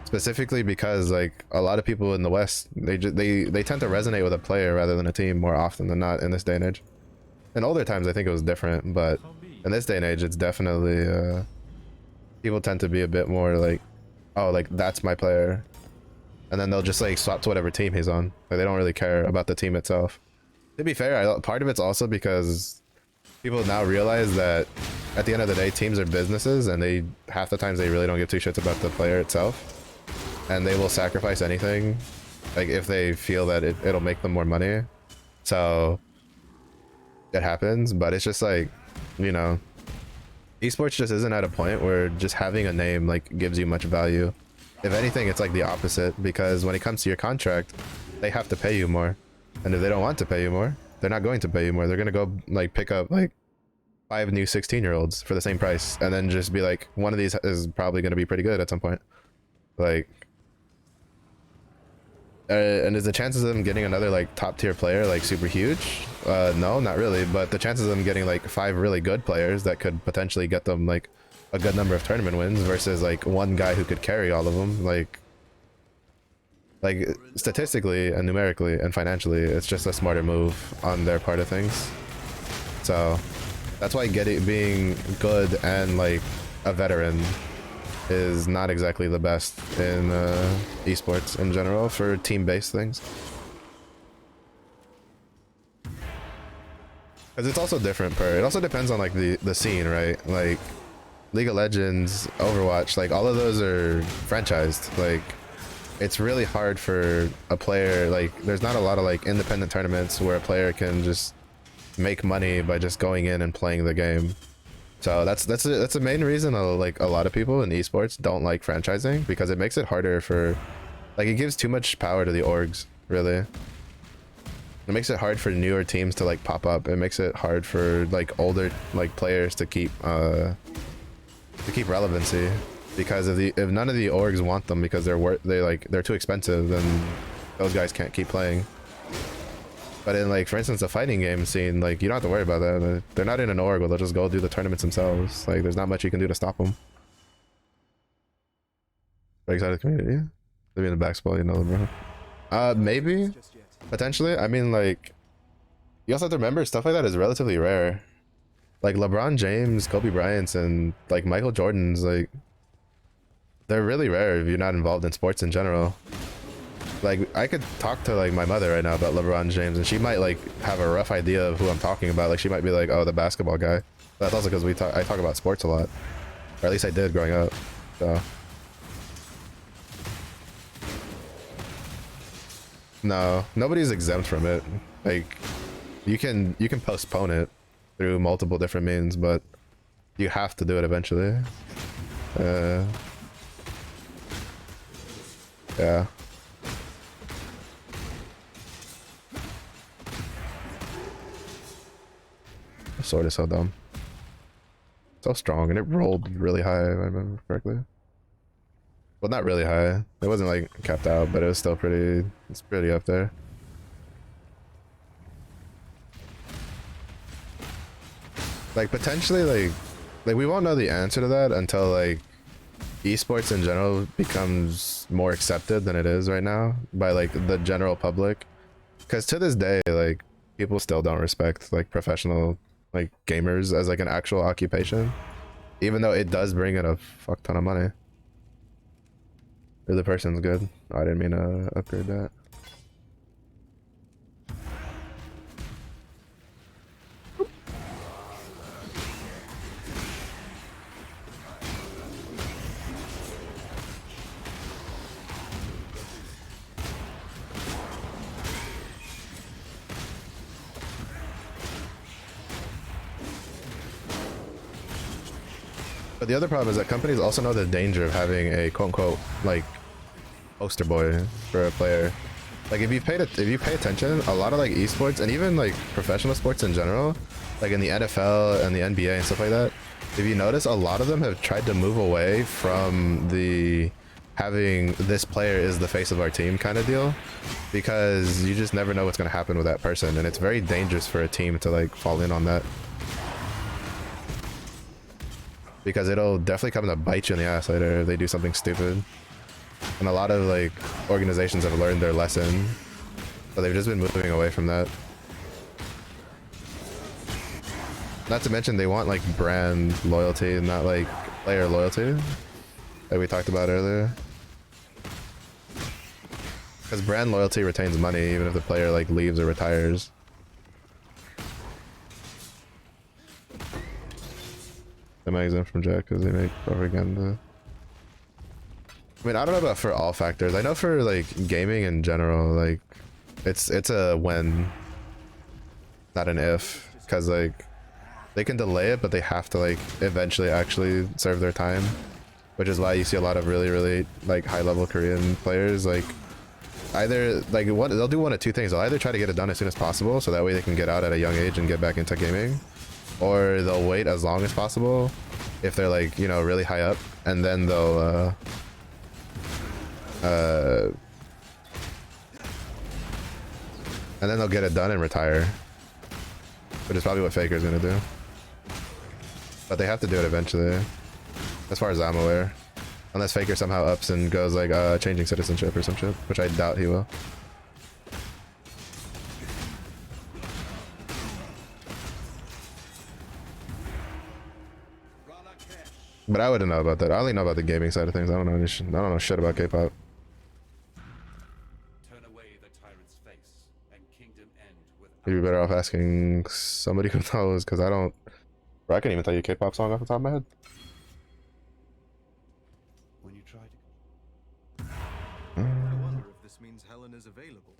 specifically because like a lot of people in the West, they tend to resonate with a player rather than a team more often than not in this day and age. In older times I think it was different, but in this day and age it's definitely people tend to be a bit more like, oh, like that's my player, and then they'll just like swap to whatever team he's on. Like they don't really care about the team itself. To be fair, part of it's also because people now realize that at the end of the day, teams are businesses, and they half the times they really don't give two shits about the player itself, and they will sacrifice anything, like if they feel that it'll make them more money. So it happens, but it's just like, you know, esports just isn't at a point where just having a name like gives you much value. If anything, it's like the opposite, because when it comes to your contract, they have to pay you more. And if they don't want to pay you more, they're not going to pay you more. They're going to go like pick up like 5 new 16-year-olds for the same price, and then just be like, one of these is probably going to be pretty good at some point. Like, and is the chances of them getting another like top tier player like super huge? No, not really. But the chances of them getting like 5 really good players that could potentially get them like a good number of tournament wins versus like one guy who could carry all of them, like statistically and numerically and financially, it's just a smarter move on their part of things. So that's why being good and like a veteran is not exactly the best in esports in general for team-based things, because it's also different it also depends on like the scene, right? Like League of Legends, Overwatch, like all of those are franchised. Like it's really hard for a player, like there's not a lot of like independent tournaments where a player can just make money by just going in and playing the game. So that's the main reason like a lot of people in esports don't like franchising, because it makes it harder for, like, it gives too much power to the orgs, really. It makes it hard for newer teams to like pop up. It makes it hard for like older like players to keep relevancy, because if none of the orgs want them because they're too expensive, then those guys can't keep playing. But in like, for instance, the fighting game scene, like you don't have to worry about that. They're not in an org, or they'll just go do the tournaments themselves. Like there's not much you can do to stop them. Very excited community. They'll be in the back spot, you know, bro. Maybe, potentially. I mean, like, you also have to remember stuff like that is relatively rare. Like LeBron James, Kobe Bryant's, and like Michael Jordan's, like they're really rare if you're not involved in sports in general. Like I could talk to like my mother right now about LeBron James, and she might like have a rough idea of who I'm talking about. Like she might be like, oh, the basketball guy. But that's also because I talk about sports a lot, or at least I did growing up. So no, nobody's exempt from it. Like you can postpone it through multiple different means, but you have to do it eventually. Yeah. The sword is so dumb. So strong, and it rolled really high, if I remember correctly. Well, not really high. It wasn't like capped out, but it was still it's pretty up there. Like potentially like we won't know the answer to that until like esports in general becomes more accepted than it is right now by like the general public. Because to this day, like people still don't respect like professional like gamers as like an actual occupation, even though it does bring in a fuck ton of money. If the person's good. Oh, I didn't mean to upgrade that. But the other problem is that companies also know the danger of having a quote-unquote like poster boy for a player. Like if you pay attention, a lot of like esports and even like professional sports in general, like in the NFL and the NBA and stuff like that, if you notice, a lot of them have tried to move away from the having this player is the face of our team kind of deal, because you just never know what's going to happen with that person, and it's very dangerous for a team to like fall in on that, because it'll definitely come to bite you in the ass later if they do something stupid. And a lot of like organizations have learned their lesson, but they've just been moving away from that. Not to mention they want like brand loyalty and not like player loyalty, like we talked about earlier. Because brand loyalty retains money even if the player like leaves or retires. Am I exempt from Jack because they make propaganda? I mean, I don't know about for all factors. I know for like gaming in general, like it's a when, not an if, because like they can delay it, but they have to like eventually actually serve their time, which is why you see a lot of really like high level Korean players like either like they'll do one of two things. They'll either try to get it done as soon as possible so that way they can get out at a young age and get back into gaming, or they'll wait as long as possible if they're like, you know, really high up, and then they'll and then they'll get it done and retire, which is probably what Faker's gonna do. But they have to do it eventually, as far as I'm aware, unless Faker somehow ups and goes like changing citizenship or some shit, which I doubt he will. But I wouldn't know about that. I only know about the gaming side of things. I don't know shit about K-pop. Turn away the tyrant's face, and kingdom end with. You'd be better off asking somebody who knows, because I don't. Bro, I can't even tell you a K-pop song off the top of my head. When you try to... I wonder if this means Helen is available.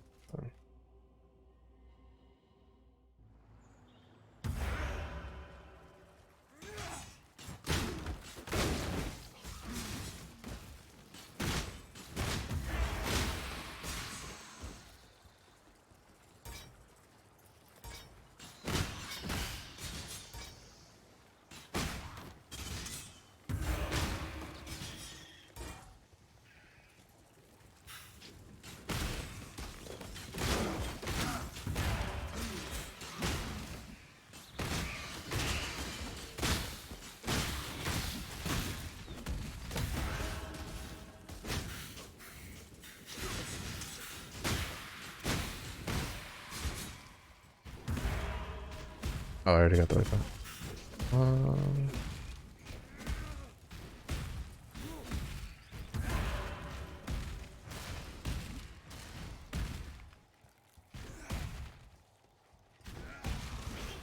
Oh, I already got the weapon.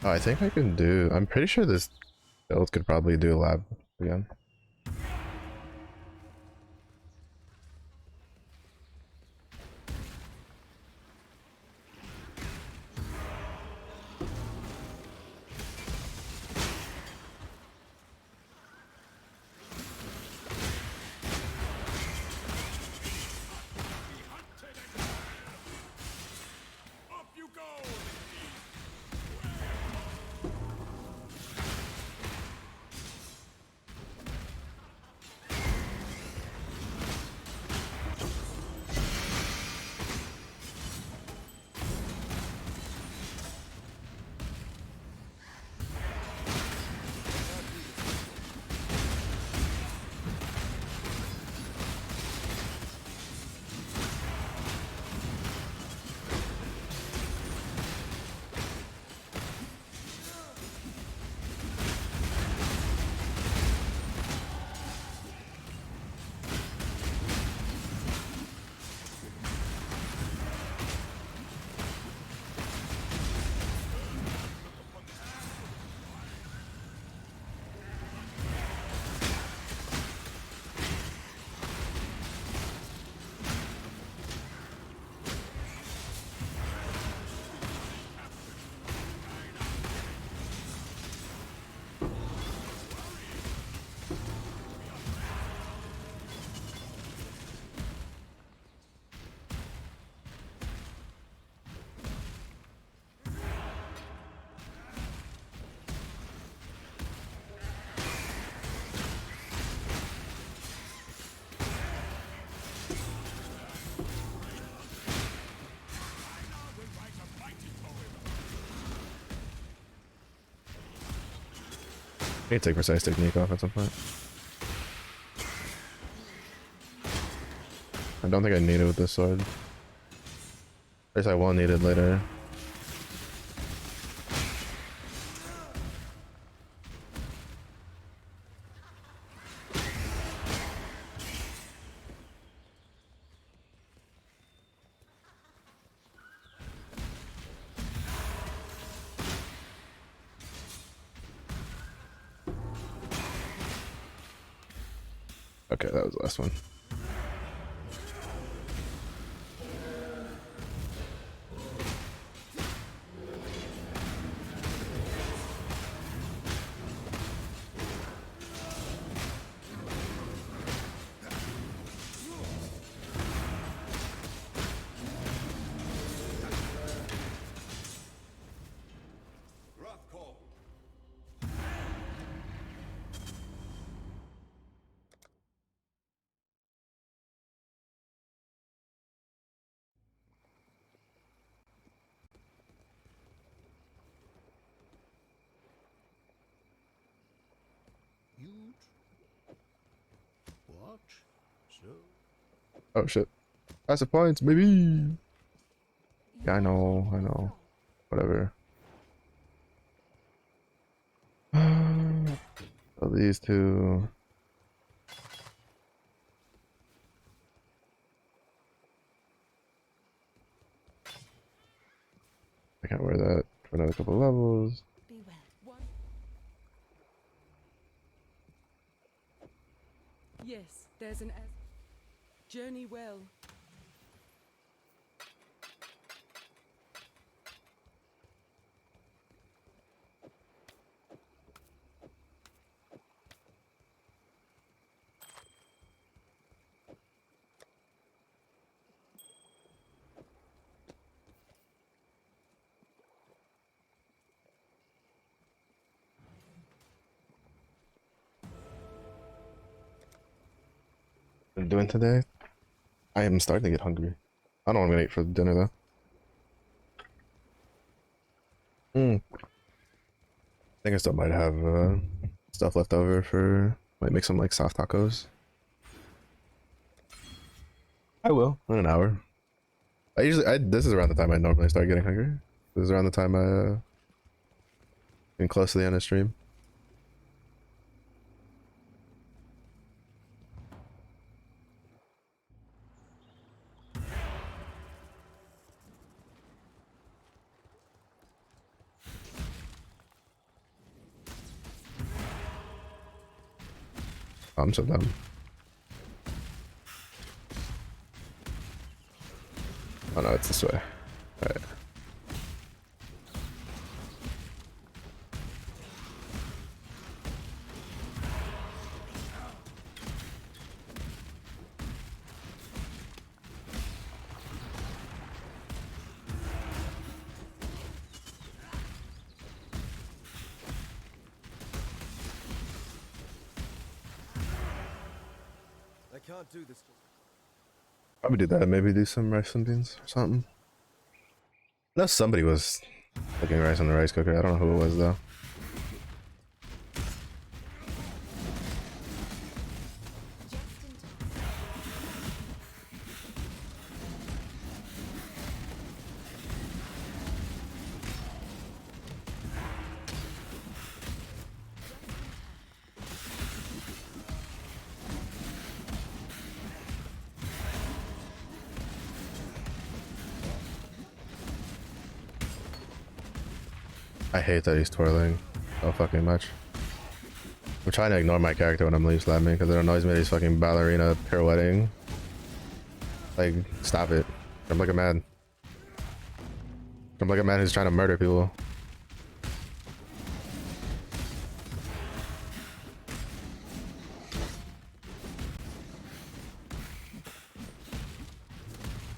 Oh, I think I can do. I'm pretty sure this build could probably do lab again. need to take precise technique off at some point. I don't think I need it with this sword. At least I will need it later. Okay, that was the last one. What? So? Oh shit. That's the points, baby. Yeah, I know. Whatever. So these two. I can't wear that for another couple levels. Be well. Yes, there's an journey well. What I'm doing today? I am starting to get hungry. I don't know what I'm gonna eat for dinner though. I think I still might have stuff left over for might make some like soft tacos. I will in an hour. This is around the time I normally start getting hungry. This is around the time I getting close to the end of stream. I'm so dumb. Oh no, it's this way. Alright. I can't do this. Probably do that. Maybe do some rice and beans or something. No, somebody was cooking rice in the rice cooker. I don't know who it was though. I hate that he's twirling so fucking much. I'm trying to ignore my character when I'm leaf slapping because it annoys me that he's fucking ballerina pirouetting. Like, stop it. I'm like a man. I'm like a man who's trying to murder people.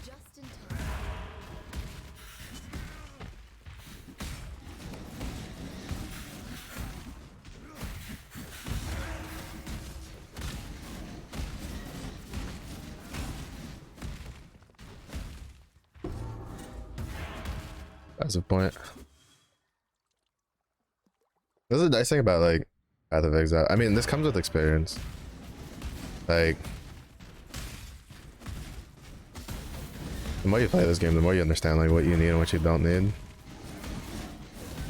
Just in time. That's the point. This is the nice thing about like Path of Exile. I mean, this comes with experience. Like, the more you play this game, the more you understand like what you need and what you don't need.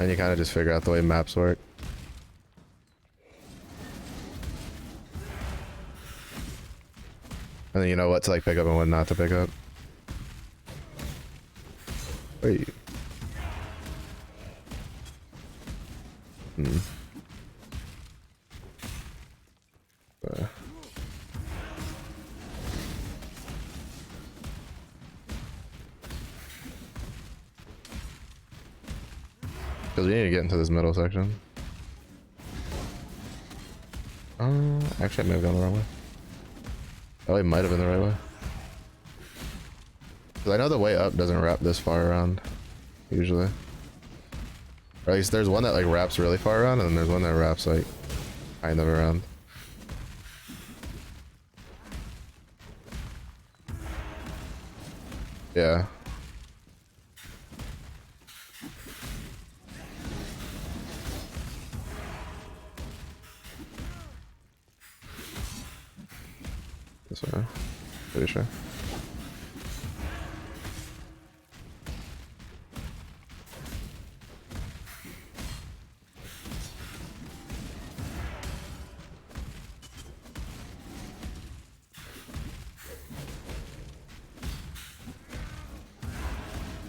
And you kind of just figure out the way maps work. And then you know what to like pick up and what not to pick up. Wait. Because we need to get into this middle section. Actually, I may have gone the wrong way. Oh, it might have been the right way. Because I know the way up doesn't wrap this far around, usually. Or at least there's one that like wraps really far around, and then there's one that wraps like kind of around. Yeah. This way. Pretty sure.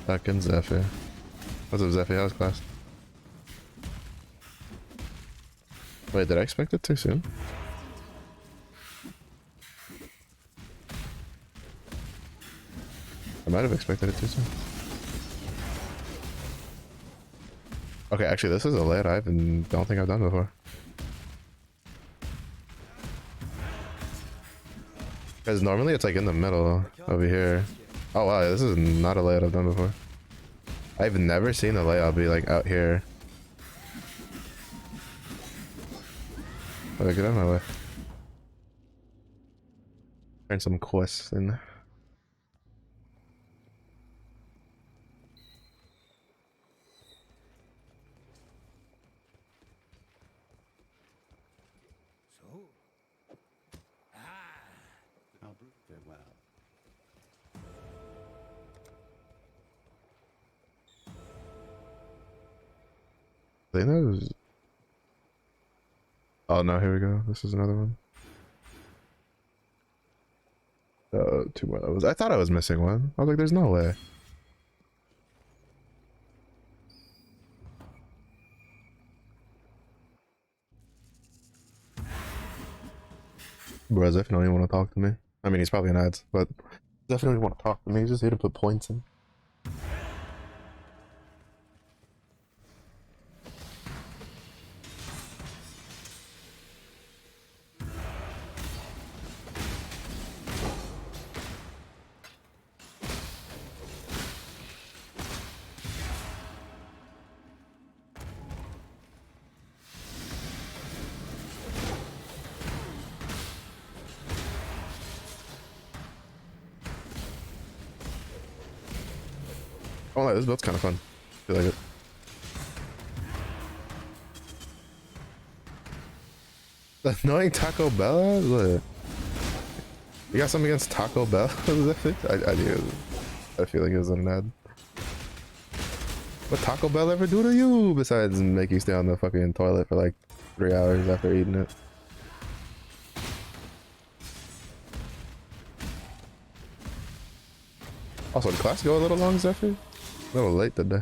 Fucking Zephyr. What's up, Zephyr? How's class? Wait, did I expect it too soon? I might have expected it too soon. Okay, actually, this is a layout I don't think I've done before. Because normally it's like in the middle over here. Oh wow, this is not a layout I've done before. I've never seen a layout be like out here. Okay, get out of my way. Turn some quests in. So? I'll brew farewell. They know. Oh no, here we go. This is another one. Two more levels. I thought I was missing one. I was like, there's no way. Bro, Zeph don't even want to talk to me. I mean, he's probably in ads, but Zeph don't even want to talk to me. He's just here to put points in. Oh, no, this build's kind of fun. I feel like it. Annoying Taco Bell? What? You got something against Taco Bell? I do. I feel like it was an ad. What Taco Bell ever do to you besides make you stay on the fucking toilet for like 3 hours after eating it? Also, did class go a little long, Zephyr? A little late today.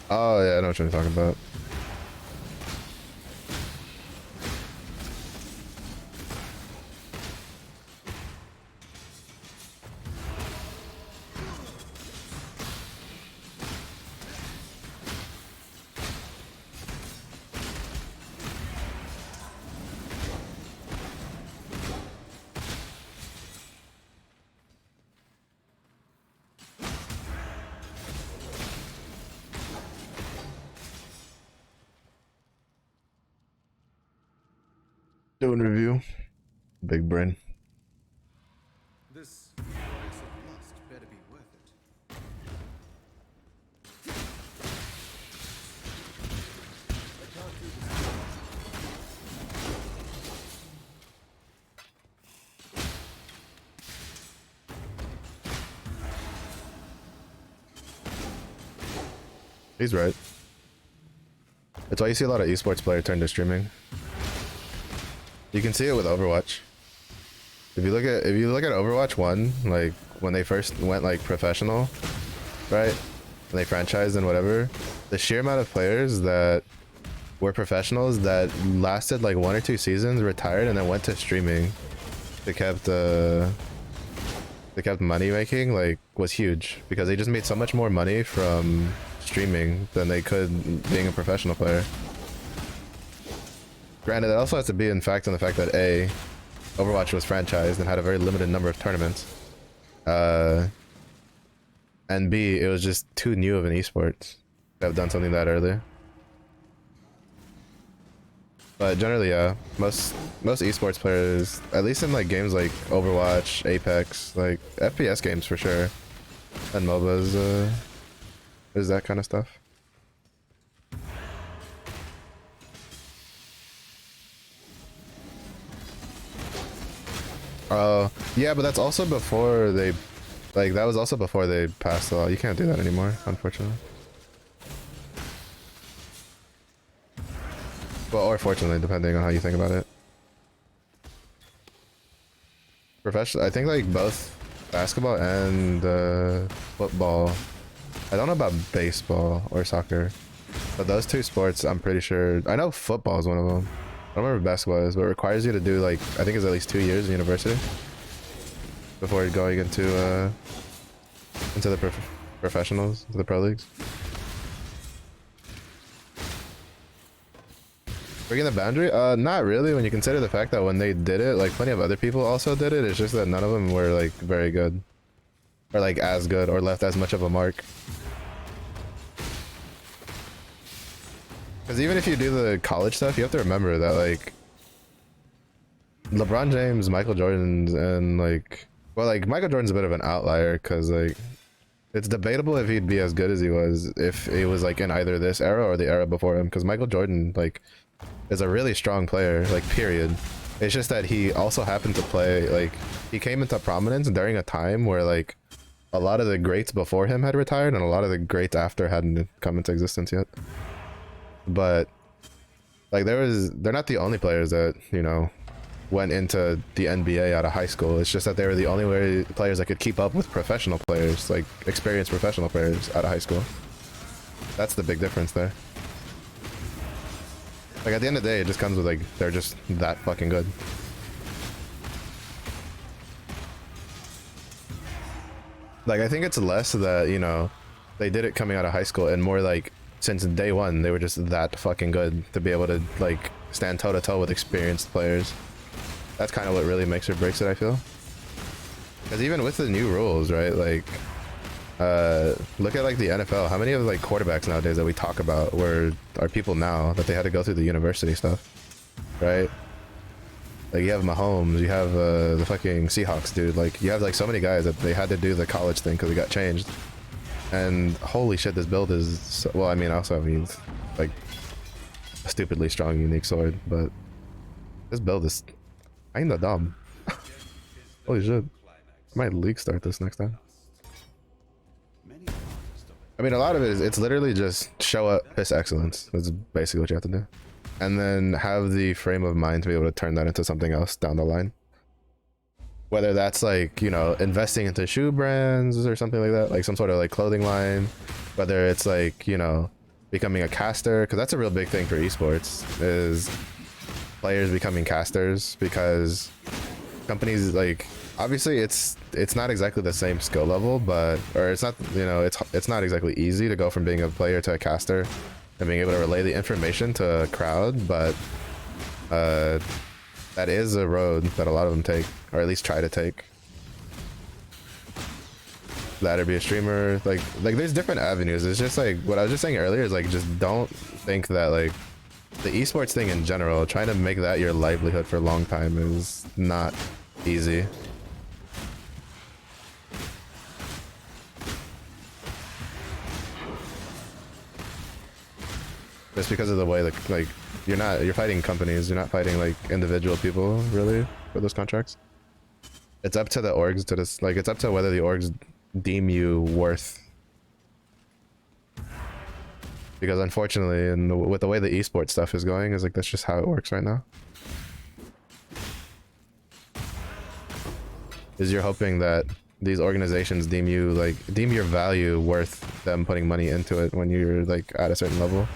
Oh yeah, I know what you're talking about. Doing review. Big brain. This goddess of lust better be worth it. I can't do this. He's right. That's why you see a lot of esports players turn to streaming. You can see it with Overwatch. If you look at Overwatch 1, like when they first went like professional, right? When they franchised and whatever, the sheer amount of players that were professionals that lasted like 1 or 2 seasons, retired, and then went to streaming. They kept money making, like, was huge because they just made so much more money from streaming than they could being a professional player. Granted, it also has to be in fact in the fact that A, Overwatch was franchised and had a very limited number of tournaments. And B, it was just too new of an esport to have done something that early. But generally, yeah, most esports players, at least in like games like Overwatch, Apex, like FPS games for sure, and MOBAs, is that kind of stuff. Yeah, but that's also before they, like, that was also before they passed the law. You can't do that anymore, unfortunately. Well, or fortunately, depending on how you think about it. Professional, I think like both basketball and football. I don't know about baseball or soccer, but those two sports, I'm pretty sure. I know football is one of them. I don't remember what basketball is, but it requires you to do like, I think it's at least 2 years in university before going into the professionals, the pro leagues. Breaking the boundary? Not really, when you consider the fact that when they did it, like plenty of other people also did it. It's just that none of them were like very good, or like as good, or left as much of a mark. Because even if you do the college stuff, you have to remember that like LeBron James, Michael Jordan, and like, well, like Michael Jordan's a bit of an outlier because like it's debatable if he'd be as good as he was if he was like in either this era or the era before him. Because Michael Jordan like is a really strong player, like period. It's just that he also happened to play, like he came into prominence during a time where like a lot of the greats before him had retired and a lot of the greats after hadn't come into existence yet. But like they're not the only players that, you know, went into the NBA out of high school. It's just that they were the only players that could keep up with professional players, like experienced professional players out of high school. That's the big difference there. Like at the end of the day, it just comes with like, they're just that fucking good. Like I think it's less that, you know, they did it coming out of high school and more like since day one, they were just that fucking good to be able to like stand toe to toe with experienced players. That's kind of what really makes or breaks it, I feel. Because even with the new rules, right? Like, look at like the NFL. How many of like quarterbacks nowadays that we talk about are people now that they had to go through the university stuff, right? Like you have Mahomes, you have the fucking Seahawks dude. Like you have like so many guys that they had to do the college thing because it got changed. And holy shit, this build is so, well, I mean, also means like a stupidly strong, unique sword, but this build is kinda dumb. Holy shit, I might league start this next time. I mean, a lot of it is, it's literally just show up, piss excellence. That's basically what you have to do. And then have the frame of mind to be able to turn that into something else down the line. Whether that's like, you know, investing into shoe brands or something like that, like some sort of like clothing line. Whether it's like, you know, becoming a caster, because that's a real big thing for esports, is players becoming casters, because companies like, obviously it's not exactly the same skill level, but, or it's not, you know, it's not exactly easy to go from being a player to a caster and being able to relay the information to a crowd, but that is a road that a lot of them take, or at least try to take. That or be a streamer, like there's different avenues. It's just like what I was just saying earlier is like, just don't think that like the esports thing in general, trying to make that your livelihood for a long time is not easy. Just because of the way that, like, you're fighting companies, you're not fighting like individual people really for those contracts. It's up to the orgs to this, like, it's up to whether the orgs deem you worth. Because unfortunately, and with the way the esports stuff is going, is like that's just how it works right now. Is you're hoping that these organizations deem your value worth them putting money into it when you're like at a certain level.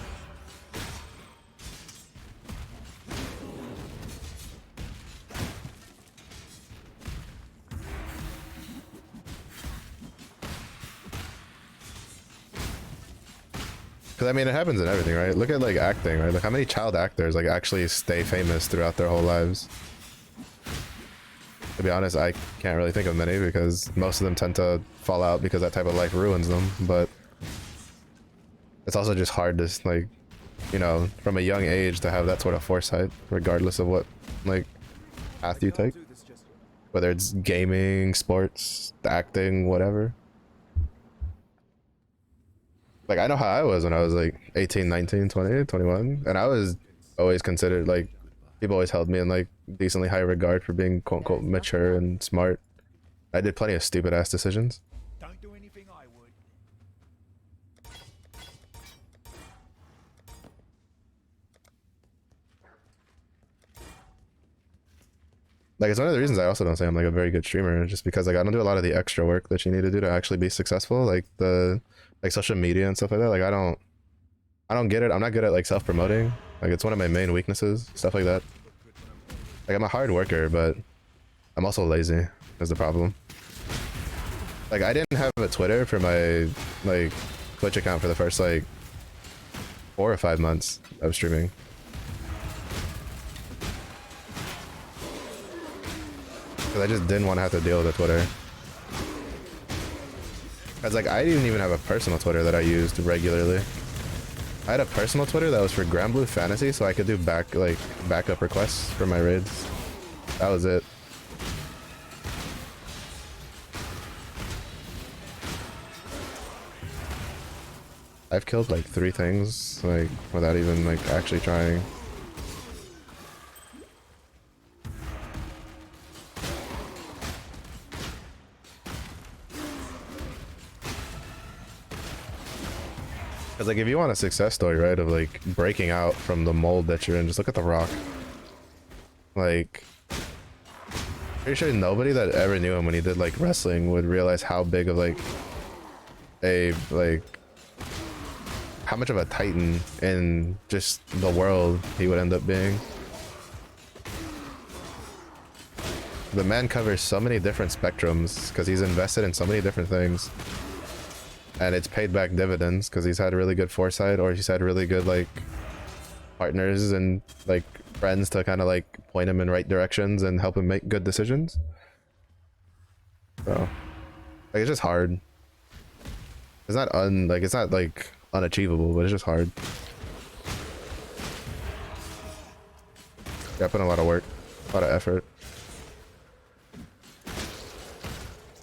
Because I mean, it happens in everything, right? Look at like acting, right? Like how many child actors like actually stay famous throughout their whole lives? To be honest, I can't really think of many because most of them tend to fall out because that type of life ruins them. But it's also just hard to, like, you know, from a young age to have that sort of foresight, regardless of what like path you take, whether it's gaming, sports, acting, whatever. Like, I know how I was when I was like 18, 19, 20, 21, and I was always considered, like, people always held me in like decently high regard for being quote unquote mature and smart. I did plenty of stupid ass decisions. Don't do anything I would. Like, it's one of the reasons I also don't say I'm like a very good streamer, just because like I don't do a lot of the extra work that you need to do to actually be successful, like the social media and stuff like that. Like I don't get it. I'm not good at like self-promoting. Like it's one of my main weaknesses, stuff like that. Like I'm a hard worker, but I'm also lazy is the problem. Like I didn't have a Twitter for my like Twitch account for the first like 4 or 5 months of streaming. Because I just didn't want to have to deal with the Twitter. Because like I didn't even have a personal Twitter that I used regularly. I had a personal Twitter that was for Granblue Fantasy, so I could do backup requests for my raids. That was it. I've killed like 3 things like without even like actually trying. Because like if you want a success story, right, of like breaking out from the mold that you're in, just look at The Rock. Like, pretty sure nobody that ever knew him when he did like wrestling would realize how big of like how much of a titan in just the world he would end up being. The man covers so many different spectrums because he's invested in so many different things. And it's paid back dividends because he's had really good foresight, or he's had really good like partners and like friends to kind of like point him in right directions and help him make good decisions. So like it's just hard. It's not it's not like unachievable, but it's just hard. Yeah, I put in a lot of work, a lot of effort.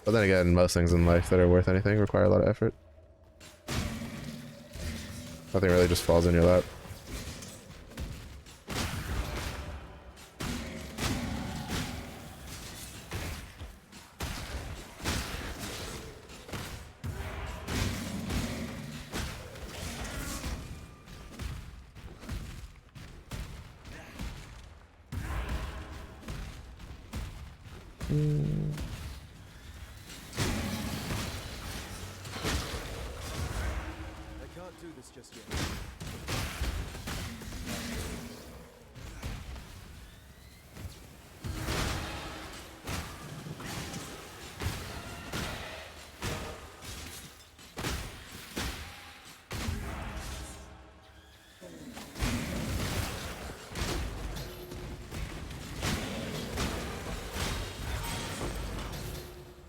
But then again, most things in life that are worth anything require a lot of effort. Nothing really just falls in your lap. Just yet.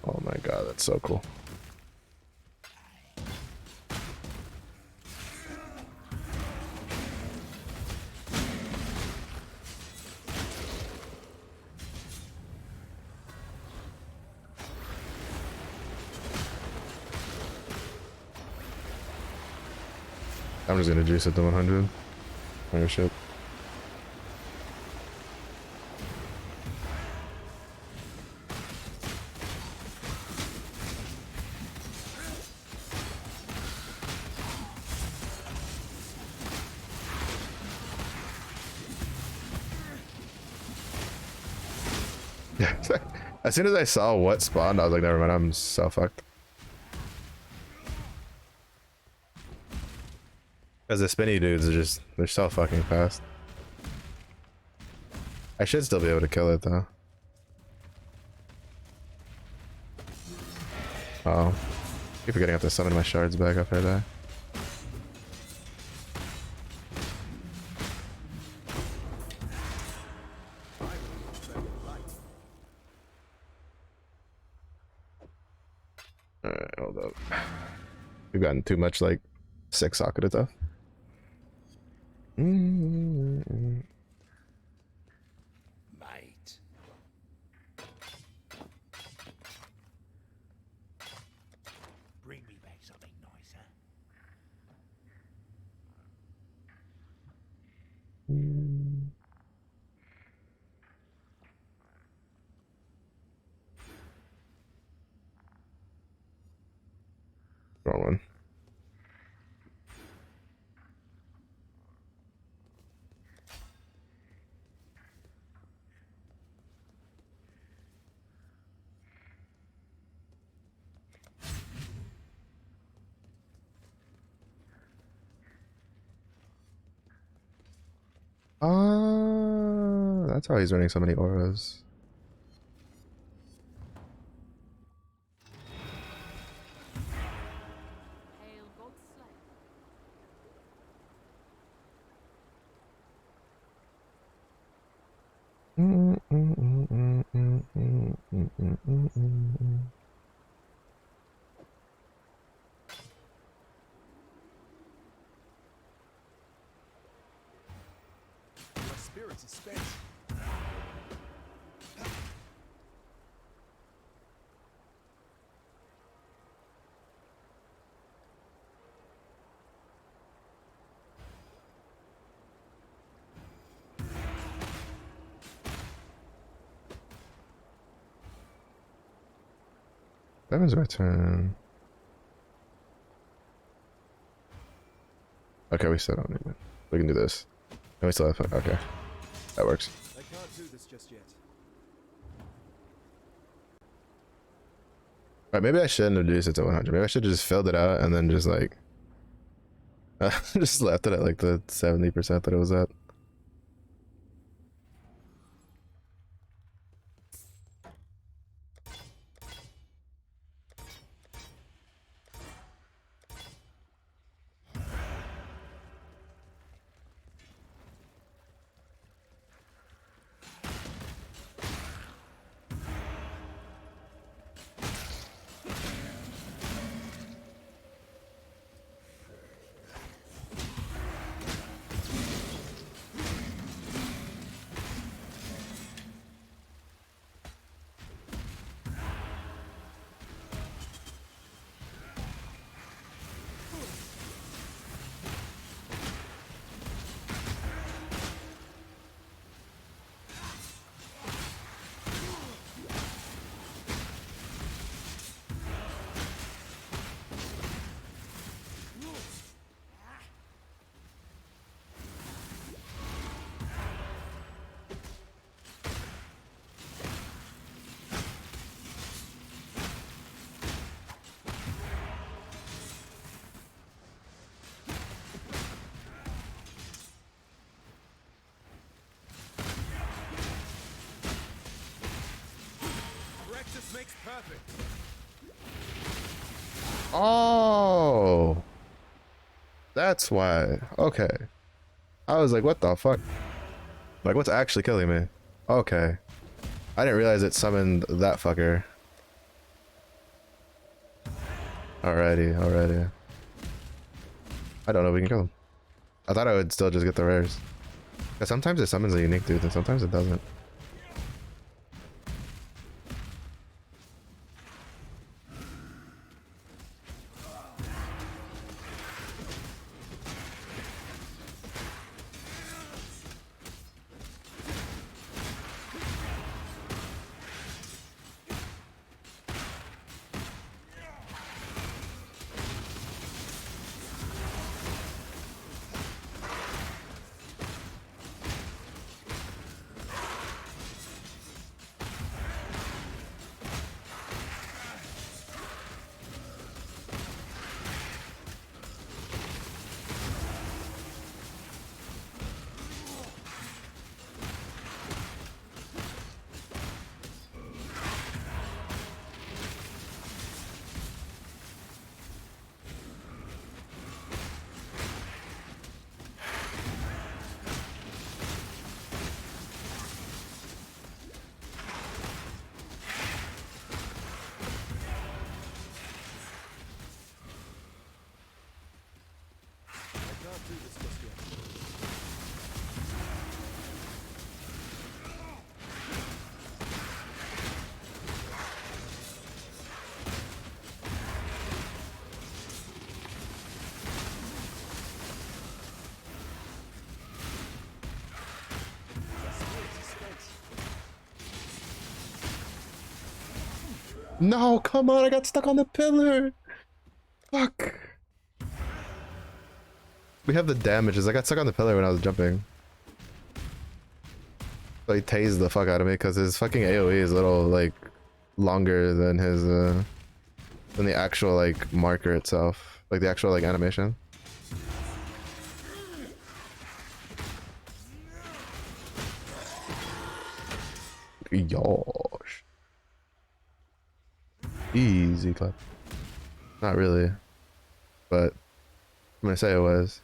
Oh my god, that's so cool. I'm just gonna juice it to 100. Oh shit. As soon as I saw what spawned, I was like, never mind, I'm so fucked. Because the spinny dudes are just, they're so fucking fast. I should still be able to kill it though. Oh. Keep forgetting I have to summon my shards back after I die. Alright, hold up. We've gotten too much like 6 Sakura stuff. Mate. Bring me back something nicer. Wrong one. That's how he's running so many auras. Hail God's Slayer. My spirit is spent. That was my turn. Okay, we still don't need it. We can do this. And we still have it. Okay. That works. I can't do this just yet. Alright, maybe I shouldn't have reduced it to 100. Maybe I should have just filled it out and then just like just left it at like the 70% that it was at. Practice makes perfect. Oh, that's why. Okay. I was like, what the fuck? Like, what's actually killing me? Okay. I didn't realize it summoned that fucker. Alrighty. I don't know if we can kill him. I thought I would still just get the rares. Because sometimes it summons a unique dude and sometimes it doesn't. No, come on, I got stuck on the pillar. Fuck. We have the damages. I got stuck on the pillar when I was jumping. So he tased the fuck out of me because his fucking AoE is a little like longer than his than the actual like marker itself. Like the actual like animation. Yosh. Easy clap. Not really. But I'm gonna say it was.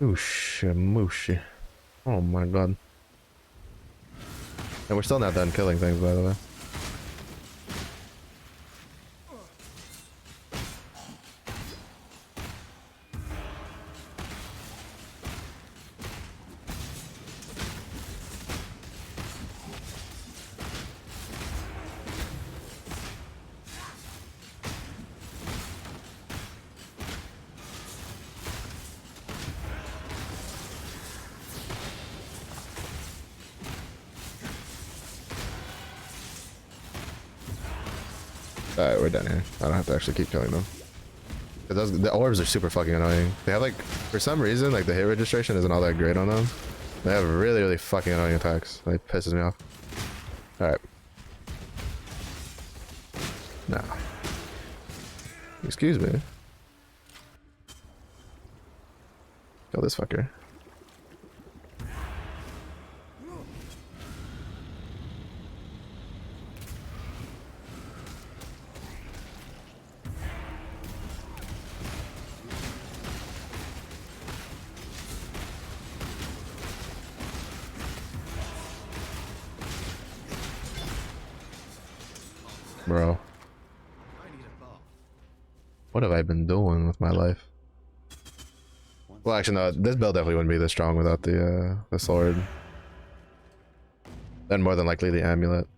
Oosha mooshy. Oh my god. And we're still not done killing things, by the way. Alright, we're done here. I don't have to actually keep killing them. The orbs are super fucking annoying. They have like, for some reason, like the hit registration isn't all that great on them. They have really, really fucking annoying attacks. It pisses me off. Alright. Nah. Excuse me. Kill this fucker. Bro. What have I been doing with my life? Well, actually, no. This build definitely wouldn't be this strong without the sword. Then more than likely the amulet.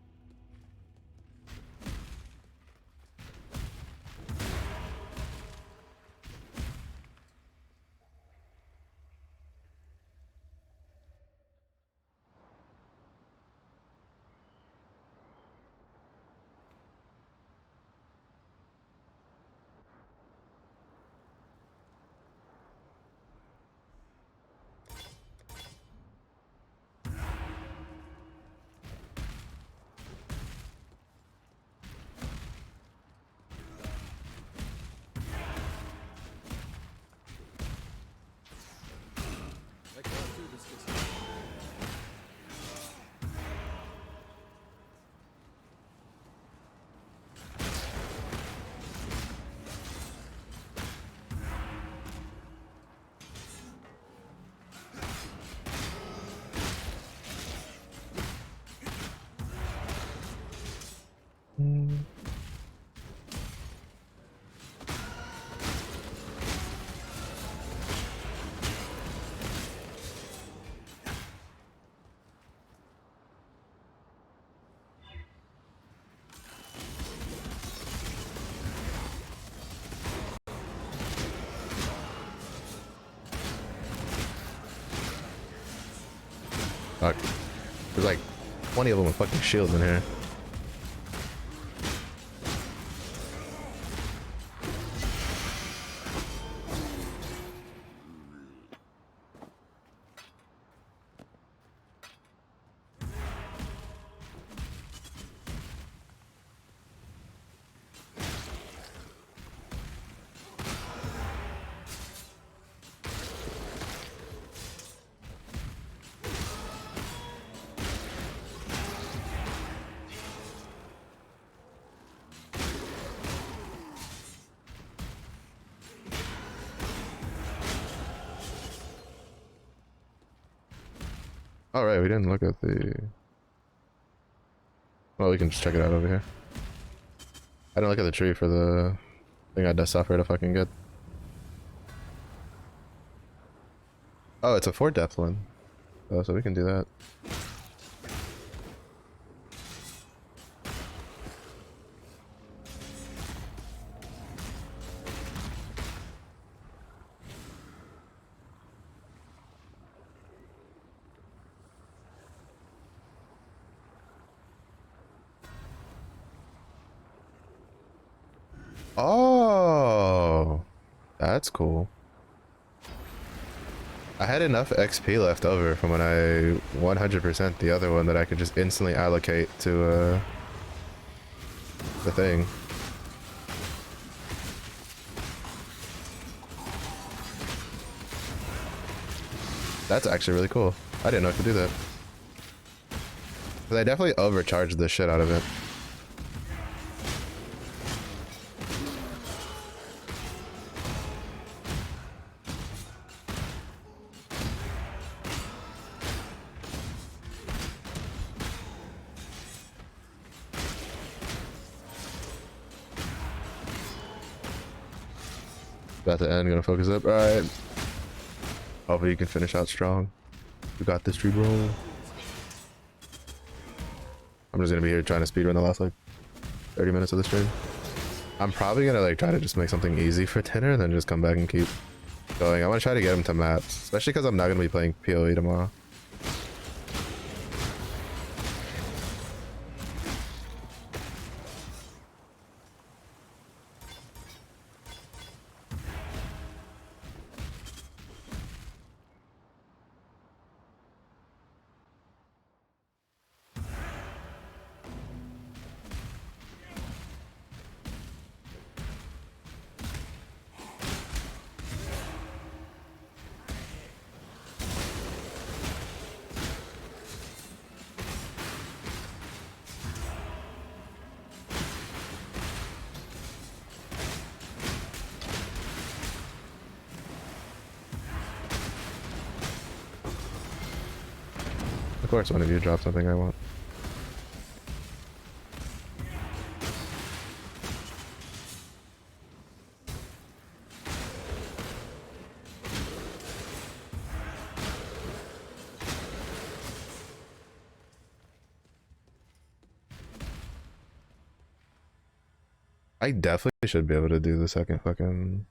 I can't do this distance. Fuck. There's like 20 of them with fucking shields in here. All right, we didn't look at the... Well, we can just check it out over here. I didn't look at the tree for the thing I just suffered to fucking get. Oh, it's a 4 depth one. Oh, so we can do that. Oh, that's cool. I had enough XP left over from when I 100% the other one that I could just instantly allocate to the thing. That's actually really cool. I didn't know I could do that. But I definitely overcharged the shit out of it. About to end, gonna focus up. Alright. Hopefully you can finish out strong. We got this, bro. I'm just gonna be here trying to speedrun the last like 30 minutes of the stream. I'm probably gonna like try to just make something easy for dinner and then just come back and keep going. I wanna try to get him to maps, especially because I'm not gonna be playing PoE tomorrow. Of course, one of you dropped something I want. I definitely should be able to do the second fucking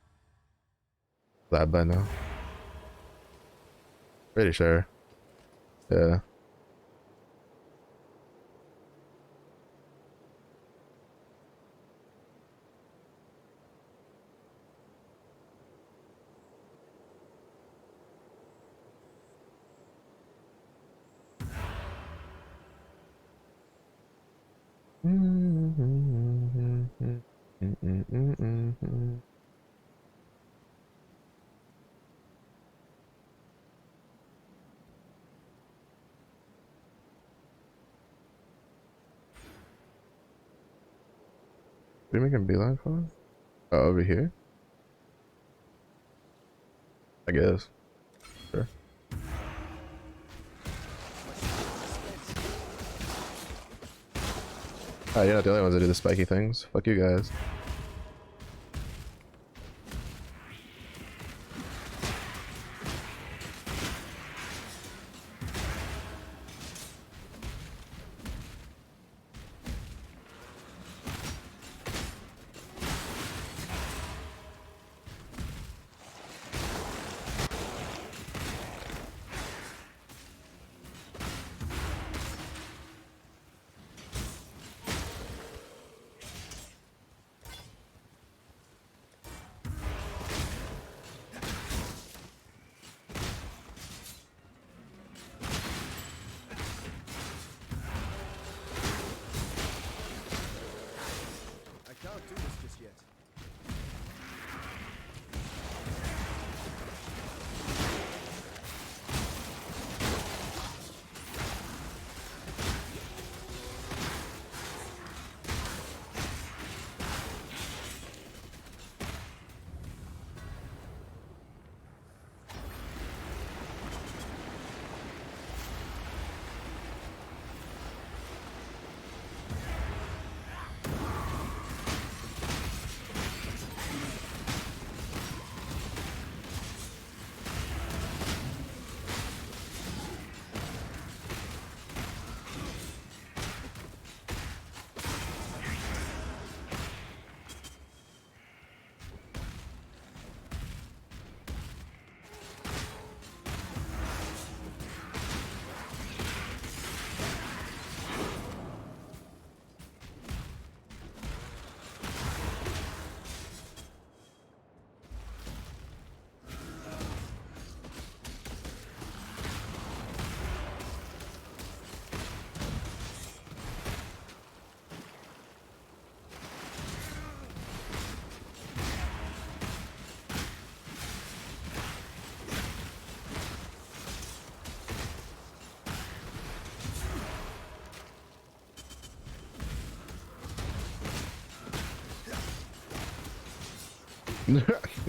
lab by now. Pretty sure. Yeah. We making beeline for? Oh, over here? I guess. Sure. Oh, you're not the only ones that do the spiky things. Fuck you guys.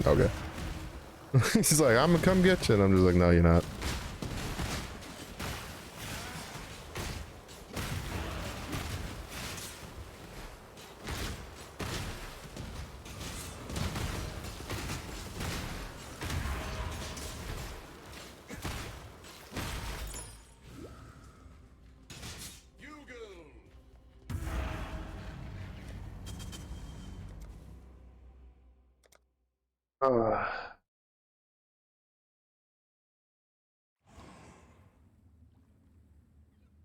Okay. He's like, I'm gonna come get you, and I'm just like, no, you're not.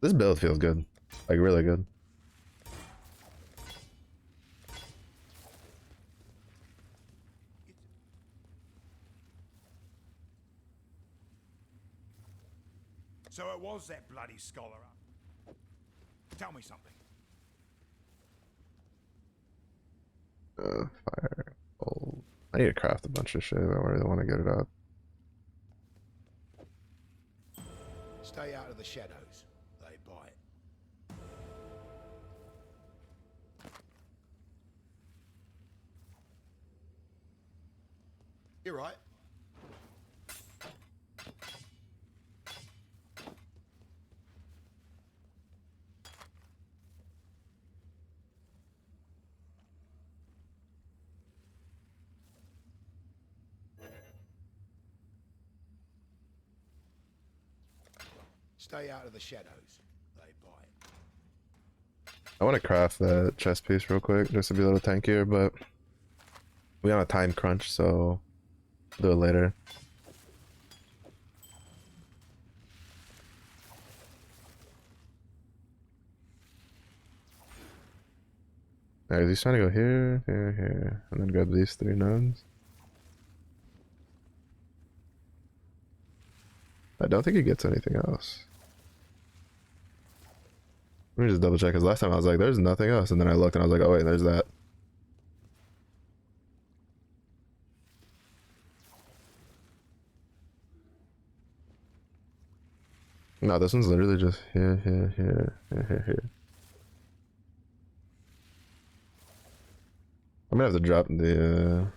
This build feels good, like really good. So it was that bloody scholar. Tell me something. Fire. Gold. I need to craft a bunch of shit. I really want to get it up. Stay out of the shadows. They bite. You're right. Stay out of the shadows. They bite. I want to craft that chest piece real quick just to be a little tankier, but we on a time crunch, so do it later. Alright, he's trying to go here, here, here, and then grab these 3 nodes. I don't think he gets anything else. Let me just double check, because last time I was like, there's nothing else, and then I looked and I was like, oh wait, there's that. No, this one's literally just here, here, here, here, here, here. I'm gonna have to drop the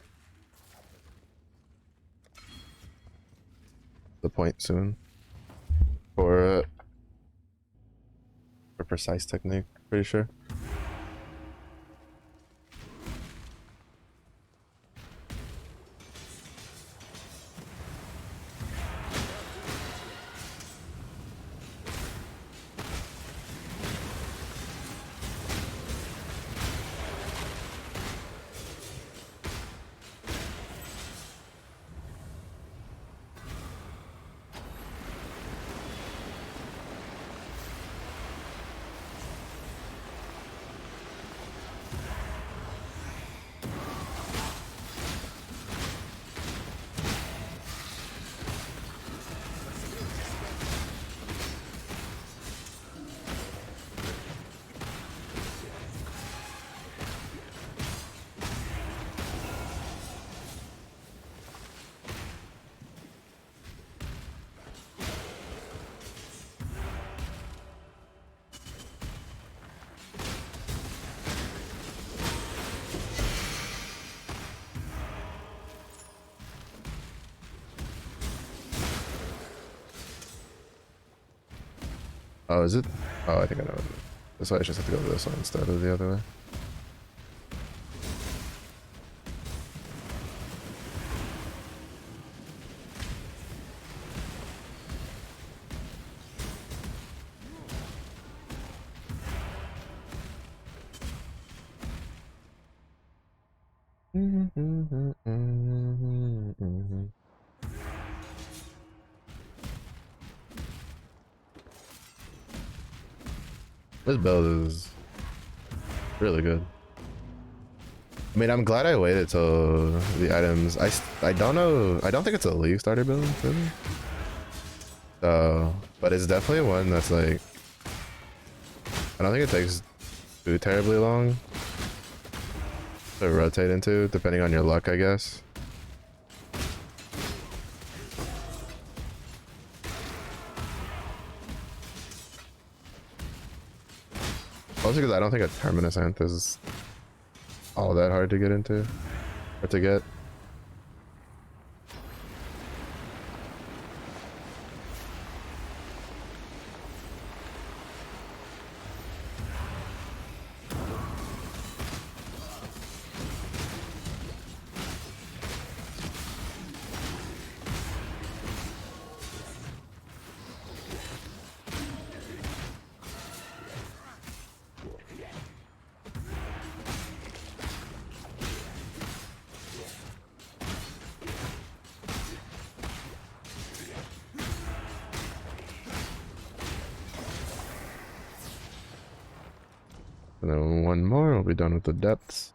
point soon for precise technique, pretty sure. Oh, is it? Oh, I think I know it. That's why I just have to go to this one instead of the other way. This build is really good. I mean, I'm glad I waited till the items. I don't know. I don't think it's a league starter build, really. But it's definitely one that's like, I don't think it takes too terribly long to rotate into, depending on your luck, I guess. Also because I don't think a Terminus Anth is all that hard to get into, or to get. And then one more, we'll be done with the depths.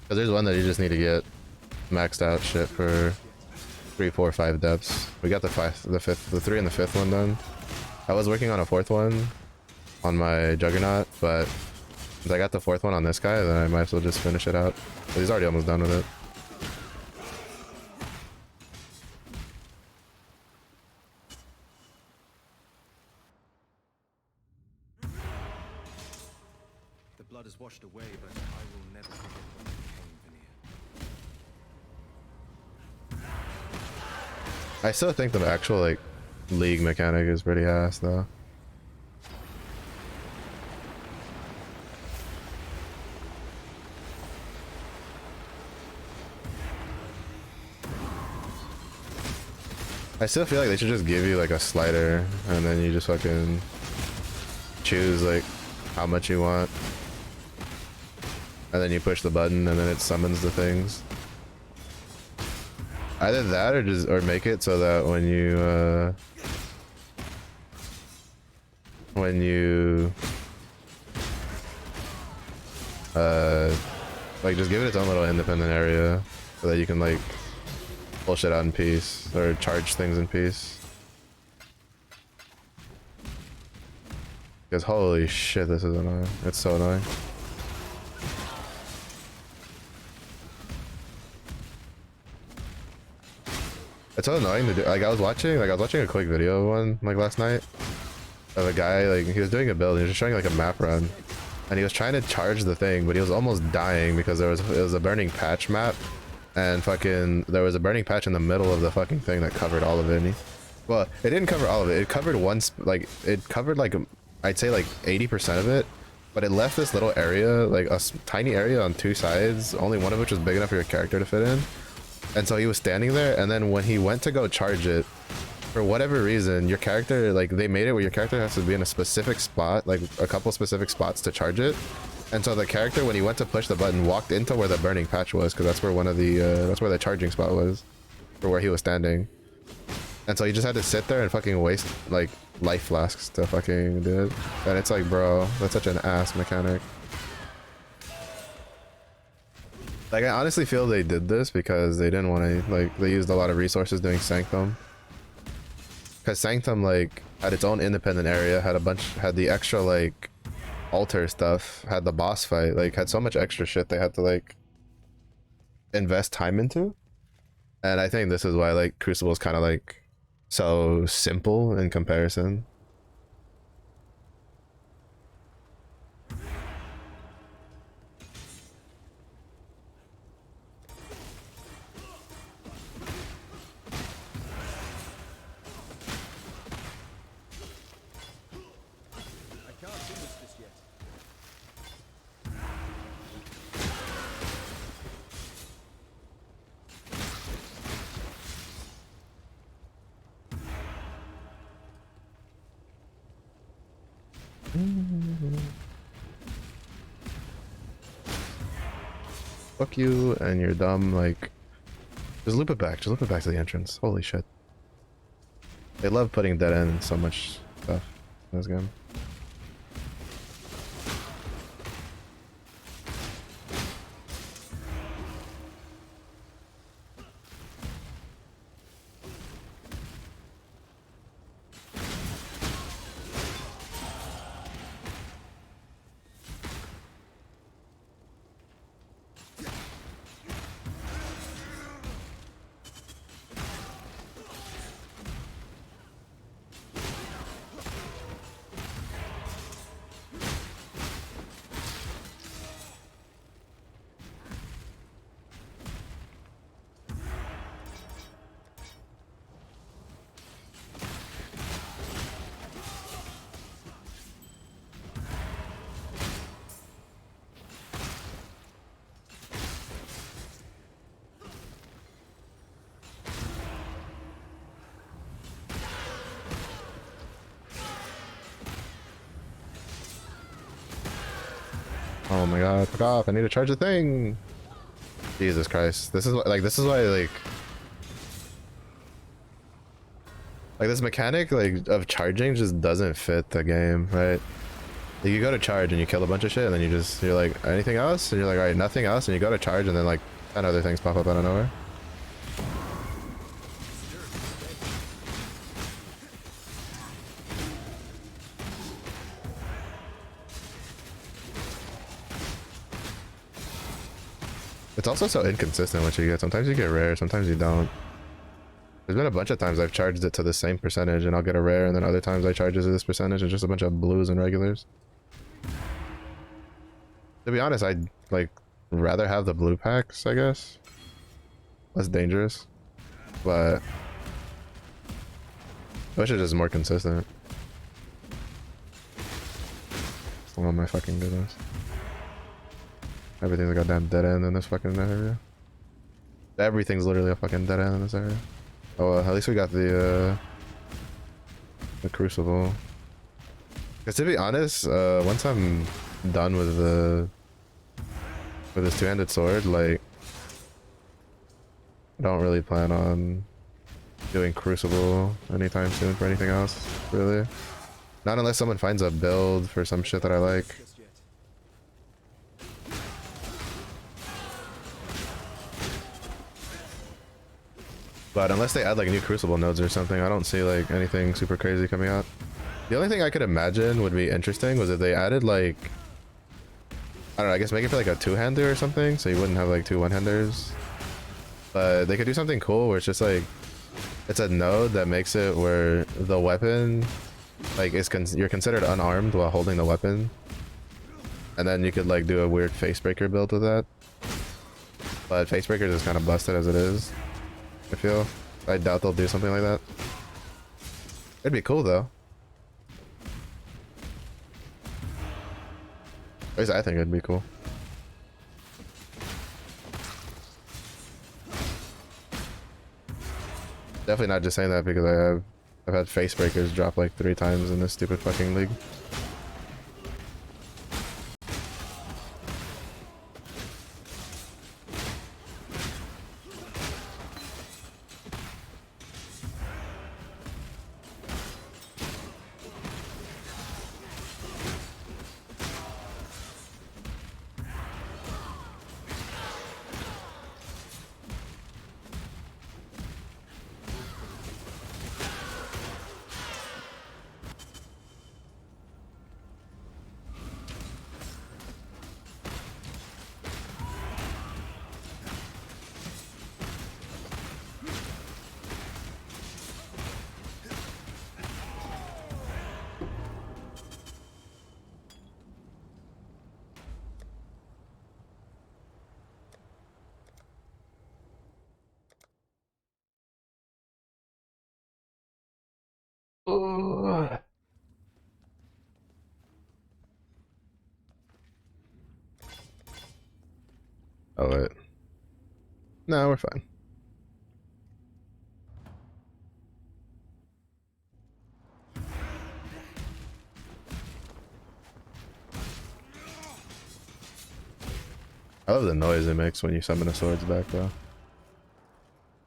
Cause there's one that you just need to get maxed out shit for 3, 4, 5 depths. We got the 3 and the 5th one done. I was working on a 4th one on my Juggernaut, but since I got the 4th one on this guy, then I might as well just finish it out. But he's already almost done with it. The blood is washed away, but I will never forget what became Veneer. I still think the actual like league mechanic is pretty ass though. I still feel like they should just give you like a slider and then you just fucking choose like how much you want. And then you push the button and then it summons the things. Either that or just make it so that when you like just give it its own little independent area so that you can like pull shit out in peace or charge things in peace. Because holy shit, this is annoying. It's so annoying. It's so annoying to do. Like I was watching a quick video of one like last night of a guy, like he was doing a build and he was just showing like a map run and he was trying to charge the thing, but he was almost dying because it was a burning patch map and fucking there was a burning patch in the middle of the fucking thing that covered all of it. And well, it didn't cover all of it. It covered it covered like I'd say like 80% of it, but it left this little area, like a tiny area on 2 sides, only one of which was big enough for your character to fit in. And so he was standing there, and then when he went to go charge it, for whatever reason, your character, like, they made it where your character has to be in a specific spot, like a couple specific spots to charge it. And so the character, when he went to push the button, walked into where the burning patch was, because that's where one of the, that's where the charging spot was, for where he was standing. And so he just had to sit there and fucking waste, like, life flasks to fucking do it. And it's like, bro, that's such an ass mechanic. Like, I honestly feel they did this because they didn't want to, like, they used a lot of resources doing Sanctum. Because Sanctum, like, had its own independent area, had the extra, like, altar stuff, had the boss fight, like, had so much extra shit they had to, like, invest time into. And I think this is why, like, Crucible is kind of, like, so simple in comparison. Fuck you and you're dumb, like, just loop it back to the entrance. Holy shit. They love putting dead end in so much stuff in this game. Oh my god, fuck off. I need to charge the thing. Jesus Christ. This is this is why like this mechanic of charging just doesn't fit the game, right? Like, you go to charge and you kill a bunch of shit and then you're like, anything else? And you're like, alright, nothing else, and you go to charge and then like 10 other things pop up out of nowhere. It's also so inconsistent what you get. Sometimes you get rare, sometimes you don't. There's been a bunch of times I've charged it to the same percentage and I'll get a rare, and then other times I charge it to this percentage and just a bunch of blues and regulars. To be honest, I'd rather have the blue packs, I guess. Less dangerous. But I wish it was more consistent. Oh my fucking goodness. Everything's a goddamn dead end in this fucking area. Everything's literally a fucking dead end in this area. Oh well, at least we got the crucible. Because to be honest, once I'm done with this two-handed sword, like, I don't really plan on doing crucible anytime soon for anything else, really. Not unless someone finds a build for some shit that I like. But unless they add like new crucible nodes or something, I don't see like anything super crazy coming out. The only thing I could imagine would be interesting was if they added like, I don't know, I guess make it for like a two-hander or something, so you wouldn't have like two one-handers. But they could do something cool where it's just like, it's a node that makes it where the weapon like you're considered unarmed while holding the weapon, and then you could like do a weird facebreaker build with that. But facebreakers is kind of busted as it is, I feel. I doubt they'll do something like that. It'd be cool though. At least I think it'd be cool. Definitely not just saying that because I've had face breakers drop like 3 times in this stupid fucking league. Oh wait. No, we're fine. I love the noise it makes when you summon the swords back though.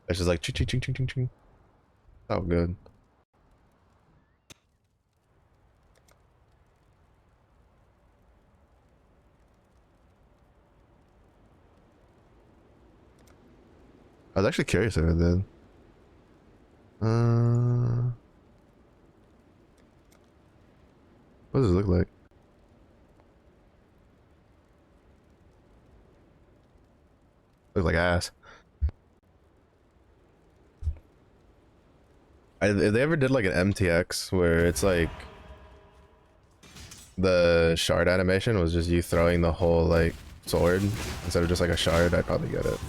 It's just like ching ching ching ching ching ching. Oh good. I was actually curious if it did. What does it look like? Looks like ass. If they ever did like an MTX where it's like the shard animation was just you throwing the whole like sword instead of just like a shard, I'd probably get it.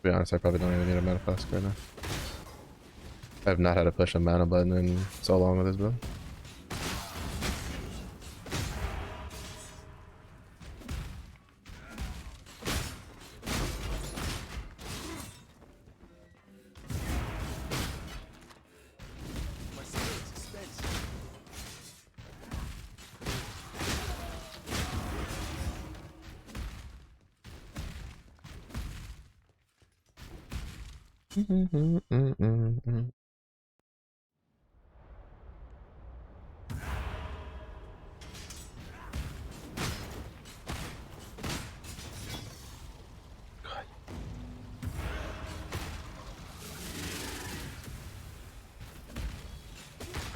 be honest, I probably don't even need a mana flask right now. I have not had to push a mana button in so long with this build. My spirit's expensive.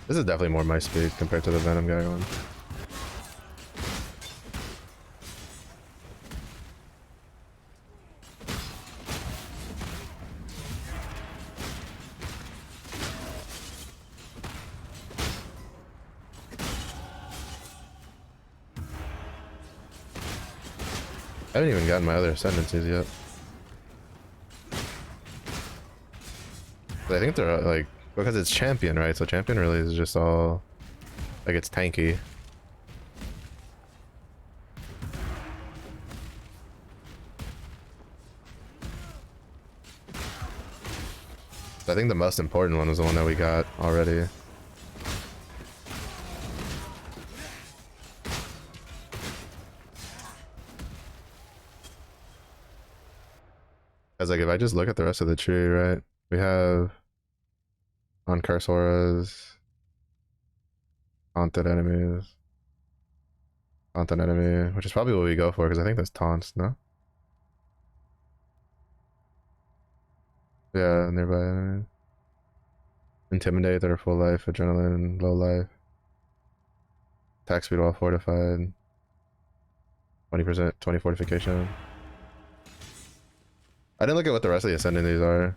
This is definitely more my speed compared to the Venom guy one. I haven't even gotten my other ascendancies yet. But I think they're like, because it's champion, right? So champion really is just all like, it's tanky. I think the most important one was the one that we got already. As like, if I just look at the rest of the tree, right? We have on curse auras, haunted enemies, haunted enemy, which is probably what we go for because I think that's taunts, no? Yeah, nearby enemies. Intimidate, that are full life, adrenaline, low life. Attack speed while fortified. 20%, 20 fortification. I didn't look at what the rest of the ascendancies are.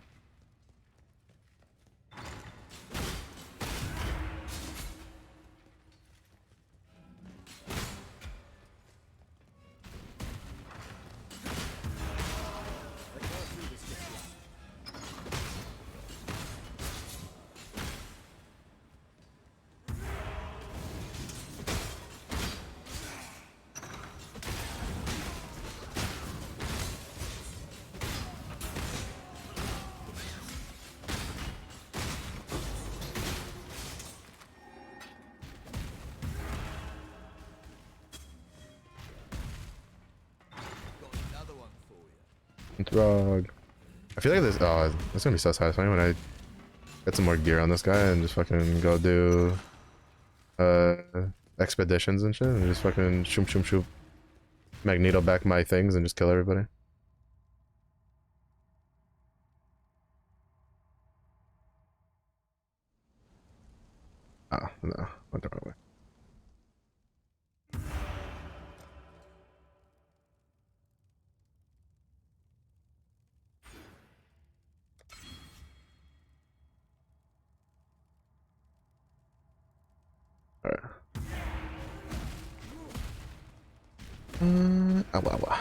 Throg. I feel like this. Oh, it's gonna be so satisfying when I get some more gear on this guy and just fucking go do expeditions and shit, and just fucking shoom shoom shoom, Magneto back my things and just kill everybody. Ah, no, went the wrong way. Alright. Awa, awa.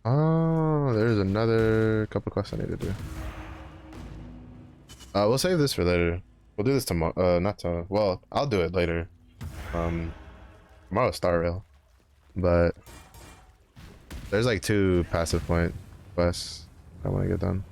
Oh, there's another couple quests I need to do. We'll save this for later. We'll do this tomorrow. Not tomorrow. Well, I'll do it later. Tomorrow's Star Rail, but there's like 2 passive point quests I want to get done.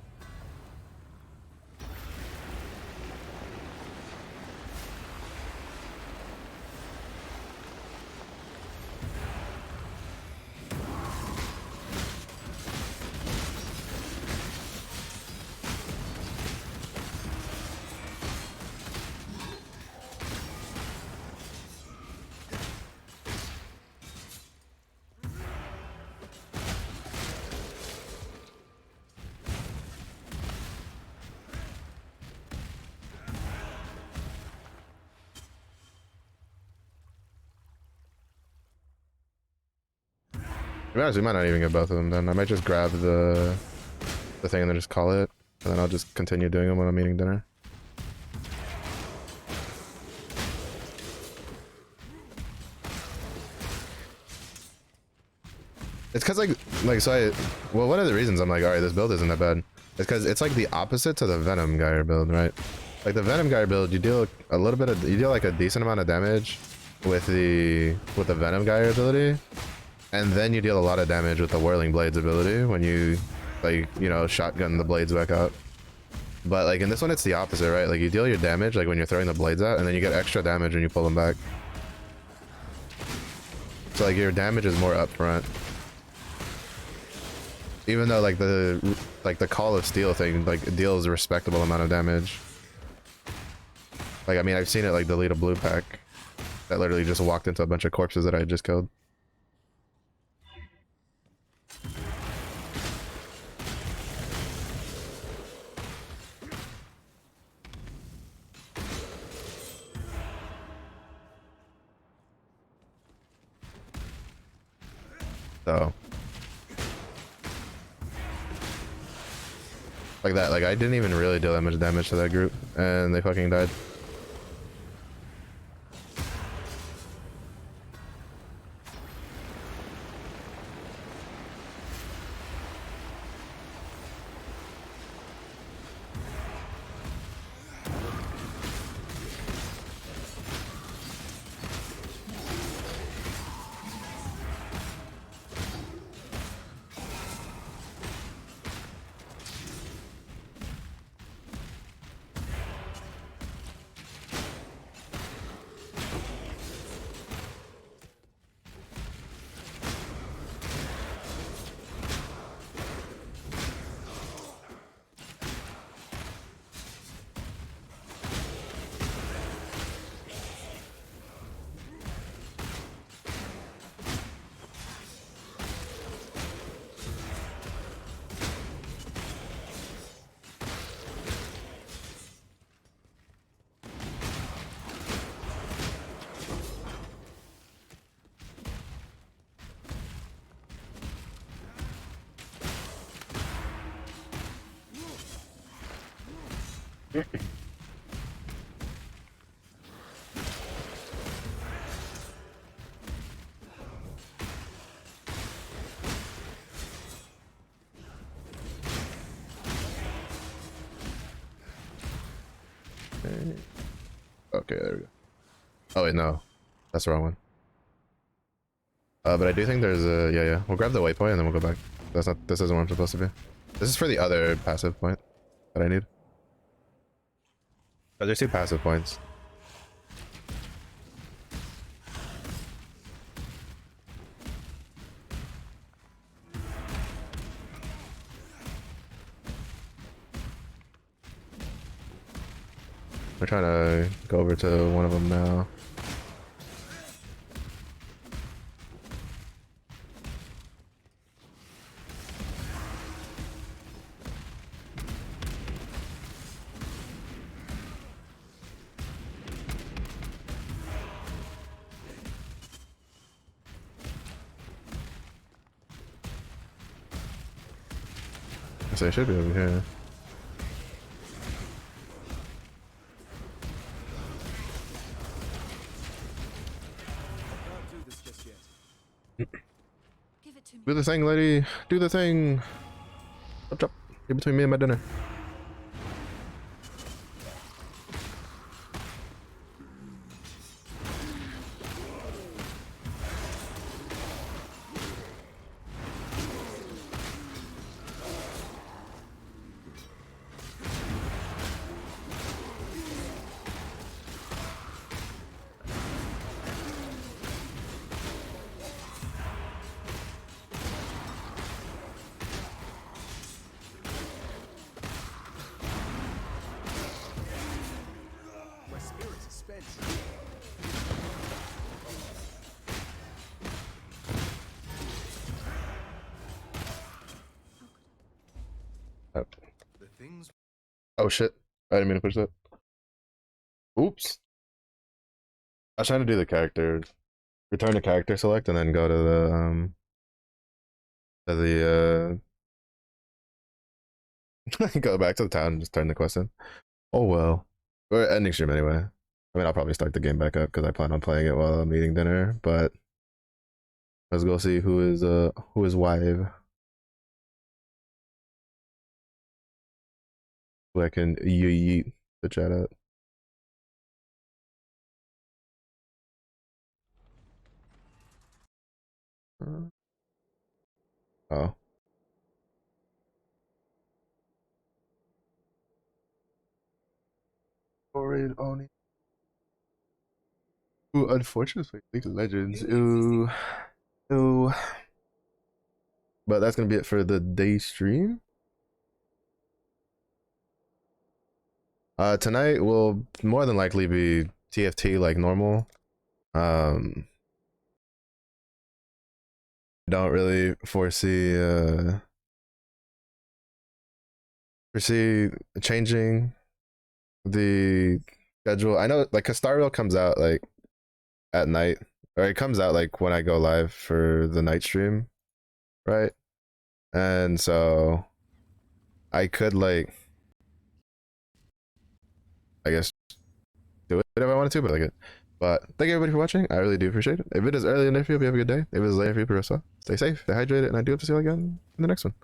be honest, we might not even get both of them then. I might just grab the thing and then just call it, and then I'll just continue doing them when I'm eating dinner. It's because well, one of the reasons I'm like, all right, this build isn't that bad. It's because it's like the opposite to the Venom Gyre build, right? Like the Venom Gyre build, you deal a little bit of, you deal like a decent amount of damage with the Venom Gyre ability, and then you deal a lot of damage with the Whirling Blades ability when you, like, you know, shotgun the blades back out. But like in this one, it's the opposite, right? Like you deal your damage like when you're throwing the blades out, and then you get extra damage when you pull them back. So like your damage is more upfront. Even though like the Call of Steel thing like deals a respectable amount of damage. Like I mean, I've seen it like delete a blue pack that literally just walked into a bunch of corpses that I had just killed. So like that, like I didn't even really deal that much damage to that group, and they fucking died. Okay, there we go. Oh wait, no, that's the wrong one. But I do think there's a yeah. We'll grab the waypoint and then we'll go back. That's not. This isn't what I'm supposed to be. This is for the other passive point that I need. Oh, there's 2 passive points. We're trying to go over to one of them now. So I should be over here. Give it to me. Do the thing, lady. Do the thing. Up, up. Get between me and my dinner. Oh shit. I didn't mean to push that. Oops. I was trying to do the character. Return to character select and then go to the The go back to the town and just turn the quest in. Oh well. We're ending stream anyway. I mean, I'll probably start the game back up because I plan on playing it while I'm eating dinner. But let's go see who is wife. Who I can yeet the chat out. Oh. Raid Oni. Ooh, unfortunately, League of Legends. Ooh. Ooh. But that's gonna be it for the day stream. Tonight will more than likely be TFT like normal. Don't really foresee changing the schedule. I know like Star Rail comes out like at night, or it comes out like when I go live for the night stream, right? And so I could like, I guess, do it if I wanted to, but like it. But thank you everybody for watching. I really do appreciate it. If it is early enough for you, have a good day. If it is late for you, stay safe, stay hydrated, and I do hope to see you again in the next one.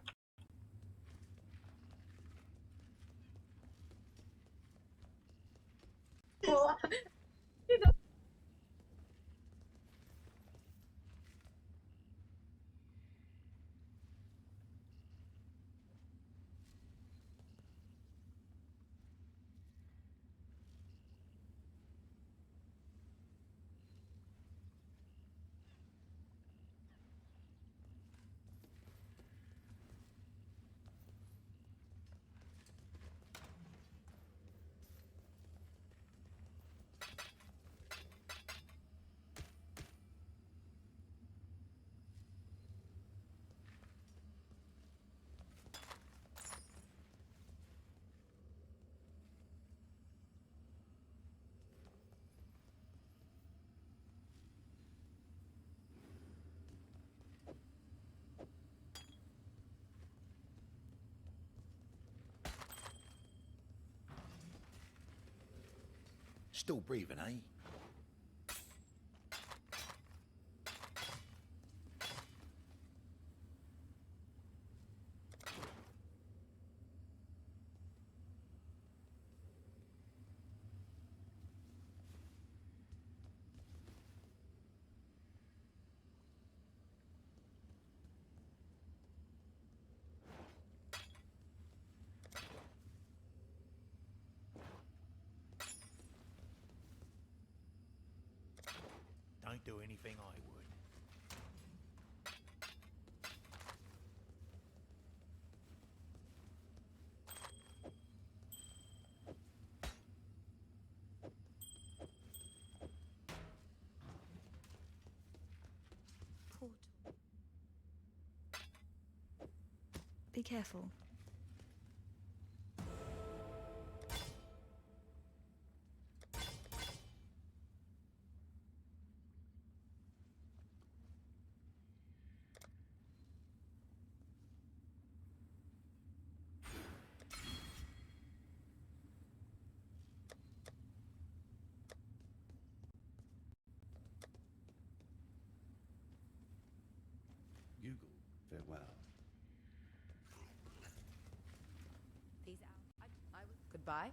Still breathing, eh? Don't do anything I would. Portal. Be careful. Google, farewell. Peace out. Goodbye.